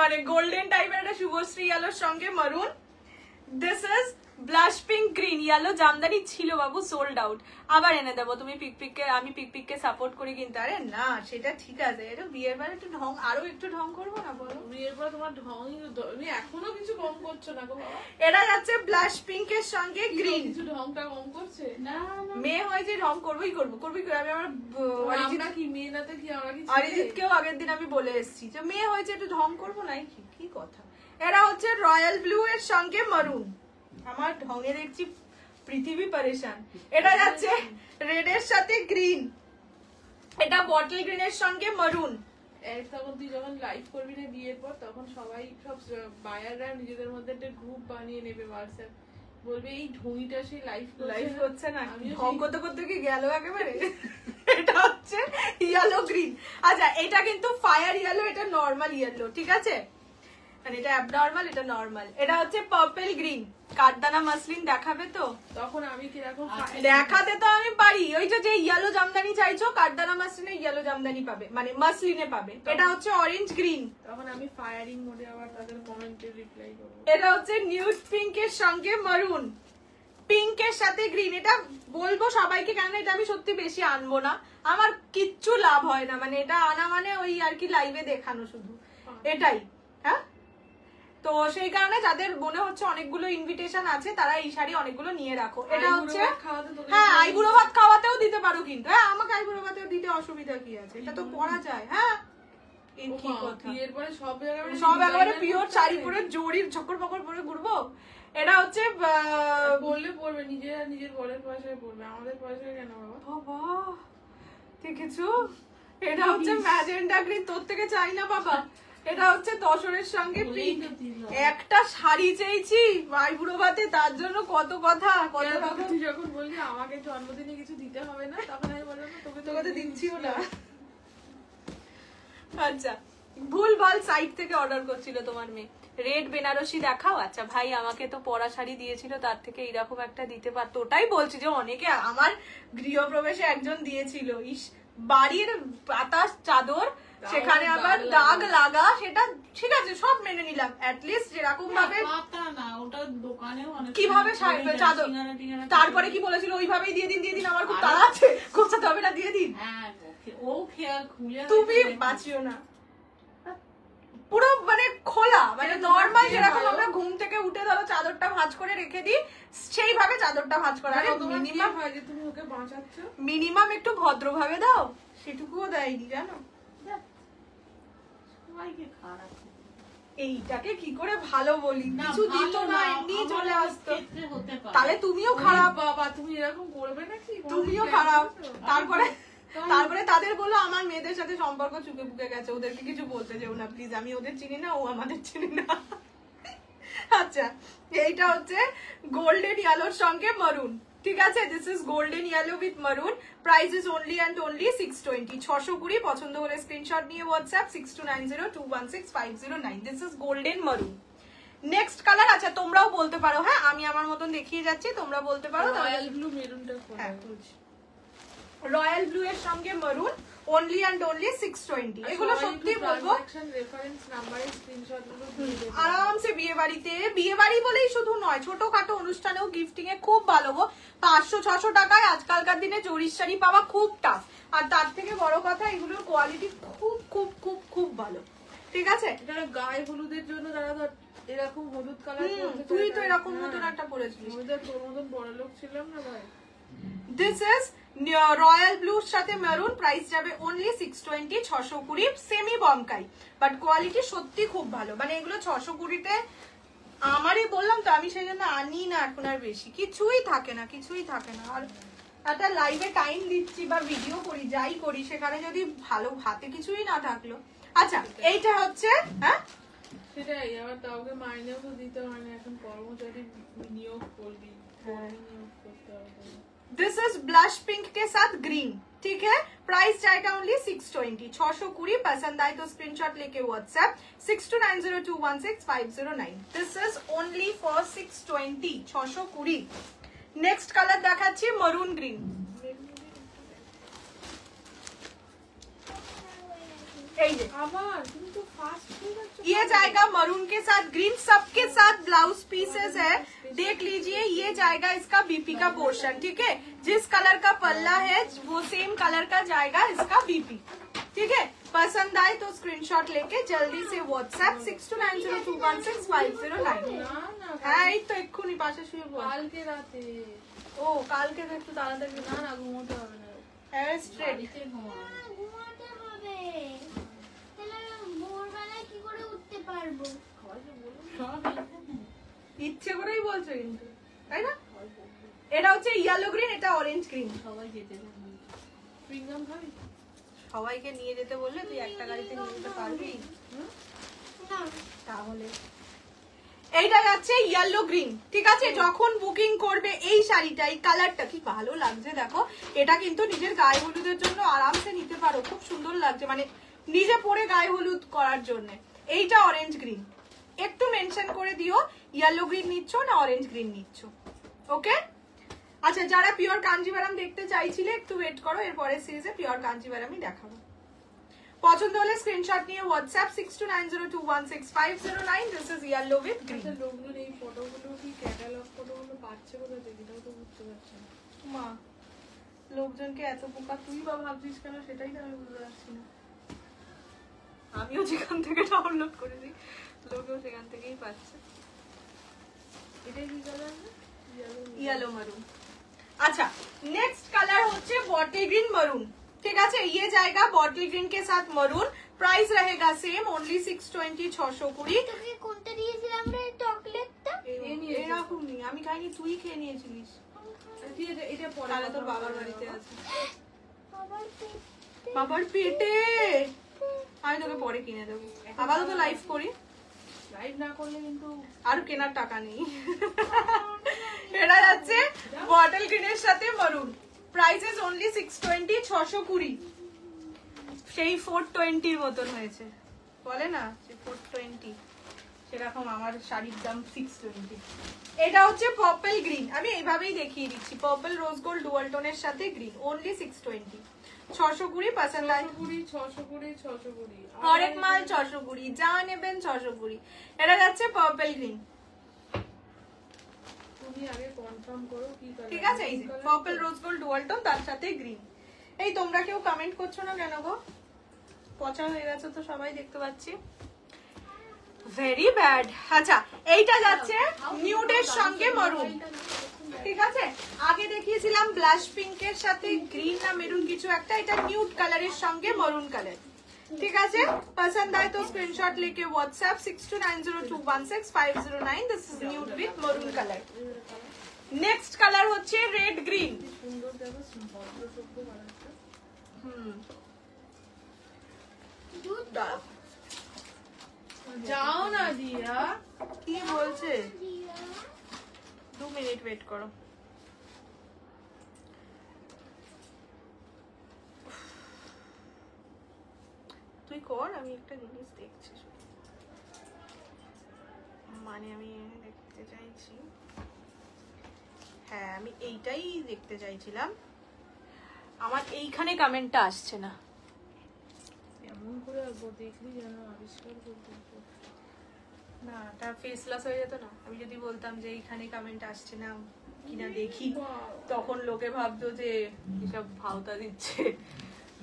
মানে গোল্ডেন টাইপের একটা শুভশ্রী আলোর সঙ্গে মারুন। This is blush pink green yellow, Jamdani ছিল বাবু, সোল্ড আউট। আবার এনে দেবো, তুমি পিকপিককে, আমি পিকপিককে সাপোর্ট করি কিন্তু। আরে না সেটা ঠিক আছে, এটা বিয়ের বার একটু ঢং, আরো একটু ঢং করবো না বলো। বিয়ের পর তোমার ঢংই, তুমি এখনো কিছু কম করছো না গো বাবা। এটা যাচ্ছে ব্লাশ পিঙ্কের সঙ্গে গ্রিন। কিছু ঢংটা কম করছে না মেয়ে হয়েছে ঢং করবোই করবো আমি। আমার আমরা কি মেয়ে নাতে কি আমরা কি অরিজিৎকেও আগের দিন আমি বলে এসেছি যে মেয়ে হয়েছে একটু ঢং করবো না, কি কথা। এরা হচ্ছে রয়্যাল ব্লু এর সঙ্গে মারুন, আমার ঢঙে দেখছি পৃথিবী পরেশান। এটা যাচ্ছে রেড এর সাথে গ্রিন, এটা বটল গ্রিন এর সঙ্গে মারুন। তখন তুই যখন লাইভ করবি না বিয়ের পর, তখন সবাই সব বায়াররা নিজেদের মধ্যে একটা গ্রুপ বানিয়ে নেবে হোয়াটসঅ্যাপ, বলবে এই ঢুঁইটা সেই লাইভ করছে না, ঢং করতে করতে কি গেল একেবারে। এটা হচ্ছে ইয়েলো গ্রিন। আচ্ছা এটা কিন্তু ফায়ার ইয়েলো, এটা নর্মাল ইয়েলো, ঠিক আছে, মানে এটা অ্যাবনর্মাল, এটা নর্মাল। এটা হচ্ছে পার্পল গ্রিন, কাঠদানা মাসলিন দেখাবে তো? তখন আমি কিরকম দেখাতে তো আমি পারি, ওইটা যে ইয়েলো জামদানি চাইছো কাঠদানা মাসলিনে ইয়েলো জামদানি পাবে, মানে মাসলিনে পাবে। এটা হচ্ছে অরেঞ্জ গ্রিন, তখন আমি ফায়ারিং মোডে আবার তাদের কমেন্টে রিপ্লাই করব। এটা হচ্ছে নিউড পিঙ্ক এর সঙ্গে মারুন, পিঙ্ক এর সাথে গ্রিন। এটা বলবো সবাইকে, কেন এটা আমি সত্যি বেশি আনবো না, আমার কিচ্ছু লাভ হয় না, মানে এটা আনা মানে ওই আর কি লাইভে দেখানো শুধু, এটাই। হ্যাঁ তো সেই কারণে যাদের মনে হচ্ছে অনেকগুলো ইনভিটেশন আছে তারা এই শাড়ি অনেকগুলো নিয়ে রাখো। এটা হচ্ছে হ্যাঁ আইবুড়ো ভাত খাওয়াতেও দিতে পারো কিন্তু, হ্যাঁ আমাকে আইবুড়ো ভাতেও দিতে অসুবিধা কি আছে, এটা তো পরা যায়। হ্যাঁ কি কথা, এরপরে সব একেবারে পিওর শাড়ি পরে জড়ির ঝকর পকর পরে ঘুরবো। এটা হচ্ছে বললে পড়বে, নিজের বরের পয়সায় পড়বে, আমাদের পয়সায় কেন বাবা। বাবা দেখেছো, এটা হচ্ছে ম্যাজেন্ডা গ্রিন, তোর থেকে চাই না বাবা। এটা হচ্ছে তসরের সঙ্গে পিঙ্ক। একটা শাড়ি চেয়েছি আইবুড়ো ভাতে, তার জন্য কত কথা। তুই যখন বললি আমাকে জন্মদিনে কিছু দিতে হবে না, তখন আমি বললাম তোকে তো দিচ্ছিও না। আচ্ছা ভুলভাল সাইট থেকে অর্ডার করছিল তোমার মেয়ে। রেড বেনারসি দেখাও। আচ্ছা ভাই আমাকে তো পরা শাড়ি দিয়েছিল, তার থেকে এইরকম একটা দিতে পারতো। ওটাই বলছি যে অনেকে, আমার গৃহপ্রবেশে একজন দিয়েছিল, ইস বাড়ির বাতাস চাদর, সেখানে আবার দাগ লাগা, সেটা ঠিক আছে, সব মেনে নিলাম। অ্যাটলিস্ট যেরকম ভাবে পাতা না, ওটা দোকানেও অনেক কিভাবে চাদর, তারপরে কি বলেছিল ওইভাবেই দিয়ে দিন, আমার খুব তাড়া আছে, গোছাতে হবে না, দিয়ে দিন। হ্যাঁ, ও খেয়াল খুলে তুমি বাঁচিও না, পুরো মানে খোলা, মানে নর্মাল যেরকম আমরা ঘুম থেকে উঠে ধরো চাদরটা ভাঁজ করে রেখে দিই, সেইভাবে চাদরটা ভাঁজ করা। আরে মিনিমাম হয় যে তুমি ওকে বাঁচাচ্ছ, মিনিমাম একটু ভদ্রভাবে দাও, সেটুকুও দেয়নি জানো। সবাইকে খারাপ, এইটাকে কি করে ভালো বলি, কিছু দিত না, এমনি চলে আসতো। হতে পারে, তাহলে তুমিও খারাপ বাবা, তুমি এরকম করবে নাকি? তুমিও খারাপ। তারপরে তাদের বলো আমার মেয়েদের সাথে সম্পর্ক চুকে বুকে গেছে, ওদেরকে কিছু বলতে যেও না প্লিজ, আমি ওদের চিনি না, ও আমাদের চিনি না। আচ্ছা, এইটা হচ্ছে গোল্ডেন ইয়েলোর সঙ্গে মারুন, ঠিক আছে? This is golden yellow with maroon, price is only and only 620, 620। পছন্দ হলে স্ক্রিনশট নিয়ে WhatsApp 6290216509। This is golden maroon. Next colour, আচ্ছা তোমরাও বলতে পারো, হ্যাঁ আমি আমার মতন দেখিয়ে যাচ্ছি, তোমরা বলতে পারো। রয়্যাল ব্লু মেরুনটা হ্যাঁ, রয়্যাল ব্লু এর সঙ্গে মারুন, অনলি অ্যান্ড অনলি 620। এগুলো সত্যি বলবো রেফারেন্স নাম্বারে স্ক্রিনশটগুলো দিয়ে দেব, আরামসে বিয়ে বাড়িতে, বিয়ে বাড়ি বলেই শুধু নয়, ছোটখাটো অনুষ্ঠানেও গিফটিং এ খুব ভালো গো। 500-600 টাকায় আজকালকার দিনে জরির শাড়ি পাওয়া খুব টাফ, আর তার থেকে বড় কথা এগুলোর কোয়ালিটি খুব খুব খুব খুব ভালো, ঠিক আছে? যারা গায়ে হলুদের জন্য, যারা ধর এরকম হলুদ কালার, তুই তো এরকম মতন একটা পরেছিলিস, তোর মতন বড় লোক ছিলাম না ভাই। দিস ইজ রয়্যাল ব্লুর সাথে মেরুন, প্রাইস যাবে only 620, 620, semi Bomkai, but quality সত্যি খুব ভালো। মানে এগুলো 620-তে আমারই বললাম তো, আমি সেই জন্য আনি না এখন আর বেশি, কিছুই থাকে না, কিছুই থাকে না। আর একটা লাইভে টাইম দিচ্ছি বা ভিডিও করি, যাই করি, সেখানে যদি ভালো হাতে কিছুই না থাকলো। আচ্ছা, এইটা হচ্ছে, হ্যাঁ সেটাই, আবার কাউকে মাইনেও তো দিতে হয় না, এখন কর্মচারী নিয়োগ করবি, নিয়োগ করতে হবে। दिस इज ब्लश पिंक के साथ ग्रीन, ठीक है? प्राइस जाएगा ओनली 620, 620। पसंद आए तो स्क्रीनशॉट लेके WhatsApp 6290216509। This is only for 620, 620। Next colour দেখাচ্ছি मरून ग्रीन, ये जाएगा मरून के साथ ग्रीन, सबके साथ ब्लाउज पीसेस है, देख लीजिए। ये जाएगा इसका बीपी का पोर्शन, ठीक है? जिस कलर का पल्ला है वो सेम कलर का जाएगा इसका बीपी, ठीक है? पसंद आए तो स्क्रीनशॉट लेके जल्दी से व्हाट्सएप 6290216509। হ্যাঁ এই তো এক্ষুনি পাশে শুয়ে বল, কালকে রাতে। ও কালকে তো একটু তাড়াতাড়ি, না না ঘুমোতে হবে না, হ্যাঁ স্ট্রেট ঘুমাতে হবে, তাহলে ভোরবেলায় কি করে উঠতে পারবো? ইচ্ছে করেই বলছো কিন্তু, তাই না? এটা হচ্ছে ইয়েলো গ্রিন, এটা অরেঞ্জ গ্রিন। সবাই যেতে পারবে। প্রিঙ্গাম খাবি? সবাইকে নিয়ে যেতে বললে তুই একটা গাড়িতে নিয়ে যেতে পারবি? না, তাহলে এইটা যাচ্ছে ইয়েলো গ্রিন, ঠিক আছে? যখন বুকিং করবে এই শাড়িটা, এই কালারটা কি ভালো লাগছে দেখো, এটা কিন্তু নিজের গায়ে হলুদের জন্য আরামসে নিতে পারো, খুব সুন্দর লাগছে, মানে নিজে পরে গায়ে হলুদ করার জন্য। এইটা অরেঞ্জ গ্রিন, একটু মেনশন করে দিও ইয়েলো গ্রিন নিচ্ছ না অরেঞ্জ গ্রিন নিচ্ছ, ওকে? আচ্ছা, যারা পিওর কাঞ্জিভারাম দেখতে চাইছিলে একটু ওয়েট করো, এরপরে সিরিজে পিওর কাঞ্জিভারামই দেখাবো। পছন্দ হলে স্ক্রিনশট নিয়ে WhatsApp 6290216509। This is yellow with green. আচ্ছা, লোকজন এই ফটোগুলো কি ক্যাটালগ ফটোগুলো পাচ্ছে কোথা থেকে, এটাও তো বুঝতে পারছি না। মা, লোকজনকে এত বোকা তুই বা ভাবছিস কেন, সেটাই তো আমি বুঝতে পারছি না। আমিও যেখান থেকে ডাউনলোড করেছি, লোকেও সেখান থেকেই পাচ্ছে। এটা কি কালার? Yellow maroon. अच्छा, नेक्स्ट कलर होचे बॉटल ग्रीन मरून, ठीक है? ये जाएगा बॉटल ग्रीन के साथ मरून, प्राइस रहेगा सेम ओनली 620, 620। তোকে কোনটা দিয়েছিলাম রে, চকলেটটা? এরকম নি, আমি খাইনি, তুই খেয়ে নিয়েছিলিস। এটা পরে তাহলে তোর বাবার বাড়িতে আছে। বাবার পেটে। বাবার পেটে? আমি তোকে পরে কিনে দেবো, আপাতত লাইভ করি, লাইভ না করলে কিন্তু আর কেনার টাকা নেই। এটা যাচ্ছে বটল গ্রিনের সাথে মারুন, প্রাইস ইজ অনলি 620, 620। সেই 420 এর মতন হয়েছে, বলে না যে 420, সেরকম আমার শাড়ির দাম 620। এটা হচ্ছে পার্পল গ্রিন, আমি এইভাবেই দেখিয়ে দিচ্ছি, পার্পল রোজ গোল্ড ডুয়াল টোনের সাথে গ্রিন, অনলি 620। 620 পছন্দ আয় 620 হরেক মাল 620 যা নেবেন 620 এটা যাচ্ছে পার্পল গ্রিন তুমি আগে কনফার্ম করো কি কালার ঠিক আছে এই যে purple rose gold dual tone তার সাথে গ্রিন এই তোমরা কেউ কমেন্ট করছো না কেন গো পচা হয়ে গেছে তো সবাই দেখতে পাচ্ছি ভেরি ব্যাড আচ্ছা এইটা যাচ্ছে নিউডের সঙ্গে মরুন ঠিক আছে আগে দেখিয়েছিলাম ব্লাশ পিঙ্কের সাথে গ্রিন না মেরুন কিছু একটা এটা নিউড কালারের সঙ্গে মরুন কালার ঠিক আছে পছন্দ আয় তো স্ক্রিনশট लेके WhatsApp 6290216509 this is nude with maroon colour next colour হচ্ছে রেড গ্রিন সুন্দর দেখো ভদ্র সভ্য কালারটা যাও না দিয়া কি বলছে দিয়া 2 মিনিট ওয়েট করো তুই কর আমি একটা জিনিস দেখছি মানে আমি দেখতে চাইছি হ্যাঁ আমি এইটাই দেখতে চাইছিলাম আমার এইখানে কমেন্টটা আসছে না এমন করে দেখলি যেন আবিষ্কার করতে না তার ফেস লস হয়ে যেত না আমি যদি বলতাম যে এইখানে কমেন্ট আসছে না কিনা দেখি তখন লোকে ভাবতো যে এসব ভাওতা দিচ্ছে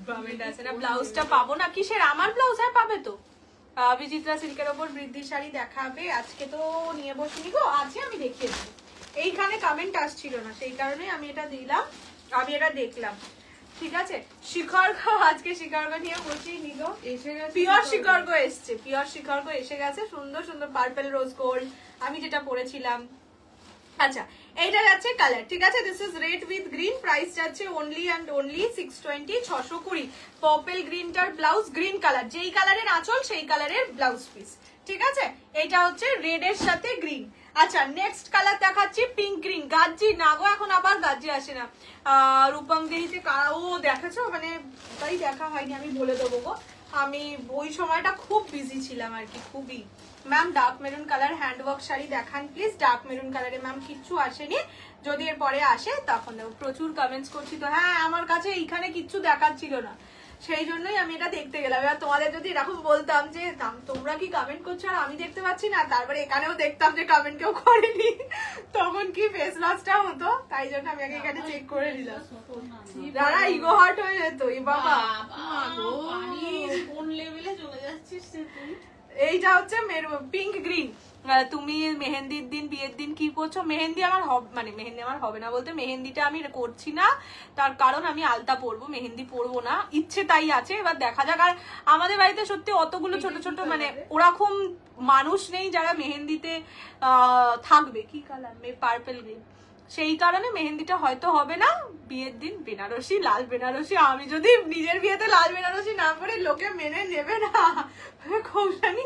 কমেন্ট আসে না ব্লাউজটা পাবো না কিসের আমার ব্লাউজ হ্যাঁ পাবে তো বিচিত্রা সিল্কের ওপর বৃদ্ধির শাড়ি দেখাবে আজকে তো নিয়ে বসিনি গো আছে আমি দেখিয়ে দেবো এইখানে কমেন্ট আসছিল না সেই কারণে আমি এটা দিলাম আমি এটা দেখলাম ঠিক আছে শিখরগ আজকে শিখরগ নিয়ে বসিয়ে নি গো এসে গেছে পিওর শিখরগ এসছে পিওর শিখরগ এসে গেছে সুন্দর সুন্দর পার্পল রোজ গোল্ড আমি যেটা পরেছিলাম আচ্ছা এইটা যাচ্ছে কালার ঠিক আছে this is red with green price যাচ্ছে অনলি এন্ড অনলি 620 620 পার্পল গ্রিনটার ব্লাউজ গ্রিন কালার যেই কালারের আঁচল সেই কালারের ব্লাউজ পিস ঠিক আছে এইটা হচ্ছে রেড এর সাথে গ্রিন আচ্ছা নেক্সট কালার দেখাচ্ছি পিঙ্ক গ্রিন গাজ্জি না গো এখন আবার গাজ্জি আসে না রূপঙ্গিতে ও দেখেছো মানে তাই দেখা হয়নি আমি বলে দেবো গো আমি ওই সময়টা খুব বিজি ছিলাম আর কি খুবই ma'am dark maroon colour handwork sari দেখান প্লিজ ডার্ক মেরুন কালারে ম্যাম কিচ্ছু আসেনি যদি এর পরে আসে তখন দেবো প্রচুর কমেন্টস করছি তো হ্যাঁ আমার কাছে এইখানে কিচ্ছু দেখাচ্ছিল না সেই জন্যই আমি এটা দেখতে গেলাম এবার তোমাদের যদি এরকম বলতাম যে তোমরা কি কমেন্ট করছো আর আমি দেখতে পাচ্ছি না তারপরে এখানেও দেখতাম যে কমেন্ট কেউ করেনি তখন কি ফেস লসটা হতো তাই জন্য আমি আগে এখানে চেক করে নিলাম দাঁড়া ইগো হার্ট হয়ে যেত এই বাবা কোন লেভেলে চলে যাচ্ছিস তুই এইটা হচ্ছে পিঙ্ক গ্রিন তুমি মেহেন্দির দিন বিয়ের দিন কি করছো মেহেন্দি আমার মানে মেহেন্দি আমার হবে না বলতে মেহেন্দিটা আমি করছি না তার কারণ আমি আলতা পরবো মেহেন্দি পরবো না ইচ্ছে তাই আছে এবার দেখা যাক আর আমাদের বাড়িতে সত্যি অতগুলো ছোট ছোট মানে ওরকম মানুষ নেই যারা মেহেন্দিতে থাকবে কি কালার পার্পল গ্রিন সেই কারণে মেহেন্দিটা হয়তো হবে না বিয়ের দিন বেনারসি লাল বেনারসি আমি যদি নিজের বিয়েতে লাল বেনারসি না পরে লোকে মেনে নেবে না কৌশানি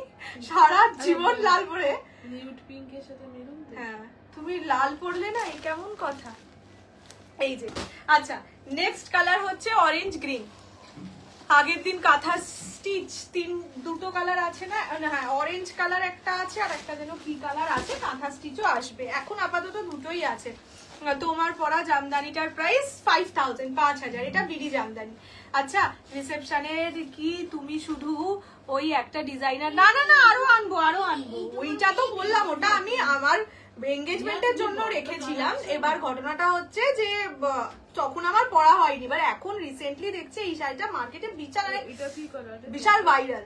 সারা জীবন লাল পরে নিউড পিঙ্কের সাথে মেরুন হ্যাঁ তুমি লাল পরলে না এই কেমন কথা এই যে আচ্ছা নেক্সট কালার হচ্ছে অরেঞ্জ গ্রিন আগের দিন কাঁথা স্টিচ দুটো কালার আছে না হ্যাঁ অরেঞ্জ কালার একটা আছে আর একটা যেন কি কালার আছে কাঁথা স্টিচও আসবে এখন আপাতত দুটোই আছে তোমার পরা জামদানিটার প্রাইস 5000 এটা বিডি জামদানি আচ্ছা রিসেপশনের কি তুমি শুধু ওই একটা ডিজাইনার না না না আরো আনবো ওইটা তো বললাম ওটা আমি আমার এঙ্গেজমেন্টের জন্য রেখেছিলাম এবার ঘটনাটা হচ্ছে যে তখন আমার পড়া হয়নি এবার এখন রিসেন্টলি দেখছি এই শাড়িটা মার্কেটে বিশাল ভাইরাল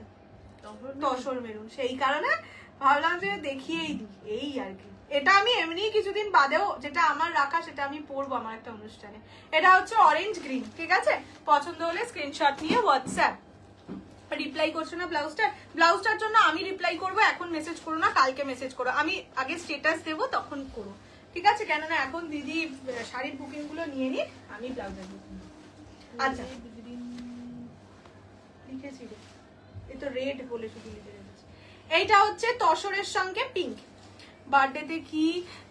তসর মেরুন সেই কারণে ভাবলাম যে দেখিয়েই দিই এই আর কি এটা আমি এমনি কিছুদিন বাদেও যেটা আমার রাখা সেটা আমি পরবো আমার একটা অনুষ্ঠানে এটা হচ্ছে অরেঞ্জ গ্রিন ঠিক আছে পছন্দ হলে স্ক্রিনশট নিয়ে হোয়াটসঅ্যাপ রিপ্লাই করছো না ব্লাউজটার জন্য আমি রিপ্লাই করবো এখন মেসেজ করো না কালকে মেসেজ করো আমি আগে স্টেটাস দেবো তখন করো ঠিক আছে কেননা এখন দিদি শাড়ির বুকিং গুলো নিয়ে নিক আমি ব্লাউজের বুকিং আচ্ছা লিখেছি রে এই তো রেড বলে শুধু লিখে রেখেছি এইটা হচ্ছে তসরের সঙ্গে পিঙ্ক বার্থডেতে কি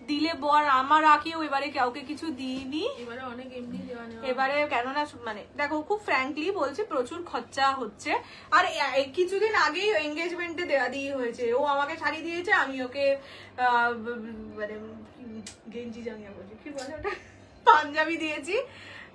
দিলে বর আমার আঁকেও এবারে কাউকে কিছু দিইনি এবারে অনেক এমনি দেওয়া নেওয়া এবারে কেননা মানে দেখো খুব ফ্র্যাঙ্কলি বলছি প্রচুর খরচা হচ্ছে আর কিছুদিন আগেই এঙ্গেজমেন্টে দেওয়া দিয়ে হয়েছে ও আমাকে শাড়ি দিয়েছে আমি ওকে মানে গেঞ্জি জাঙ্গিয়া বলছি কি বলে ওটা পাঞ্জাবি দিয়েছি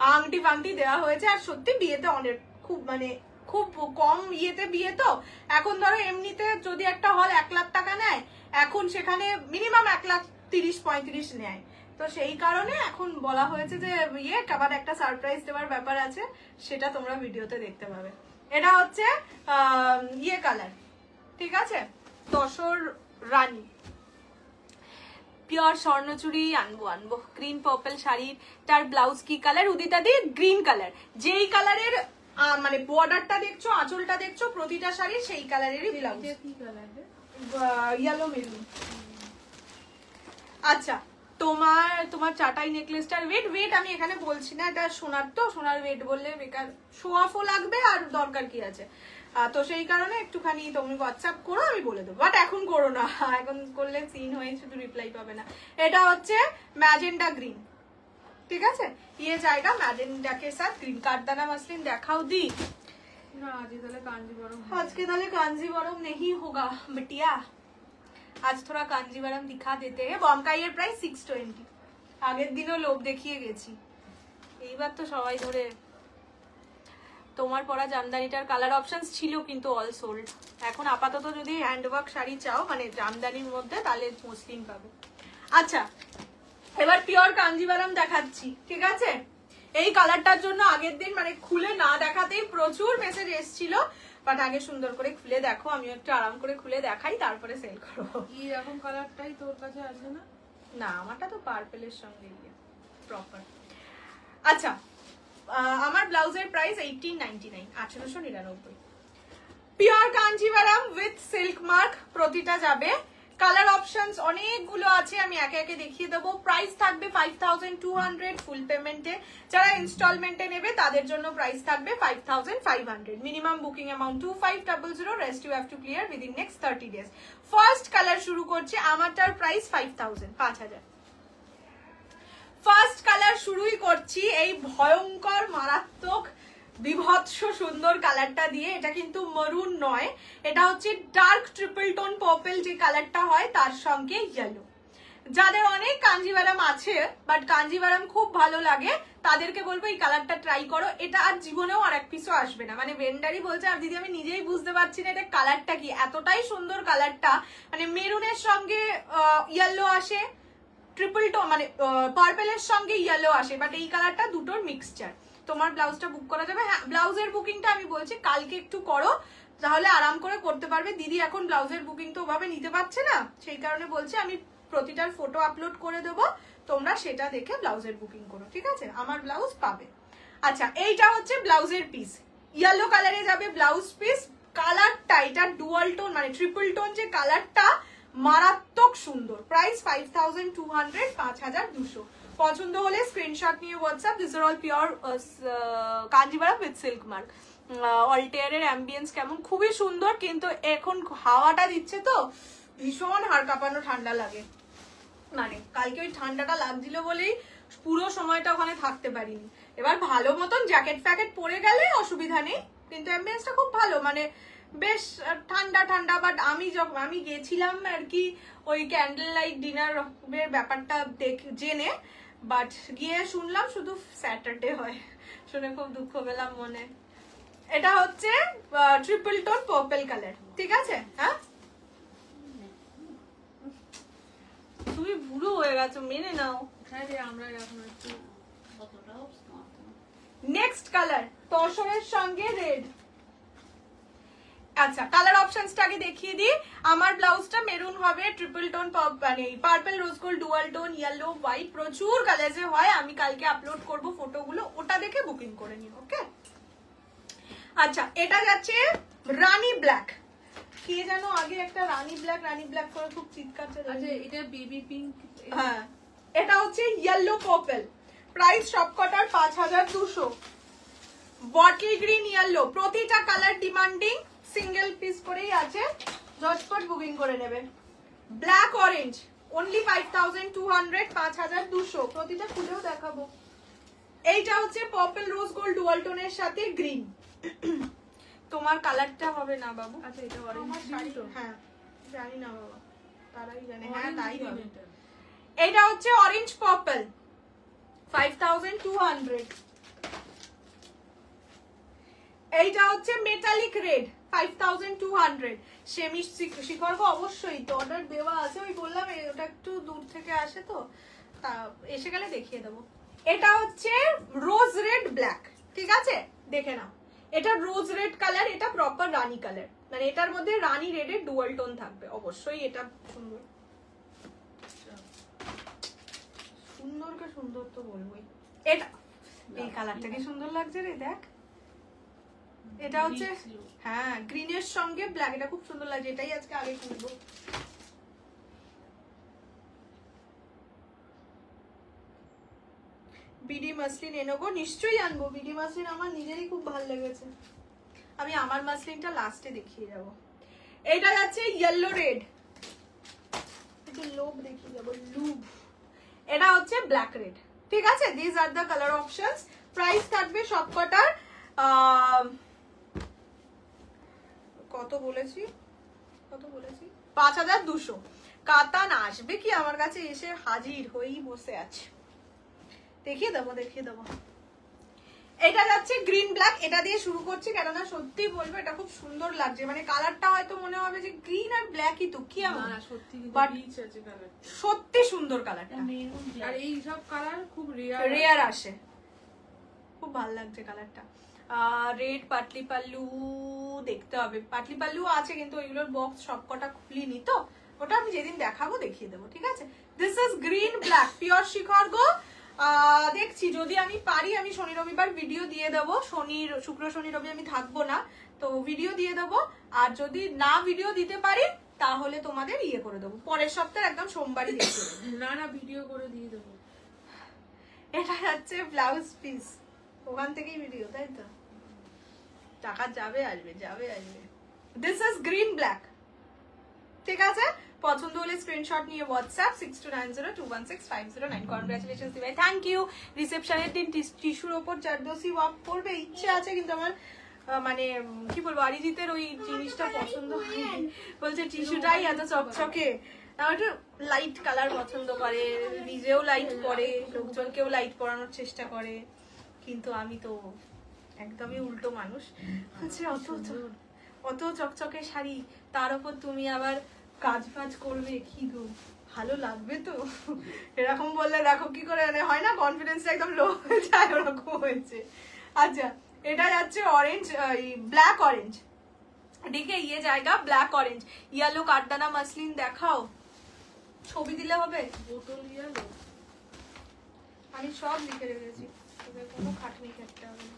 আংটি ফাংটি দেওয়া হয়েছে। আর সত্যি বিয়েতে অনেক খুব মানে খুব কম ইয়েতে বিয়ে তো, এখন ধরো এমনিতে যদি একটা হল 1 লাখ টাকা নেয়, এখন সেখানে মিনিমাম 1,30,35 নেয়। তো সেই কারণে এখন বলা হয়েছে যে আবার একটা সারপ্রাইজ দেওয়ার ব্যাপার আছে, সেটা তোমরা ভিডিওতে দেখতে পাবে। এটা হচ্ছে কালার, ঠিক আছে, তসর রানী পিওর স্বর্ণচুরি আনবো গ্রিন পার্পল শাড়ির। তার ব্লাউজ কি colour Udita di? Green colour. যেই কালারের মানে বর্ডারটা দেখছো, আঁচলটা দেখছো প্রতিটা শাড়ি সেই কালারেরই ব্লাউজ। কি কালার? Yellow maroon. আচ্ছা, তোমার চাটাই নেকলেসটার ওয়েট আমি এখানে বলছি না, এটা সোনার, তো সোনার ওয়েট বললে বেকার শো অফও লাগবে আর দরকার কি আছে। তো সেই কারণে একটুখানি তুমি হোয়াটসঅ্যাপ করো, আমি বলে দেবো, বাট এখন করো না, এখন করলে সিন হয়ে শুধু রিপ্লাই পাবে না। এটা হচ্ছে ম্যাজেন্ডা গ্রিন, ঠিক আছে, ये जाएगा मैजेंडा के साथ ग्रीन। কাঠদানা মাসলিন দেখাও দি না, আজকে তাহলে কাঞ্জিবরম। আজকে তাহলে কাঞ্জিবরম नहीं होगा बिटिया, आज थोड़ा कांजीवरम दिखा देते हैं। বমকাইয়ের প্রাইস 620, আগের দিনও লোভ দেখিয়ে গেছি, এইবার তো সবাই ধরে। তোমার পরা জামদানিটার কালার অপশনস ছিল কিন্তু অল সোল্ড। এখন আপাতত যদি হ্যান্ডওয়ার্ক শাড়ি চাও মানে জামদানির মধ্যে, তাহলে মসলিন পাবে। আচ্ছা, এবার পিওর কাঞ্জিভারাম দেখাচ্ছি, ঠিক আছে। এই কালারটার জন্য আগের দিন মানে খুলে না দেখাতেই প্রচুর মেসেজ এসেছিল, বাট আগে সুন্দর করে খুলে দেখো, আমি একটু আরাম করে খুলে দেখাই, তারপরে সেল করবো। এরকম কালারটাই তোর কাছে আছে না? না, আমারটা তো পার্পেলের সঙ্গে প্রপার। আচ্ছা, আমার ব্লাউজের price 1899, 1899। Pure Kanjeevaram with silk mark, প্রতিটা যাবে। কালার অপশনস অনেকগুলো আছে, আমি একে একে দেখিয়ে দেবো। প্রাইস থাকবে 5200 ফুল পেমেন্টে, যারা ইনস্টলমেন্টে নেবে তাদের জন্য প্রাইস থাকবে 5500। Minimum booking amount 2500, rest you have to clear within next 30 days. First colour শুরু করছে, আমারটার প্রাইস 5000। ফার্স্ট কালার শুরুই করছি এই ভয়ঙ্কর মারাত্মক বিভৎস সুন্দর কালারটা দিয়ে। এটা কিন্তু মরুন নয়, এটা হচ্ছে ডার্ক ট্রিপল টোন পার্পল যে কালারটা হয় তার সঙ্গে ইয়েলো। যাদের অনেক কাঞ্জিভারাম আছে বাট কাঞ্জিভারাম খুব ভালো লাগে, তাদেরকে বলবো এই কালারটা ট্রাই করো। এটা আর জীবনেও আর এক পিসও আসবে না, মানে ভেন্ডারই বলছে আর দিদি আমি নিজেই বুঝতে পারছি না এটা কালারটা কি, এতটাই সুন্দর কালারটা। মানে মেরুনের সঙ্গে ইয়েলো আসে, ট্রিপল টোন মানে পার্পেলের সঙ্গে ইয়েলো আসে, বাট এই কালারটা দুটোর মিক্সচার। তোমার ব্লাউজটা বুক করা যাবে। হ্যাঁ, ব্লাউজের বুকিংটা আমি বলছি কালকে একটু করো, তাহলে আরাম করে করতে পারবে। দিদি এখন ব্লাউজের বুকিং তো ওভাবে নিতে পারছে না, সেই কারণে বলছি আমি প্রতিটার ফটো আপলোড করে দেবো, তোমরা সেটা দেখে ব্লাউজের বুকিং করো, ঠিক আছে, আমার ব্লাউজ পাবে। আচ্ছা, এইটা হচ্ছে ব্লাউজের পিস, ইয়েলো কালারে যাবে ব্লাউজ পিস। কালারটা এটা ডুয়াল টোন মানে ট্রিপল টোন যে কালারটা, মারাত্মক সুন্দর। প্রাইস 5200, 5200। পছন্দ হলে স্ক্রিনশট নিয়ে WhatsApp. This are all pure Kanjeevaram with silk mark. অল্টেয়ারের অ্যাম্বিয়েন্স কেমন? খুবই সুন্দর, কিন্তু এখন হাওয়াটা দিচ্ছে তো ভীষণ হাড় কাঁপানো ঠান্ডা লাগে। মানে কালকে ওই ঠান্ডাটা লাগছিল বলেই পুরো সময়টা ওখানে থাকতে পারিনি। এবার ভালো মতন জ্যাকেট ফ্যাকেট পরে গেলে অসুবিধা নেই, কিন্তু অ্যাম্বিয়েন্সটা খুব ভালো, মানে বেশ ঠান্ডা ঠান্ডা। বাট আমি গেছিলাম আর কি ওই ক্যান্ডেল লাইট ডিনারের ব্যাপারটা জেনে, বাট গিয়ে শুনলাম শুধু স্যাটারডে হয়, শুনে খুব দুঃখ পেলাম মনে। এটা হচ্ছে ট্রিপল টোন পার্পল কালার, ঠিক আছে। হ্যাঁ, তুমি বুড়ো হয়ে গেছো, মেনে নাও। হ্যাঁ রে, আমরা এখন একটু কতটাও স্মার্ট। নেক্সট কালার তসরের সঙ্গে রেড। আচ্ছা, কালার অপশনসটা আগে দেখিয়ে দিই। আমার ব্লাউজটা মেরুন হবে, ট্রিপল টোন মানে purple rose gold dual tone yellow white, প্রচুর কালারে হয়। আমি কালকে আপলোড করব ফটোগুলো, ওটা দেখে বুকিং করে নিও, ওকে। আচ্ছা, এটা যাচ্ছে রানী ব্ল্যাক। কে যেন আগে একটা রানী ব্ল্যাক করে খুব চিৎকার চলে। আচ্ছা, এটা বেবি পিঙ্ক। হ্যাঁ, এটা হচ্ছে ইয়েলো পার্পল। প্রাইস সবকটার 5200। বটল গ্রিন ইয়েলো, প্রতিটা কালার ডিমান্ডিং, সিঙ্গেল পিস করেই আছে, ঝটপট বুকিং করে নেবে। Black orange only 5200, 5200। প্রতিটা খুলেও দেখাবো। এইটা হচ্ছে পার্পল রোজ গোল্ড ডুয়াল টোনের সাথে গ্রিন। তোমার কালারটা হবে না বাবু। আচ্ছা, এটা অরেঞ্জ তো? হ্যাঁ, জানি না বাবা, তারাই জানে। হ্যাঁ, Orange তাই green হবে। এটা। এটা হচ্ছে অরেঞ্জ পার্পল, 5200। এইটা হচ্ছে মেটালিক রেড 5200 সেমি শিখর অবশ্যই তো অর্ডার দেওয়া আছে, ওই বললাম ওটা একটু দূর থেকে আসে তো তা এসে গেলে দেখিয়ে দেবো। এটা হচ্ছে রোজ রেড ব্ল্যাক, ঠিক আছে দেখে নাও। এটা রোজ রেড কালার, এটা প্রপার রানী কালার, মানে এটার মধ্যে রানী রেডের ডুয়াল টোন থাকবে। অবশ্যই এটা সুন্দর, সুন্দরকে সুন্দর তো বলবোই। এটা এই কালারটা কি সুন্দর লাগছে রে, দেখ। এটা হচ্ছে হ্যাঁ গ্রিনের সঙ্গে ব্ল্যাক, এটা খুব সুন্দর লাগছে, এটাই আজকে আগে কিনবো। বিডি মাসলিন এনেবো, নিশ্চয়ই আনবো। বিডি মাসলিন আমার নিজেরই খুব ভালো লেগেছে, আমি আমার মাসলিনটা লাস্টে দেখিয়ে যাবো। এটা যাচ্ছে ইয়েলো রেড, একটু লোভ দেখিয়ে যাবো, লুভ। এটা হচ্ছে ব্ল্যাক রেড, ঠিক আছে। This are the colour options. Price থাকবে সবকটার কত বলেছি 5200। কাতান আসবে কি আমার কাছে, এসে হাজির হয়েই বসে আছে। দেখিয়ে দেবো। এটা যাচ্ছে গ্রিন ব্ল্যাক, এটা দিয়ে শুরু করছি কেননা সত্যি বলবো এটা খুব সুন্দর লাগছে, মানে কালারটা হয়তো মনে হবে যে গ্রিন আর ব্ল্যাকই তো কি আমার, সত্যি সুন্দর কালারটা। আর এই সব কালার খুব রেয়ার আসে, খুব ভালো লাগছে কালারটা। রেড পাটলি পাল্লু দেখতে হবে, পাটলি পাল্লু আছে কিন্তু ওইগুলোর বক্স সবকটা খুলিনি তো, ওটা আমি যেদিন দেখাবো দেখিয়ে দেবো, ঠিক আছে। This is green black pure শিখর গো। দেখছি যদি আমি পারি আমি শনি রবিবার ভিডিও দিয়ে দেবো, শুক্র শনি রবি আমি থাকবো না, তো ভিডিও দিয়ে দেবো। আর যদি না ভিডিও দিতে পারি তাহলে তোমাদের ইয়ে করে দেবো, পরের সপ্তাহে একদম সোমবারই দেখিয়ে দেবো। না ভিডিও করে দিয়ে দেবো। এটা হচ্ছে ব্লাউজ পিস, ওখান থেকেই ভিডিও, তাই তো টাকা যাবে আসবে। দিস ইজ গ্রিন ব্ল্যাক, ঠিক আছে। পছন্দ হলে স্ক্রিনশট নিয়ে হোয়াটসঅ্যাপ 6290216509। কনগ্রাচুলেশনস দিভাই, থ্যাংক ইউ। রিসেপশনের দিন টিস্যুর ওপর জারদোসি ওয়ার্ক করবে ইচ্ছে আছে, কিন্তু আমার মানে কি বলবো অরিজিতের ওই জিনিসটা পছন্দ হয়নি, বলছে টিস্যুটাই এত চকচকে। আমার একটু লাইট কালার পছন্দ করে, নিজেও লাইট পরে, লোকজনকেও লাইট পরানোর চেষ্টা করে, কিন্তু আমি তো একদমই উল্টো মানুষ। আচ্ছা অত চকচকে শাড়ি, তার উপর তুমি আবার কাজ ফাজ করবে, কি গো ভালো লাগবে তো? এরকম বললে দেখো কি করে হয় না, কনফিডেন্সটা একদম লো হয়ে যায়, ওরকম হয়েছে। আচ্ছা এটা যাচ্ছে অরেঞ্জ, ব্ল্যাক অরেঞ্জ, দেখে ইয়ে জায়গা ব্ল্যাক অরেঞ্জ, ইয়েলো কাঠদানা মাসলিন দেখাও, ছবি দিলে হবে। বোতল ইয়েলো, আমি সব লিখে রেখেছি, কোনো খাটনি খেতে হবে না।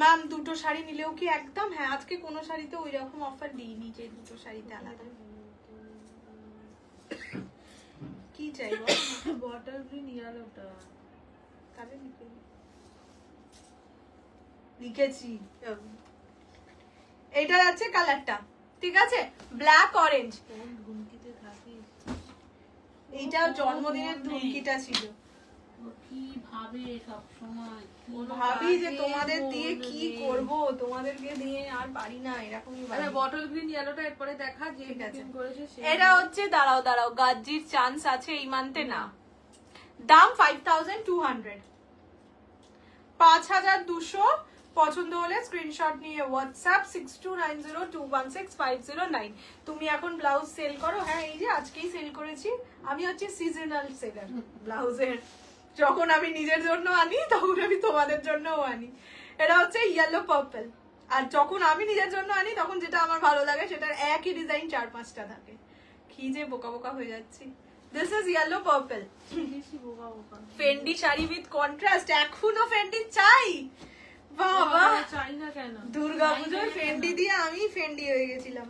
ম্যাম দুটো শাড়ি নিলেও কি একদম? হ্যাঁ আজকে কোনো শাড়িতে ওই রকম অফার দিইনি যে দুটো শাড়িতে আলাদা। কি চাইবো? বটল গ্রিন ইয়েলোটা তবে লিখেছি। এইটা আছে কালারটা, ঠিক আছে ব্ল্যাক অরেঞ্জ। কোন ধুমকিতে থাকিস? এইটা জন্মদিনের ধুমকিটা ছিল। কি ভাবে সব সময়, ভাবি যে তোমাদের দিয়ে কি করব, তোমাদেরকে দিয়ে আর পারি না, এরকমই। আরে বটল গ্রিন ইয়েলোটা এরপরে দেখা যে বুকিং করেছে সে। এটা হচ্ছে দাঁড়াও গাজ্জির চান্স আছে এই মানতে না। দাম 5200, 5200। পছন্দ হলে স্ক্রিনশট নিয়ে হোয়াটসঅ্যাপ 6290216509। তুমি এখন ব্লাউজ সেল করো? হ্যাঁ এই যে আজকেই সেল করেছি। আমি হচ্ছে সিজনাল সেলার ব্লাউজের, যখন আমি নিজের জন্য আনি তখন আমি তোমাদের জন্যও আনি। এটা হচ্ছে ইয়েলো পার্পল, আর যখন আমি নিজের জন্য আনি তখন যেটা আমার ভালো লাগে সেটার একই ডিজাইন 4-5টা থাকে। কি যে বোকা বোকা হয়ে যাচ্ছি। This is yellow purple, Fendi sari with contrast. এখনো ফেন্ডি চাই? বাবা চাই না কেন, দুর্গাপুজোর ফেন্ডি দিয়ে আমি ফেন্ডি হয়ে গেছিলাম।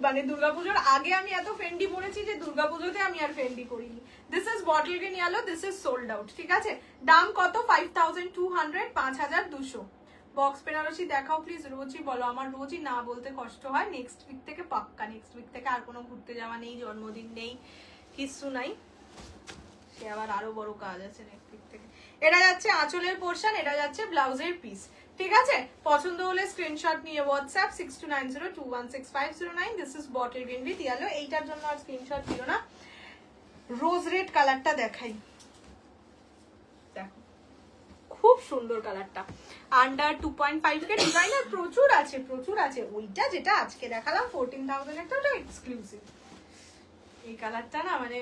মানে দুর্গাপুজোর আগে আমি এত ফেন্ডি পরেছি যে দুর্গাপুজোতে আমি আর ফেন্ডি করিনি। This is bottle green yellow, this is sold out, ঠিক আছে। দাম কত? 5200, 5200। বক্স বেনারসি দেখাও প্লিজ। রোজই বলো, আমার রোজই না বলতে কষ্ট হয়। নেক্সট উইক থেকে পাক্কা, নেক্সট উইক থেকে আর কোনো ঘুরতে যাওয়া নেই, জন্মদিন নেই, কিছু নাই, সে আবার আরো বড় কাজ আছে নেক্সট উইক থেকে। এটা যাচ্ছে আঁচলের পোর্শন, এটা যাচ্ছে ব্লাউজের পিস, ঠিক আছে। পছন্দ হলে স্ক্রিনশট নিয়ে WhatsApp 6290216509। This is bottle green with yellow. এইটার জন্য আর স্ক্রিনশট ছিল না। রোজ রেড কালারটা দেখাই, দেখো খুব সুন্দর কালারটা। আন্ডার 2.5 কে ডিজাইনার প্রচুর আছে। ওইটা যেটা আজকে দেখালাম 14,000 একটা, ওটা এক্সক্লুসিভ। এই কালারটা না মানে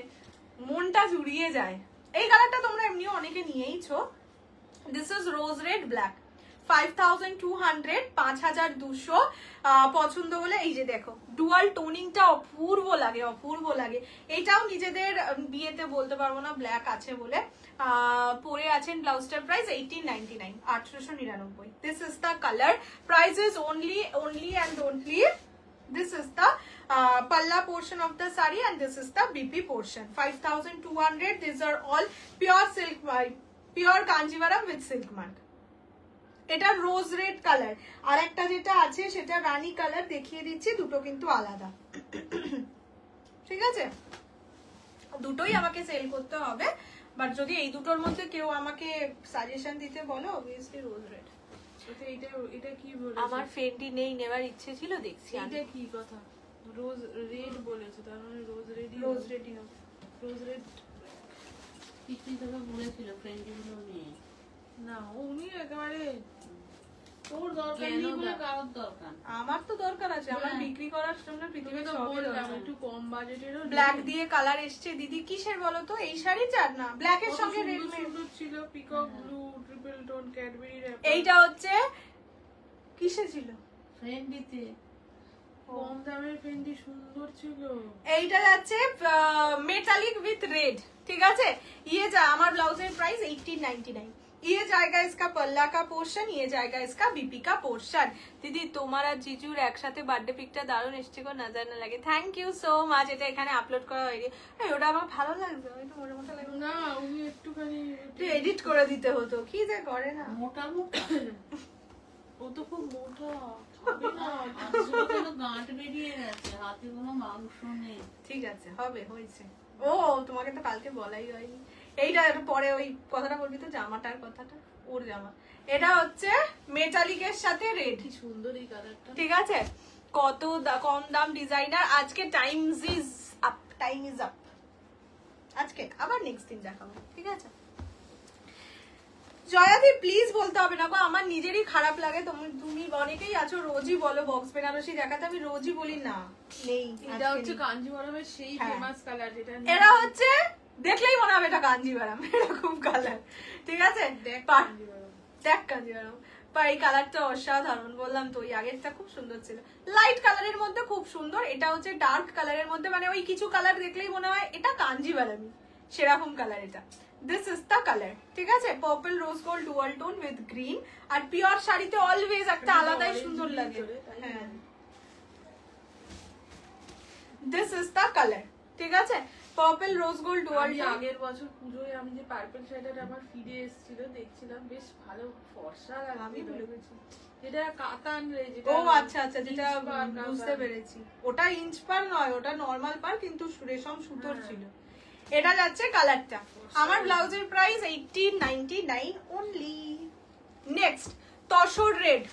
মনটা জুড়িয়ে যায়। এই কালারটা তোমরা এমনিও অনেকে নিয়েইছো। This is rose red black, 5200, 5200। পছন্দ হলে এই যে দেখো ডুয়াল টোনিংটা অপূর্ব লাগে। এটাও নিজেদের বিয়েতে বলতে পারবো না ব্ল্যাক আছে বলে। পরে আছেন, ব্লাউজটার price 1899, 1899। This is the colour, price is only and only. This is the palla portion of the saree and this is the BP portion. 5200. These are all pure silk, pure Kanjivaram with silk mark. এটা রোজ রেড কালার, আর একটা যেটা আছে সেটা রানী কালার দেখিয়ে দিচ্ছি, দুটো কিন্তু আলাদা। ঠিক আছে, দুটোই আমাকে সেল করতে হবে, বাট যদি এই দুটোর মধ্যে কেউ আমাকে সাজেশন দিতে বলো, অবভিয়াসলি রোজ রেড। এটা কি বলেছে? আমার ফেন্ডি নেই, নেওয়ার ইচ্ছে ছিল, দেখছি। এটা কি কথা? রোজ রেড বলেছে, তার মানে রোজ রেডি রোজ রেডি হবে। রোজ রেড পিসি তোকে বলেছিল ফ্রেন্ডগুলো নিয়ে। না, উনি একেবারে তোর দরকার নেই বলে কারোর দরকার। আমার তো দরকার আছে, আমার বিক্রি করার জন্য পৃথিবীর সবই দরকার। একটু কম বাজেটেরও ব্ল্যাক দিয়ে কালার এসছে দিদি, কিসের বলো তো? এই শাড়ি চার না, ব্ল্যাকের সঙ্গে রেড ছিল, peacock blue, triple tone, Cadbury wrapper. এইটা হচ্ছে কিসে ছিল? ফ্রেন্ডিতে কম দামের ফেন্ডি সুন্দর ছিল। এইটা যাচ্ছে মেটালিক উইথ রেড, ঠিক আছে। ये जा আমার ব্লাউজের প্রাইস 1899। ये जाएगा इसका पल्ला का पोर्शन, ये जाएगा इसका बीपी का पोर्शन। দিদি তোমার আর জিজুর একসাথে বার্থডে পিকটা দারুণ এসছে গো, নজর না লাগে। Thank you so much. এটা এখানে আপলোড করা হয়নি, ওটা আমার ভালো লাগছে, একটু মোটা মোটা লাগে না, উনি একটুখানি এডিট করে দিতে হতো, কি যে করে না। মোটা মোটা ও তো খুব মোটা। গাঁট বেরিয়ে গেছে, হাতে কোনো মাংস নেই। ঠিক আছে, হবে, হয়েছে। ও তোমাকে তো কালকে বলাই হয়নি। এইটা একটু পরে ওই কথাটা বলবি তো, জামাটার কথাটা, ওর জামা। এটা হচ্ছে মেটালিকের সাথে রেড, কি সুন্দর এই কালারটা। ঠিক আছে। কত কম দাম ডিজাইনার। আজকে টাইম ইজ আপ। আজকে আবার নেক্সট দিন দেখাবো, ঠিক আছে। জয়াদি প্লিজ বলতে হবে না গো, আমার নিজেরই খারাপ লাগে। তুমি অনেকেই আছো রোজই বলো বক্স বেনারসি দেখাতে, আমি রোজই বলি না, নেই। এটা হচ্ছে কাঞ্জিভরমের সেই ফেমাস কালার, যেটা এরা হচ্ছে দেখলেই মনে হবে এটা কাঞ্জিভারাম, এরকম কালার, ঠিক আছে। দেখ কাঞ্জিভারাম, এই কালারটা অসাধারণ, বললাম তো। ওই আগেরটা খুব সুন্দর ছিল, লাইট কালারের মধ্যে খুব সুন্দর। এটা হচ্ছে ডার্ক কালারের মধ্যে, মানে ওই কিছু কালার দেখলেই মনে হয় এটা কাঞ্জিভারামই, সেরকম কালার এটা। দিস ইজ দ্য কালার, ঠিক আছে। Purple rose gold dual tone with green. আর পিওর শাড়িতে অলওয়েজ একটা আলাদাই সুন্দর লাগে। হ্যাঁ, দিস ইজ দ্য কালার, ঠিক আছে। Purple rose gold dual tone. আগের বছর পুজোয় আমি যে পার্পল শাড়িটা আমার ফিরে এসেছিল, দেখছিলাম বেশ ভালো ফর্সা লাগে। আমি ভুলে গেছি যেটা কাতান রে, যেটা ও আচ্ছা, যেটা বুঝতে পেরেছি, ওটা ইঞ্চ পার নয়, ওটা নরমাল পার, কিন্তু রেশম সুতোর ছিল। এটা যাচ্ছে কালারটা। আমার ব্লাউজের price 1899 only. Next tussar red,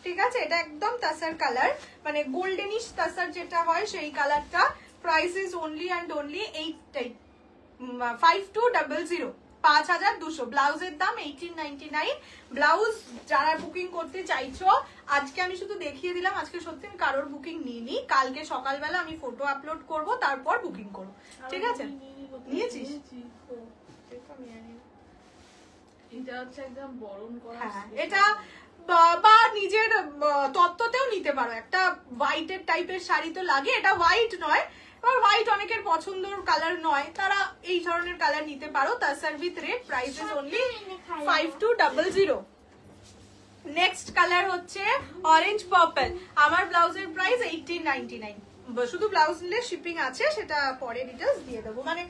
ঠিক আছে। এটা একদম তাসার কালার, মানে গোল্ডেনিশ তাসার যেটা হয় সেই কালারটা। Price is only and only 5200, 5200। ব্লাউজের দাম 1899। ব্লাউজ যারা বুকিং করতে চাইছো, আজকে আমি শুধু দেখিয়ে দিলাম, আজকে সত্যি আমি কারোর বুকিং নিইনি। কালকে সকালবেলা আমি ফটো আপলোড করব, তারপর বুকিং করো, ঠিক আছে। নিয়েছিস? এটা হচ্ছে একদম বরণ করা। হ্যাঁ, এটা বা নিজের তত্ত্বতেও নিতে পারো। একটা হোয়াইটের টাইপের শাড়ি তো লাগে, এটা হোয়াইট নয়, আর হোয়াইট অনেকের পছন্দের কালার নয়, তারা এই ধরনের কালার নিতে পারো। Tussar with red, price is only 5200। Next colour হচ্ছে অরেঞ্জ পার্পল। আমার ব্লাউজের প্রাইস 1899। শুধু ব্লাউজ নিলে শিপিং আছে, সেটা পরে ডিটেলস দিয়ে দেবো। মানে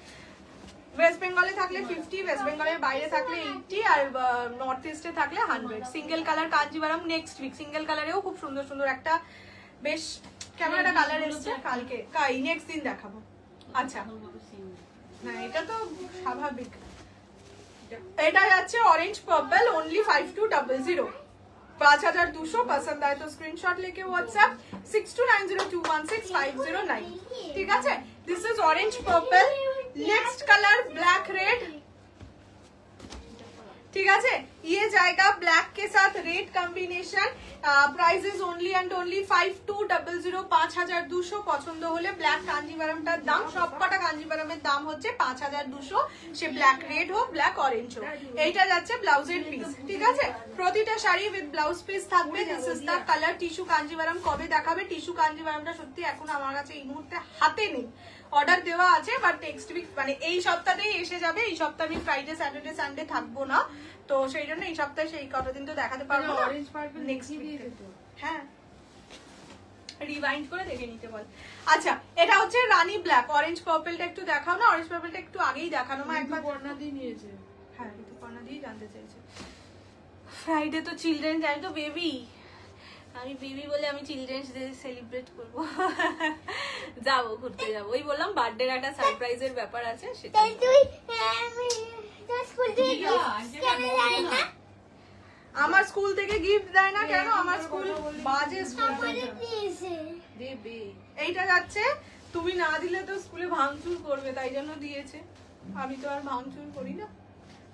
ওয়েস্ট বেঙ্গলে থাকলে 50, ওয়েস্ট বেঙ্গলের বাইরে থাকলে 80, আর নর্থ ইস্টে থাকলে 100। Single colour Kanjeevaram next week. Single কালারেও খুব সুন্দর সুন্দর একটা বেশ কেমন একটা কালার এসছে, কালকে নেক্সট দিন দেখাবো। আচ্ছা, না এটা তো স্বাভাবিক। এটা যাচ্ছে অরেঞ্জ পার্পল, অনলি 5200, 5200। पसंद आए तो स्क्रीनशॉट लेके व्हाट्सएप 6290216509, ঠিক আছে। This is orange purple. Next colour black red, ठीक है। ये जाएगा ब्लैक के साथ red combination. Price is only and only 5200 5200 পছন্দ হলে ব্ল্যাক কাঞ্জিভারামটার দাম সবকটা কাঞ্জিভারামের দাম হচ্ছে 5200 সে ব্ল্যাক রেড হোক ব্ল্যাক অরেঞ্জ হোক। এইটা যাচ্ছে ব্লাউজের পিস ঠিক আছে। প্রতিটা শাড়ি উইথ ব্লাউজ পিস থাকবে। This is the colour. Tissue Kanjivaram কবে দেখাবে? টিস্যু কাঞ্জিভারামটা সত্যি এখন আমার কাছে এই মুহূর্তে হাতে নেই, অর্ডার দেওয়া আছে বাট নেক্সট উইক মানে এই সপ্তাহেই এসে যাবে। এই সপ্তাহে আমি ফ্রাইডে স্যাটারডে সানডে থাকবো না, তো সেই জন্য এই সপ্তাহে সেই কতদিন তো দেখাতে পারবো না। অরেঞ্জ পার্পল নেক্সট দিয়ে উইক যেত। হ্যাঁ রিভাইন্ড করে দেখে নিতে বল। আচ্ছা এটা হচ্ছে রানী ব্ল্যাক। অরেঞ্জ পার্পলটা একটু দেখাও না, অরেঞ্জ পার্পলটা একটু আগেই দেখানো মা একবার। বর্ণা দিয়ে নিয়েছে। হ্যাঁ কিন্তু বর্ণা দিয়ে জানতে চাইছে। ফ্রাইডে তো চিলড্রেন জানি তো বেবি, আমি বেবি বলে আমি চিলড্রেন্স ডে সেলিব্রেট করব। যাবো ঘুরতে যাবো, ওই বললাম বার্থডের একটা সারপ্রাইজের ব্যাপার আছে সেটা। তাই তুই স্কুল থেকে কেন যাই না? আমার স্কুল থেকে গিফট দেয় না কেন? আমার স্কুল বাজে স্কুল। আমাদের দিয়েছে। দেবে। এইটা যাচ্ছে, তুমি না দিলে তো স্কুলে ভাঙচুর করবে তাই জন্য দিয়েছে। আমি তো আর ভাঙচুর করি না।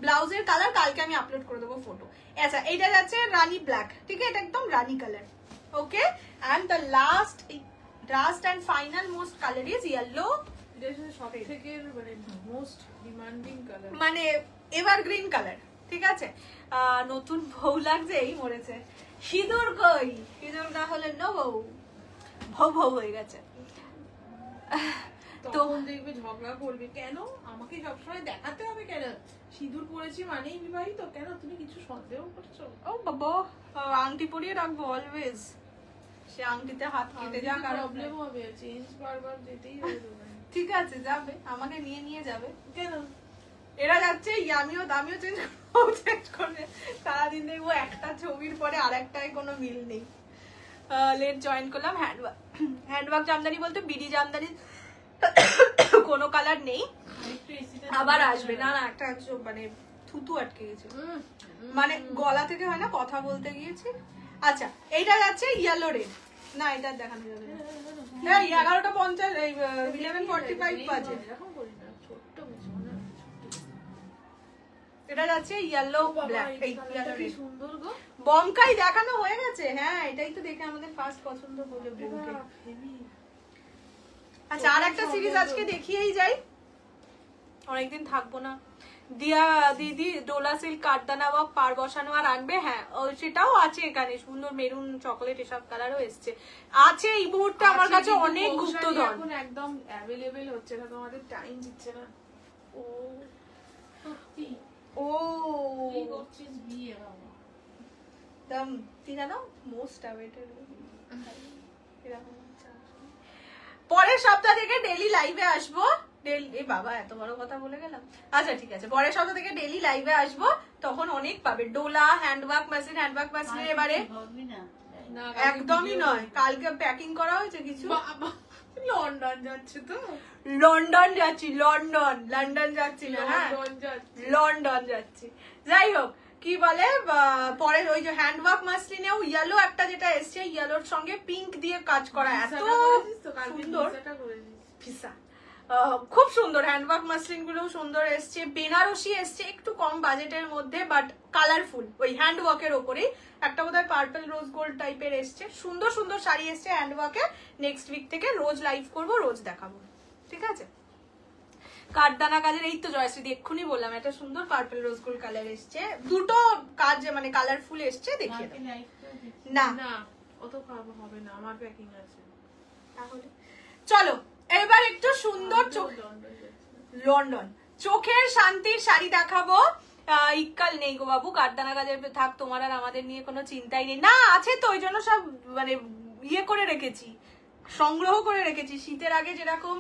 ব্লাউজের কালার কালকে আমি আপলোড করে দেবো ফটো। আচ্ছা এইটা যাচ্ছে রানী ব্ল্যাক, ঠিক আছে, এটা একদম rani colour. Okay and the last and final most colour is yellow. এটা হচ্ছে সবথেকে মানে মোস্ট ডিমান্ডিং কালার, মানে এভারগ্রিন কালার, ঠিক আছে। নতুন বউ লাগছে, এই মরেছে। সিঁদুর কই? সিঁদুর না হলে নো বউ, ভৌ ভৌ হয়ে গেছে। তখন দেখবে ঝগড়া করবে, কেন আমাকে সবসময় দেখাতে হবে, কেন সিঁদুর পরেছি মানেই বিবাহিত, কেন তুমি কিছু সন্দেহ করছো? ও বাবা, আংটি পরিয়ে রাখবো অলওয়েজ। সে আংটিতে হাত কেটে যাক আর প্রবলেম হবে, চেঞ্জ বারবার যেতেই হবে তোমায়। ঠিক আছে যাবে, আমাকে নিয়ে নিয়ে যাবে। কেন এরা যাচ্ছে ইয়ামিও দামিও চেঞ্জ করবে। সারাদিন দেখবো একটা ছবির পরে আর একটায় কোনো মিল নেই। লেট জয়েন করলাম। হ্যান্ডওয়ার্ক জামদানি বলতে বিডি জামদানি কোনো কালার নেই, আবার আসবে। না না একটা মানে থুতু আটকে গেছে, মানে গলা থেকে হয় না কথা বলতে গিয়েছি। আচ্ছা এইটা যাচ্ছে ইয়েলো রেড। না এটা দেখানো যাবে না, 11:50 11:45 বাজে। এরকম করি না, ছোট্ট কিছু না। এটা যাচ্ছে ইয়েলো ব্ল্যাক। এই ইয়েলো রেড সুন্দর গো, বমকাই দেখানো হয়ে গেছে। হ্যাঁ এটাই তো দেখে আমাদের ফার্স্ট পছন্দ হলো ব্লুকে। আচ্ছা আর একটা সিরিজ আজকে দেখিয়েই যাই, অনেকদিন থাকবো না। দিয়া দিদি ডোলা সিল্ক কাঠদানা বা পার বসানো আর আনবে। হ্যাঁ সেটাও আছে এখানে, সুন্দর মেরুন চকলেট এসব কালারও এসছে। আছে এই মুহূর্তে আমার কাছে অনেক গুপ্তধন। এখন একদম অ্যাভেলেবেল হচ্ছে না, তোমাদের টাইম দিচ্ছে না। ও সত্যি ও কি করছিস বিয়ে বাবা? দম কি জানো মোস্ট অ্যাওয়েটেড। পরের সপ্তাহ থেকে ডেইলি লাইভে আসবো। বাবা এত বড় কথা বলে গেলাম। আচ্ছা ঠিক আছে, পরের সপ্তাহ থেকে ডেইলি লাইভে আসবো, তখন অনেক পাবে। ডোলা হ্যান্ডওয়ার্ক মেশিন, হ্যান্ডওয়ার্ক মেশিনের এবারে একদমই নয়। কালকে প্যাকিং করা হয়েছে কিছু। লন্ডন যাচ্ছে তো, লন্ডন যাচ্ছি, লন্ডন যাচ্ছি না, হ্যাঁ লন্ডন যাচ্ছি। যাই হোক কি বলে, পরে ওই যে হ্যান্ডওয়ার্ক মাসলিনেও ইয়েলো একটা যেটা এসছে, ইয়েলোর সঙ্গে পিঙ্ক দিয়ে কাজ করা, এত সুন্দর ফিসা, খুব সুন্দর। হ্যান্ডওয়ার্ক মাসলিন গুলো সুন্দর এসছে। বেনারসি এসছে একটু কম বাজেটের মধ্যে বাট কালারফুল, ওই হ্যান্ডওয়ার্কের ওপরেই। একটা বোধহয় পার্পল রোজ গোল্ড টাইপের এসছে। সুন্দর সুন্দর শাড়ি এসছে হ্যান্ডওয়ার্কে। নেক্সট উইক থেকে রোজ লাইভ করবো, রোজ দেখাবো, ঠিক আছে। কাঠদানা কাজের এই তো জয়শ্রী এক্ষুনি বললাম, একটা সুন্দর পার্পল রোজ গোল্ড কালার এসছে। দুটো কাজ মানে কালারফুল এসছে, দেখিয়ে দাও। না না অত খারাপ হবে না, আমার প্যাকিং আছে। তাহলে চলো এবার একটু সুন্দর লন্ডন চোখের শান্তির শাড়ি দেখাবো। ইক্কাল নেই গো বাবু, কাঠদানা কাজের থাক, তোমার আর আমাদের নিয়ে কোনো চিন্তাই নেই। না আছে তো, ওই জন্য সব মানে ইয়ে করে রেখেছি, সংগ্রহ করে রেখেছি। শীতের আগে যেরকম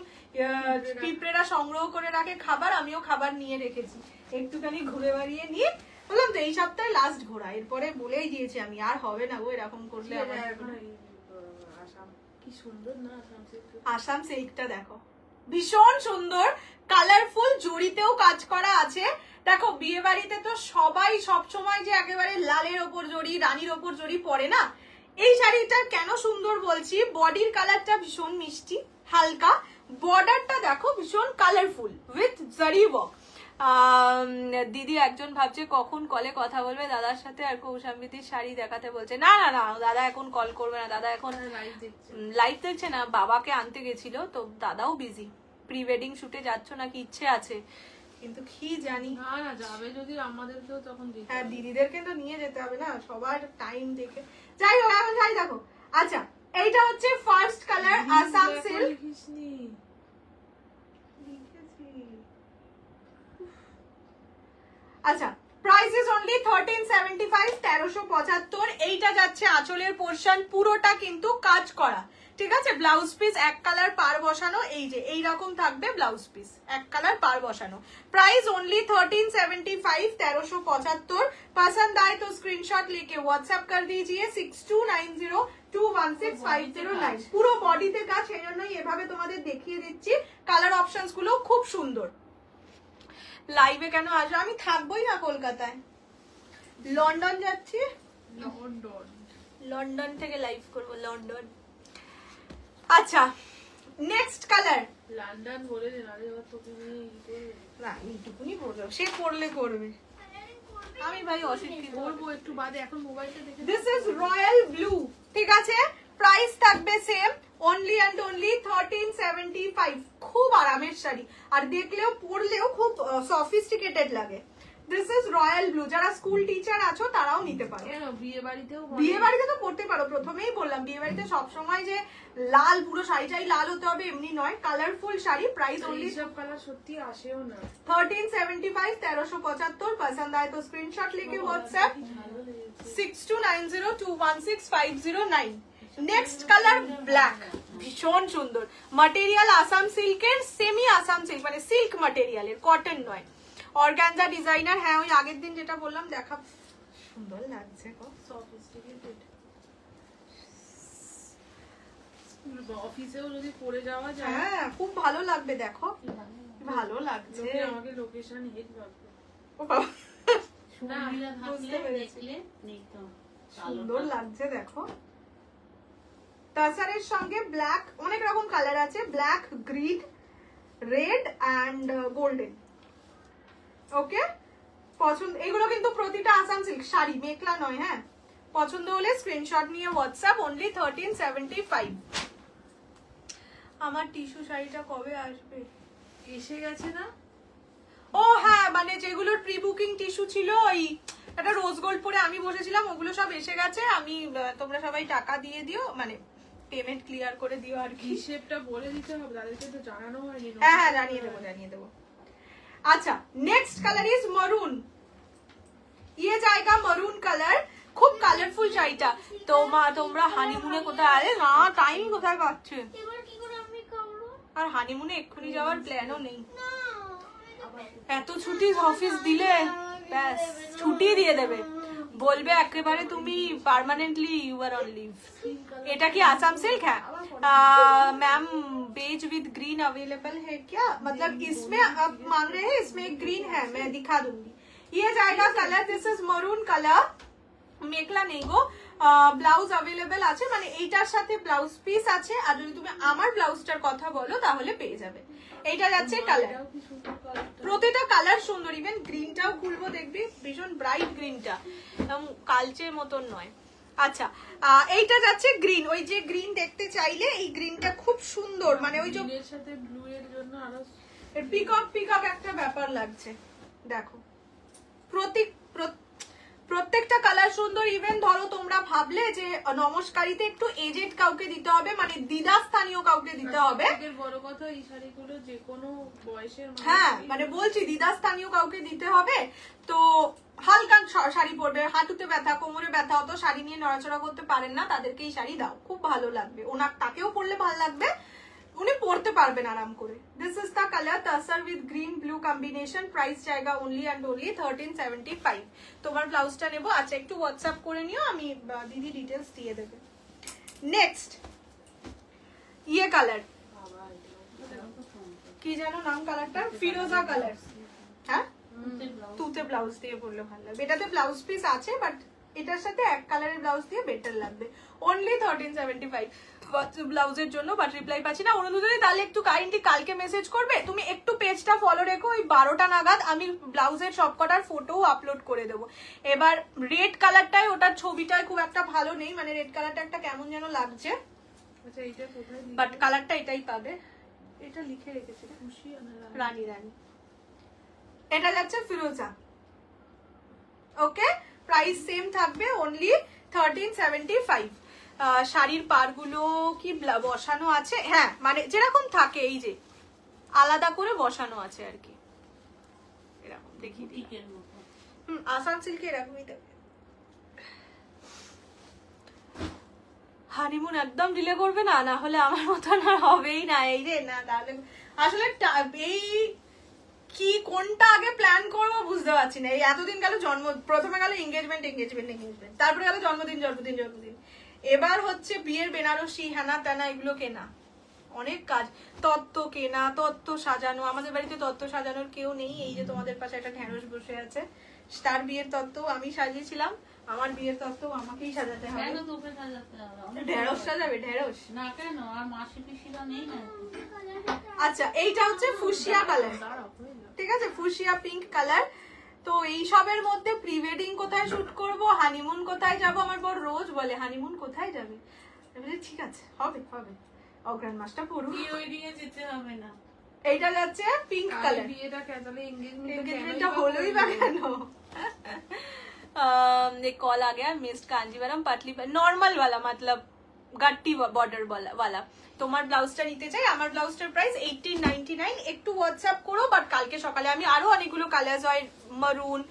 পিঁপড়েরা সংগ্রহ করে রাখে খাবার, আমিও খাবার নিয়ে রেখেছি। একটুখানি ঘুরে বেড়িয়ে নিয়ে বললাম তো এই সপ্তাহে লাস্ট ঘোরা, এরপরে বলেই দিয়েছি আমি আর হবে না গো এরকম করলে। কি সুন্দর না আসাম সিল্কটা দেখো, ভীষণ সুন্দর, কালারফুল, জড়িতেও কাজ করা আছে। দেখো বিয়ে বাড়িতে তো সবাই সব সময় যে একেবারে লালের ওপর জড়ি, রানীর ওপর জড়ি পরে না। এই শাড়িটা কেন সুন্দর বলছি, বডির কালারটা ভীষণ মিষ্টি হালকা, বর্ডারটা দেখো ভীষণ কালারফুল উইথ জারি ওয়ার্ক। দিদি একজন ভাবছে কখন কলে কথা বলবে দাদার সাথে, আর কৌশাম্বিতির শাড়ি দেখাতে বলছে। না না না, দাদা এখন কল করবে না, দাদা এখন লাইভ দেখছে না, বাবাকে আনতে গেছিল তো, দাদাও বিজি। প্রি ওয়েডিং শুটে যাচ্ছ নাকি, ইচ্ছে আছে কিন্তু কি জানি। না না, যাবে যদি আমাদেরকেও তখন দিতে হ্যাঁ, দিদিদেরকে তো নিয়ে যেতে হবে না, সবার টাইম দেখে। যাই হোক, এখন যাই দেখো। আচ্ছা, এইটা হচ্ছে ফার্স্ট কালার আসাম সিল্ক। আচ্ছা, প্রাইস ইজ অনলি 1375, 1375। এইটা যাচ্ছে আঁচলের পোরশন, পুরোটা কিন্তু কাজ করা, ঠিক আছে। ব্লাউজ পিস এক কালার পার বসানো, এই যে এইরকম থাকবে ব্লাউজ পিস, এক কালার পার বসানো। Price only 1375, 1375। पसंद आए तो स्क्रीनशॉट लेके व्हाट्सएप कर दीजिए 6290216509। পুরো বডিতে কাজ, সেই জন্যই এভাবে তোমাদের দেখিয়ে দিচ্ছি। কালার অপশনস গুলো খুব সুন্দর। লাইভে কেন আসো, আমি থাকবোই না কলকাতায়, লন্ডন যাচ্ছি, লন্ডন থেকে লাইভ করব, লন্ডন। আচ্ছা, নেক্সট কালার। লন্ডন বলে দে, নালে আবার তোকে নিয়ে ই করবে। না, এইটুকুনি বলবো, সে করলে করবে, আমি ভাই অশিক্ষিত। করবো একটু বাদে, এখন মোবাইলটা দেখে। দিস ইজ রয়্যাল ব্লু, ঠিক আছে। প্রাইস থাকবে সেম, অনলি অ্যান্ড অনলি 1375। খুব আরামের শাড়ি, আর দেখলেও পরলেও খুব সফিস্টিকেটেড লাগে। This is royal blue. যারা স্কুল টিচার আছো তারাও নিতে পারো। বিয়ে বাড়িতেও, বিয়ে বাড়িতে তো পড়তে পারো, প্রথমেই বললাম বিয়ে বাড়িতে সবসময় যে লাল, পুরো শাড়িটাই লাল হতে হবে এমনি নয়, কালারফুল শাড়ি। প্রাইস অনলি, সব কালার সত্যি আসেও না। 1375, 1375। पसंद आए तो स्क्रीनशॉट लेके व्हाट्सएप 6290216509। নেক্সট কালার ব্ল্যাক, ভীষণ সুন্দর। মাটেরিয়াল আসাম সিল্কের, সেমি আসাম সিল্ক, মানে সিল্ক মাটেরিয়ালের, কটন নয়। অর্গানজা ডিজাইনার, হ্যাঁ ওই আগের দিন যেটা বললাম, দেখা সুন্দর লাগছে গো, সফিস্টিকেটেড। অফিসেও যদি পরে যাওয়া যায়, হ্যাঁ খুব ভালো লাগবে। দেখো ভালো লাগছে, আমাকে লোকেশন হিট ভাববে। ও বাবা, সুন্দর বুঝতে পেরেছি। দেখলে একদম সুন্দর লাগছে দেখো। তাসারের সঙ্গে ব্ল্যাক, অনেক রকম কালার আছে, black, green, red and golden. Okay, পছন্দ, এগুলো কিন্তু প্রতিটা আসাম সিল্ক শাড়ি, মেখলা নয়। হ্যাঁ, পছন্দ হলে স্ক্রিনশট নিয়ে হোয়াটসঅ্যাপ, অনলি 1375। আমার টিস্যু শাড়িটা কবে আসবে? এসে গেছে না? ও হ্যাঁ, মানে যেগুলোর প্রি বুকিং টিস্যু ছিল, ওই একটা রোজ গোল্ড পরে আমি বসেছিলাম, ওগুলো সব এসে গেছে। আমি, তোমরা সবাই টাকা দিয়ে দিও, মানে পেমেন্ট ক্লিয়ার করে দিও আর কি। হিসেবটা বলে দিতে হবে, তাদেরকে তো জানানো হয়নি। হ্যাঁ হ্যাঁ, জানিয়ে দেবো, জানিয়ে দেবো। আচ্ছা, নেক্সট কালার ইজ মরুন। ইয়ে জায়গা মরুন কালার, খুব কালারফুল শাড়িটা। তোমরা হানিমুনে কোথায়? আরে না, টাইম কোথায় পাচ্ছে? এবার কি করে আমি করবো? আর হানিমুনে এক্ষুনি যাওয়ার প্ল্যানও নেই। না, এত ছুটি অফিস দিলে ব্যাস ছুটি দিয়ে দেবে, বলবে একেবারে তুমি permanently you are on live. এটা কি আসাম সিল্ক? है ma'am, beige with green available है क्या? मतलब इसमें अब मांग रहे हैं, इसमें ग्रीन है, मैं दिखा दूंगी। ये जाएगा colour, this is maroon colour. Mekhela নেই গো, ব্লাউজ अवेलेबल আছে, মানে এইটার সাথে ব্লাউজ পিস আছে। আর যদি তুমি আমার ব্লাউজটার কথা বলো তাহলে পেয়ে যাবে। এইটা যাচ্ছে কালার, প্রতিটা কালার সুন্দর। ইভেন গ্রিনটাও খুলবো, দেখবি ভীষণ ব্রাইট গ্রিনটা, কালচে মতন নয়। আচ্ছা, এইটা যাচ্ছে গ্রিন। ওই যে গ্রিন দেখতে চাইলে, এই গ্রিনটা খুব সুন্দর, মানে ওই যে সাথে ব্লু এর জন্য আরো পিকক পিকক একটা ব্যাপার লাগছে। দেখো প্রত্যেকটা কালার সুন্দর। ইভেন ধরো তোমরা ভাবলে যে নমস্কারিতে একটু এজেড কাউকে দিতে হবে, মানে দিদা স্থানীয় কাউকে দিতে হবে, বড় কথা এই শাড়িগুলো যে কোনো বয়সের, হ্যাঁ মানে বলছি দিদা স্থানীয় কাউকে দিতে হবে, তো হালকা শাড়ি পরবে, হাঁটুতে ব্যথা, কোমরে ব্যথা, অত শাড়ি নিয়ে নড়াচড়া করতে পারেন না, তাদেরকে এই শাড়ি দাও, খুব ভালো লাগবে। ওনার তাকেও পরলে ভালো লাগবে, উনি পরতে পারবেন আরাম করে। This is the colour তাসার with green blue combination. Price জায়গা অনলি অ্যান্ড অনলি 1375। তোমার ব্লাউজটা নেবো। আচ্ছা, একটু হোয়াটসঅ্যাপ করে নিও, আমি দিদি ডিটেলস দিয়ে দেবে। নেক্সট ইয়ে কালার, কি জানো নাম কালারটা? ফিরোজা কালার। হ্যাঁ, তুতে ব্লাউজ দিয়ে পরলে ভালো লাগবে। এটাতে ব্লাউজ পিস আছে, বাট এটার সাথে এক কালারের ব্লাউজ দিয়ে বেটার লাগবে। অনলি 1375 ব্লাউজের জন্য, বাট রিপ্লাই পাচ্ছি না। অনুদুদি তাহলে একটু কাইন্ডলি কালকে মেসেজ করবে, তুমি একটু পেজটা ফলো রেখো, ওই 12টা নাগাদ আমি ব্লাউজের সবকটার ফটোও আপলোড করে দেবো। এবার রেড কালারটাই, ওটার ছবিটায় খুব একটা ভালো নেই, মানে রেড কালারটা একটা কেমন যেন লাগছে, আচ্ছা এইটা কোথায় বাট কালারটা এটাই পাবে। এটা লিখে রেখেছি না, খুশি রানী রানী। এটা যাচ্ছে ফিরোজা। ওকে, প্রাইস সেম থাকবে, অনলি 1375। শাড়ির পাড়গুলো কি বসানো আছে? হ্যাঁ, মানে যেরকম থাকে, এই যে আলাদা করে বসানো আছে আর কি, এরকম দেখিয়ে দিই। বুটিকের মতো। আসাম সিল্কে এরকমই থাকে। হানিমুন একদম ডিলে করবে না, না হলে আমার মতন আর হবেই না। এই রে না, তাহলে আসলে এই কি কোনটা আগে প্ল্যান করবো বুঝতে পারছি না। এই এতদিন গেল প্রথমে গেল এঙ্গেজমেন্ট, তারপরে গেল জন্মদিন, এবার হচ্ছে বিয়ের বেনারসি, হ্যানা ত্যানা এগুলো কেনা, অনেক কাজ, তত্ত্ব কেনা, তত্ত্ব সাজানো। আমাদের বাড়িতে তত্ত্ব সাজানোর কেউ নেই। এই যে তোমাদের পাশে একটা ঢেঁড়স বসে আছে, তার বিয়ের তত্ত্ব আমি সাজিয়েছিলাম, আমার বিয়ের তত্ত্ব আমাকেই সাজাতে হবে। কেন তোকে সাজাতে হবে? ঢেঁড়স সাজাবে? ঢেঁড়স না কেন, আর মাসি পিসিরা নেই না? আচ্ছা, এইটা হচ্ছে ফুশিয়া কালার, ঠিক আছে, ফুশিয়া পিঙ্ক কালার। তো এই সবের মধ্যে প্রি ওয়েডিং কোথায় শুট করব, হানিমুন কোথায় যাব, আমার বড় রোজ বলে হানিমুন কোথায় যাবে, ঠিক আছে হবে হবে, অগ্রাণ মাসটা পড়ুক। প্রি ওয়েডিং এ যেতে হবে না। এইটা যাচ্ছে পিঙ্ক কালার। বিয়েটা তাহলে एंगेजमेंटটা হলোই বা কেন? ये कॉल आ गया, मिस्ड कांजीवरम पतली नॉर्मल वाला, मतलब गट्टी बॉर्डर वाला। তোমার ব্লাউজটা নিতে চাই, আমার ব্লাউজটার প্রাইস 1899। একটু হোয়াটসঅ্যাপ করো, বাট কালকে সকালে আমি আরো অনেকগুলো কালার হয়, মারুন,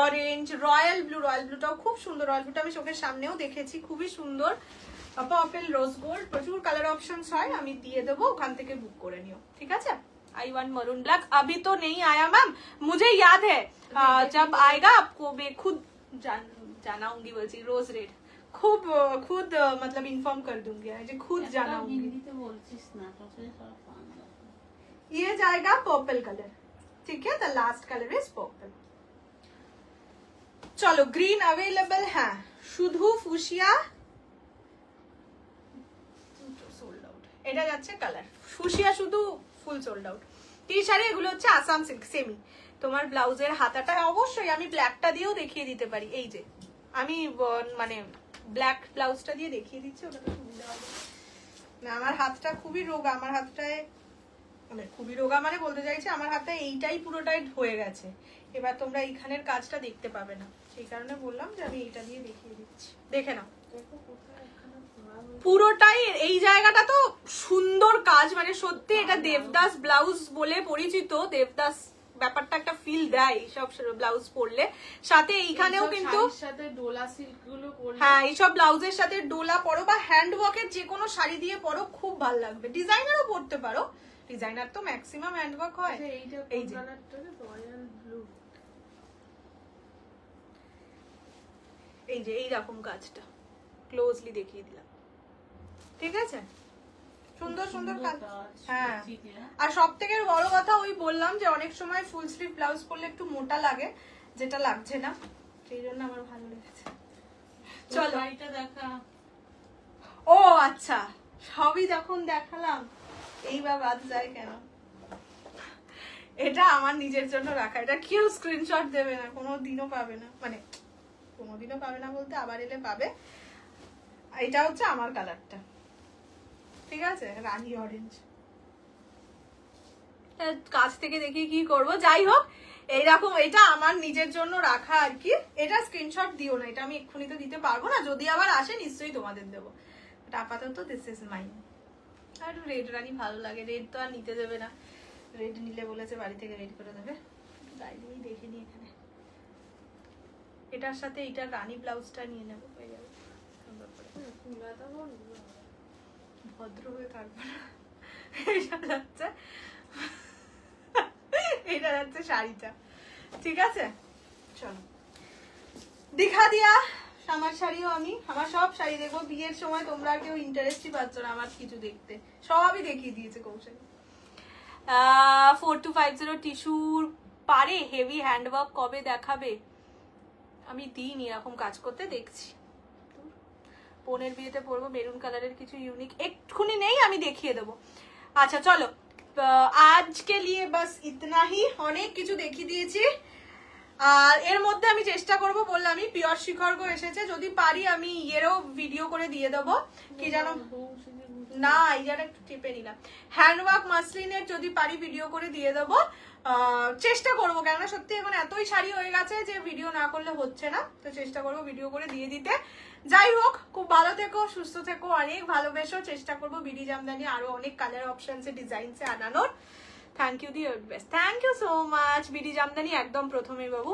অরেঞ্জ, রয়্যাল ব্লুটাও খুব সুন্দর, রয়্যাল ব্লুটা আমি চোখের সামনেও দেখেছি, খুবই সুন্দর, পার্পল, রোজ গোল্ড, প্রচুর কালার অপশনস হয়, আমি দিয়ে দেবো, ওখান থেকে বুক করে নিও, ঠিক আছে। आई वांट मरून ब्लैक, अभी तो नहीं आया मैम, मुझे याद है जब आएगा आपको मैं खुद জানাऊंगी, বলছি रोज रेड खुद मतलब इन्फॉर्म कर दूंगी, खुद জানাऊंगी। হিন্দিতে বলছিস না, তোকে সব বাংলা। ये जाएगा पर्पल कलर, ठीक है, the last colour is purple. चलो ग्रीन अवेलेबल है, শুধু ফুশিয়া সোল্ড আউট, এটা যাচ্ছে কালার ফুশিয়া, শুধু ফুল সোল্ড আউট। টি শাড়ি এগুলো হচ্ছে আসাম সিল্ক সেমি। তোমার ব্লাউজের হাতাটা অবশ্যই আমি ব্ল্যাকটা দিয়েও দেখিয়ে দিতে পারি, এই যে আমি মানে ব্ল্যাক ব্লাউজটা দিয়ে দেখিয়ে দিচ্ছি, ওটা তো সুবিধা হবে না। আমার হাতটা খুবই রোগা, আমার হাতটায় মানে খুবই রোগা মানে বলতে চাইছি আমার হাতে এইটাই পুরোটাই হয়ে গেছে, এবার তোমরা এইখানের কাজটা দেখতে পাবে না, সেই কারণে বললাম যে আমি এইটা দিয়ে দেখিয়ে দিচ্ছি, দেখে নাও। পুরোটাই এই জায়গাটা তো সুন্দর কাজ, মানে সত্যি এটা দেবদাস ব্লাউজ বলে পরিচিত, দেবদাস ব্যাপারটা একটা ফিল দেয় এইসব ব্লাউজ পরলে। সাথে এইখানেও কিন্তু সাথে ডোলা সিল্ক গুলো পরলে, হ্যাঁ এইসব ব্লাউজের সাথে ডোলা পরো বা হ্যান্ড ওয়ার্কের যে কোনো শাড়ি দিয়ে পরো, খুব ভালো লাগবে। ডিজাইনারও পরতে পারো, ডিজাইনার তো ম্যাক্সিমাম হ্যান্ড ওয়ার্ক হয়। এইটা এই যে কালারটা রয়্যাল ব্লু, এই যে এইরকম কাজটা ক্লোজলি দেখিয়ে দিলাম, ঠিক আছে, সুন্দর সুন্দর কাজ। হ্যাঁ, আর সব থেকে বড় কথা ওই বললাম যে অনেক সময় ফুল স্লিভ ব্লাউজ পরলে একটু মোটা লাগে, যেটা লাগছে না, সেই জন্য আমার ভালো লেগেছে। চলো এটা দেখা। ও আচ্ছা, সবই যখন দেখালাম এইবার বাদ যায় কেন? এটা আমার নিজের জন্য রাখা, এটা কেউ স্ক্রিনশট দেবে না, কোনোদিনও পাবে না, মানে কোনোদিনও পাবে না বলতে আবার এলে পাবে। এটা হচ্ছে আমার কালারটা, ঠিক আছে, রানী অরেঞ্জ। কাছ থেকে দেখি কি করব, যাই হোক এইরকম, এটা আমার নিজের জন্য রাখা আর কি। এটা স্ক্রিনশট দিও না, এটা আমি এক্ষুনি তো দিতে পারবো না, যদি আবার আসে নিশ্চয়ই তোমাদের দেবো, আপাতত দিস ইজ মাইন। আর রেড রানী ভালো লাগে, রেড তো আর নিতে দেবে না, রেড নিলে বলেছে বাড়ি থেকে রেড করে দেবে, গাইডেই দেখে নি এখানে। এটার সাথে এইটা রানী ব্লাউজটা নিয়ে নেবো, হয়ে যাবে, ভদ্র হয়ে থাকবো না। এটা যাচ্ছে শাড়িটা, ঠিক আছে। চলো দেখা দিয়া আমার শাড়িও, আমি আমার সব শাড়ি দেখবো বিয়ের সময়, তোমরা কেউ ইন্টারেস্টই পাচ্ছ না আমার কিছু দেখতে, সবই দেখিয়ে দিয়েছে কৌশল। 4250 টিস্যুর পারে হেভি হ্যান্ডওয়ার্ক কবে দেখাবে? আমি দিইনি এরকম কাজ করতে, দেখছি বোনের বিয়েতে পরবো মেরুন কালারের কিছু ইউনিক একটুখানি নেই, আমি দেখিয়ে দেবো। আচ্ছা চলো আজকে লিয়ে বাস ইতনা হি, অনেক কিছু দেখিয়ে দিয়েছি। আর এর মধ্যে আমি চেষ্টা করব, বললাম আমি পিওর শিখরগ এসেছে, যদি পারি আমি ইয়েরও ভিডিও করে দিয়ে দেবো, কি জানো না এই যেন একটু টিপে নিলাম, হ্যান্ডওয়ার্ক মাসলিনের যদি পারি ভিডিও করে দিয়ে দেবো, চেষ্টা করবো, কেননা সত্যি এখন এতই শাড়ি হয়ে গেছে যে ভিডিও না করলে হচ্ছে না, তো চেষ্টা করবো ভিডিও করে দিয়ে দিতে। যাই হোক, খুব ভালো থেকো, সুস্থ থেকো, অনেক ভালোবেসো, চেষ্টা করবো বিডি জামদানি আরো অনেক কালার অপশনসে ডিজাইনসে আনানোর। Thank you dear best, thank you so much. BD jamdani একদম প্রথমেই বাবু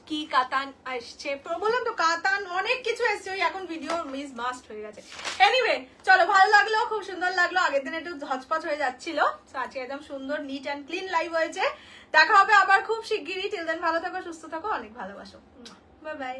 কি কাতান আসছে, বললাম তো কাতান অনেক কিছু এসছে, ওই এখন ভিডিও মিস মাস্ট হয়ে গেছে। এনিওয়ে চলো, ভালো লাগলো, খুব সুন্দর লাগলো, আগের দিন একটু হচপচ হয়ে যাচ্ছিল, আজকে একদম সুন্দর নিট অ্যান্ড ক্লিন লাইভ হয়েছে। দেখা হবে আবার খুব শিগগিরই, টিল দেন ভালো থাকো, সুস্থ থাকো, অনেক ভালোবাসো, বাই বাই।